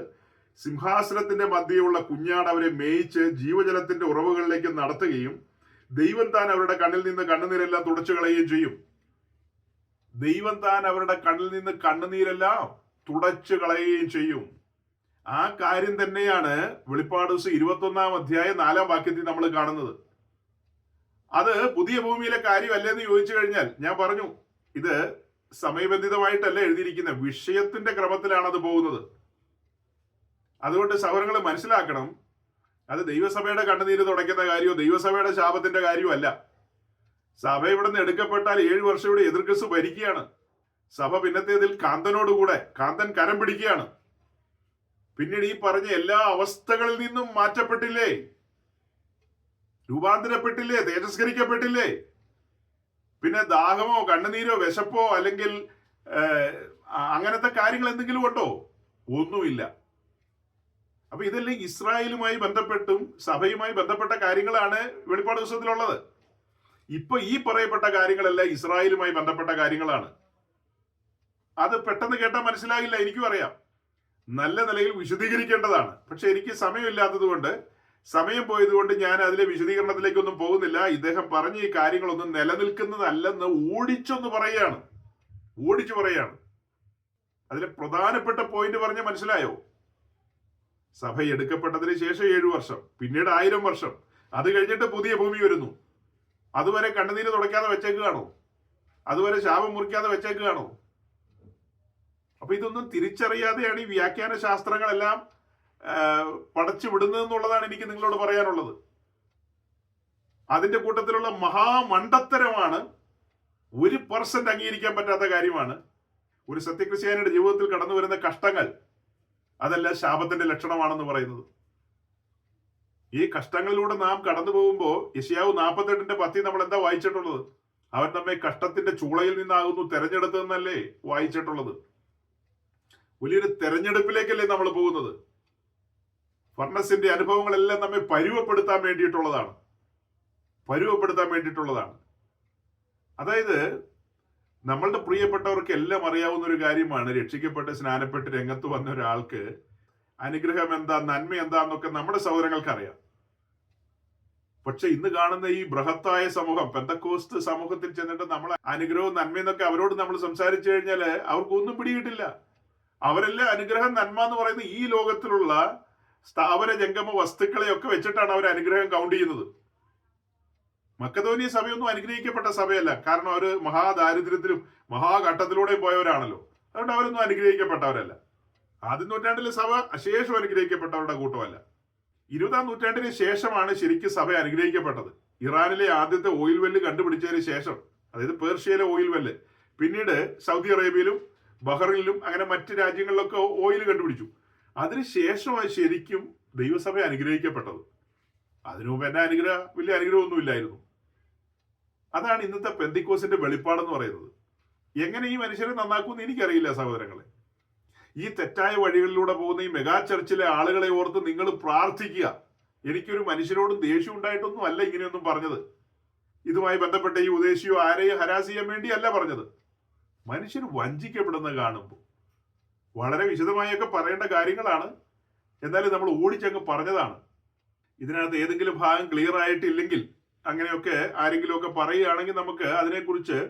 C: സിംഹാസനത്തിന്റെ മധ്യയുള്ള കുഞ്ഞാട് അവരെ മേയിച്ച് ജീവജലത്തിന്റെ ഉറവുകളിലേക്ക് നടത്തുകയും ദൈവം താൻ അവരുടെ കണ്ണിൽ നിന്ന് കണ്ണുനീരെല്ലാം തുടച്ചു കളയുകയും ചെയ്യും. ദൈവം താൻ അവരുടെ കണ്ണിൽ നിന്ന് കണ്ണുനീരെല്ലാം തുടച്ചു കളയുകയും ചെയ്യും. ആ കാര്യം തന്നെയാണ് വെളിപ്പാട് ദിവസം 21-ാം അധ്യായം 4-ാം വാക്യത്തിൽ നമ്മൾ കാണുന്നത്. അത് പുതിയ ഭൂമിയിലെ കാര്യമല്ലെന്ന് ചോദിച്ചു കഴിഞ്ഞാൽ ഞാൻ പറഞ്ഞു, ഇത് സമയബന്ധിതമായിട്ടല്ല എഴുതിയിരിക്കുന്ന വിഷയത്തിന്റെ ക്രമത്തിലാണ് അത് പോകുന്നത്. അതുകൊണ്ട് സഹോദരങ്ങളെ മനസ്സിലാക്കണം, അത് ദൈവസഭയുടെ കണ്ണുനീര് തുടയ്ക്കുന്ന കാര്യമോ ദൈവസഭയുടെ ശാപത്തിന്റെ കാര്യമോ അല്ല. സഭ ഇവിടെ നിന്ന് എടുക്കപ്പെട്ടാൽ 7 വർഷം ഇവിടെ എതിർ ക്രിസ്തു ഭരിക്കുകയാണ്. സഭ പിന്നത്തേതിൽ കാന്തനോടുകൂടെ കാന്തൻ കരം പിടിക്കുകയാണ്. പിന്നീട് ഈ പറഞ്ഞ എല്ലാ അവസ്ഥകളിൽ നിന്നും മാറ്റപ്പെട്ടില്ലേ, രൂപാന്തരപ്പെട്ടില്ലേ, തേജസ്കരിക്കപ്പെട്ടില്ലേ. പിന്നെ ദാഹമോ കണ്ണുനീരോ വിശപ്പോ അല്ലെങ്കിൽ അങ്ങനത്തെ കാര്യങ്ങൾ എന്തെങ്കിലും ഉണ്ടോ? ഒന്നുമില്ല. അപ്പൊ ഇതെല്ലാം ഇസ്രായേലുമായി ബന്ധപ്പെട്ടും സഭയുമായി ബന്ധപ്പെട്ട കാര്യങ്ങളാണ് വെളിപ്പാട് പുസ്തകത്തിലുള്ളത്. ഇപ്പൊ ഈ പറയപ്പെട്ട കാര്യങ്ങളെല്ലാം ഇസ്രായേലുമായി ബന്ധപ്പെട്ട കാര്യങ്ങളാണ്. അത് പെട്ടെന്ന് കേട്ടാൽ മനസ്സിലാകില്ല, എനിക്കും അറിയാം. നല്ല നിലയിൽ വിശദീകരിക്കേണ്ടതാണ്. പക്ഷെ എനിക്ക് സമയമില്ലാത്തത് കൊണ്ട്, സമയം പോയതുകൊണ്ട് ഞാൻ അതിലെ വിശദീകരണത്തിലേക്കൊന്നും പോകുന്നില്ല. ഇദ്ദേഹം പറഞ്ഞ ഈ കാര്യങ്ങളൊന്നും നിലനിൽക്കുന്നതല്ലെന്ന് ഓടിച്ചു പറയാണ്. അതിലെ പ്രധാനപ്പെട്ട പോയിന്റ് പറഞ്ഞ മനസ്സിലായോ? സഭ എടുക്കപ്പെട്ടതിന് ശേഷം 7 വർഷം, പിന്നീട് 1000 വർഷം, അത് കഴിഞ്ഞിട്ട് പുതിയ ഭൂമി വരുന്നു. അതുവരെ കണ്ണുനീര് തുടയ്ക്കാതെ വെച്ചേക്കുകയാണോ? അതുവരെ ശാപം മുറിക്കാതെ വെച്ചേക്കുകയാണോ? അപ്പൊ ഇതൊന്നും തിരിച്ചറിയാതെയാണ് ഈ വ്യാഖ്യാന ശാസ്ത്രങ്ങളെല്ലാം പടച്ചു വിടുന്നതെന്നുള്ളതാണ് എനിക്ക് നിങ്ങളോട് പറയാനുള്ളത്. അതിന്റെ കൂട്ടത്തിലുള്ള മഹാമണ്ടത്തരമാണ്, 1% അംഗീകരിക്കാൻ പറ്റാത്ത കാര്യമാണ്. ഒരു സത്യക്രിസ്ത്യാനിയുടെ ജീവിതത്തിൽ കടന്നു വരുന്ന കഷ്ടങ്ങൾ അതല്ല ശാപത്തിന്റെ ലക്ഷണമാണെന്ന് പറയുന്നത്. ഈ കഷ്ടങ്ങളിലൂടെ നാം കടന്നു പോകുമ്പോൾ യെശയ്യാവ് 48:10 നമ്മൾ എന്താ വായിച്ചിട്ടുള്ളത്? അവൻ നമ്മെ കഷ്ടത്തിന്റെ ചൂളയിൽ നിന്നാകുന്നു തെരഞ്ഞെടുത്തതെന്നല്ലേ വായിച്ചിട്ടുള്ളത്. വലിയൊരു തെരഞ്ഞെടുപ്പിലേക്കല്ലേ നമ്മൾ പോകുന്നത്. ഫർണസിന്റെ അനുഭവങ്ങളെല്ലാം നമ്മെ പരുവപ്പെടുത്താൻ വേണ്ടിയിട്ടുള്ളതാണ്. അതായത് നമ്മളുടെ പ്രിയപ്പെട്ടവർക്ക് എല്ലാം അറിയാവുന്ന ഒരു കാര്യമാണ്, രക്ഷിക്കപ്പെട്ട് സ്നാനപ്പെട്ട് രംഗത്ത് വന്ന ഒരാൾക്ക് അനുഗ്രഹം എന്താ, നന്മ എന്താന്നൊക്കെ നമ്മുടെ സഹോദരങ്ങൾക്ക് അറിയാം. പക്ഷെ ഇന്ന് കാണുന്ന ഈ ബൃഹത്തായ സമൂഹം, പെന്തക്കോസ്ത് സമൂഹത്തിൽ ചെന്നിട്ട് നമ്മൾ അനുഗ്രഹവും നന്മയെന്നൊക്കെ അവരോട് നമ്മൾ സംസാരിച്ചു കഴിഞ്ഞാൽ അവർക്കൊന്നും പിടികിട്ടില്ല. അവരെല്ലാം അനുഗ്രഹം നന്മ എന്ന് പറയുന്ന ഈ ലോകത്തിലുള്ള സ്ഥാവര ജംഗമ വസ്തുക്കളെയൊക്കെ വെച്ചിട്ടാണ് അവർ അനുഗ്രഹം കൗണ്ട് ചെയ്യുന്നത്. മക്കതോനിയ സഭയൊന്നും അനുഗ്രഹിക്കപ്പെട്ട സഭയല്ല. കാരണം അവർ മഹാദാരിദ്ര്യത്തിലും മഹാഘട്ടത്തിലൂടെയും പോയവരാണല്ലോ. അതുകൊണ്ട് അവരൊന്നും അനുഗ്രഹിക്കപ്പെട്ടവരല്ല. ആദ്യ നൂറ്റാണ്ടിലെ സഭ അശേഷം അനുഗ്രഹിക്കപ്പെട്ടവരുടെ കൂട്ടമല്ല. 20-ാം നൂറ്റാണ്ടിന് ശേഷമാണ് ശരിക്കും സഭ അനുഗ്രഹിക്കപ്പെട്ടത്. ഇറാനിലെ ആദ്യത്തെ ഓയിൽ വെല്ല് കണ്ടുപിടിച്ചതിന് ശേഷം, അതായത് പേർഷ്യയിലെ ഓയിൽ വെല്ല്, പിന്നീട് സൗദി അറേബ്യയിലും ബഹ്റിനിലും അങ്ങനെ മറ്റ് രാജ്യങ്ങളിലൊക്കെ ഓയിൽ കണ്ടുപിടിച്ചു. അതിനുശേഷമാണ് ശരിക്കും ദൈവസഭ അനുഗ്രഹിക്കപ്പെട്ടത്. അതിനു മുമ്പ് വലിയ അനുഗ്രഹമൊന്നും ഇല്ലായിരുന്നു. അതാണ് ഇന്നത്തെ പെന്തിക്കോസിന്റെ വെളിപ്പാടെന്ന് പറയുന്നത്. എങ്ങനെ ഈ മനുഷ്യരെ നന്നാക്കുമെന്ന് എനിക്കറിയില്ല സഹോദരങ്ങളെ. ഈ തെറ്റായ വഴികളിലൂടെ പോകുന്ന ഈ മെഗാ ചർച്ചിലെ ആളുകളെ ഓർത്ത് നിങ്ങൾ പ്രാർത്ഥിക്കുക. എനിക്കൊരു മനുഷ്യരോടും ദേഷ്യം ഉണ്ടായിട്ടൊന്നും അല്ല ഇങ്ങനെയൊന്നും പറഞ്ഞത്. ഇതുമായി ബന്ധപ്പെട്ട ഈ ഉദ്ദേശിയോ ആരെയും ഹരാസ് ചെയ്യാൻ വേണ്ടിയല്ല പറഞ്ഞത്. മനുഷ്യർ വഞ്ചിക്കപ്പെടുന്ന കാണുമ്പോൾ, വളരെ വിശദമായൊക്കെ പറയേണ്ട കാര്യങ്ങളാണ്. എന്നാലും നമ്മൾ ഓടിച്ചങ്ങ് പറഞ്ഞതാണ്. ഇതിനകത്ത് ഏതെങ്കിലും ഭാഗം ക്ലിയർ ആയിട്ടില്ലെങ്കിൽ അങ്ങനെയൊക്കെ ആരെങ്കിലുമൊക്കെ പറയുകയാണെങ്കിൽ നമുക്ക് അതിനെക്കുറിച്ച്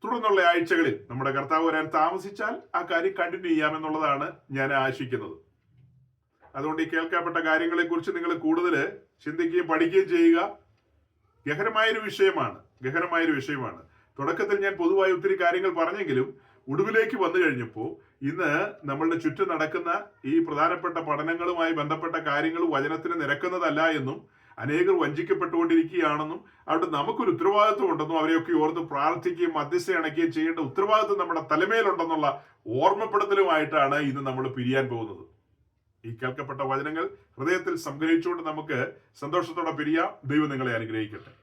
C: തുടർന്നുള്ള ആഴ്ചകളിൽ നമ്മുടെ കർത്താവ് വരാൻ താമസിച്ചാൽ ആ കാര്യം കണ്ടിന്യൂ ചെയ്യാമെന്നുള്ളതാണ് ഞാൻ ആശിക്കുന്നത്. അതുകൊണ്ട് ഈ കേൾക്കപ്പെട്ട കാര്യങ്ങളെക്കുറിച്ച് നിങ്ങൾ കൂടുതൽ ചിന്തിക്കുകയും പഠിക്കുകയും ചെയ്യുക. ഗഹനമായൊരു വിഷയമാണ്. തുടക്കത്തിൽ ഞാൻ പൊതുവായി ഒത്തിരി കാര്യങ്ങൾ പറഞ്ഞെങ്കിലും ഒടുവിലേക്ക് വന്നു കഴിഞ്ഞപ്പോൾ ഇന്ന് നമ്മളുടെ ചുറ്റും നടക്കുന്ന ഈ പ്രധാനപ്പെട്ട പഠനങ്ങളുമായി ബന്ധപ്പെട്ട കാര്യങ്ങൾ വചനത്തിന് നിരക്കുന്നതല്ല എന്നും അനേകർ വഞ്ചിക്കപ്പെട്ടുകൊണ്ടിരിക്കുകയാണെന്നും അവിടെ നമുക്കൊരു ഉത്തരവാദിത്വം ഉണ്ടെന്നും അവരെയൊക്കെ ഓർത്ത് പ്രാർത്ഥിക്കുകയും മധ്യസ്ഥ അണയ്ക്കുകയും ചെയ്യേണ്ട ഉത്തരവാദിത്വം നമ്മുടെ തലമേലുണ്ടെന്നുള്ള ഓർമ്മപ്പെടുത്തലുമായിട്ടാണ് ഇന്ന് നമ്മൾ പിരിയാൻ പോകുന്നത്. ഈ കേൾക്കപ്പെട്ട വചനങ്ങൾ ഹൃദയത്തിൽ സംഗ്രഹിച്ചുകൊണ്ട് നമുക്ക് സന്തോഷത്തോടെ പിരിയാം. ദൈവം നിങ്ങളെ അനുഗ്രഹിക്കട്ടെ.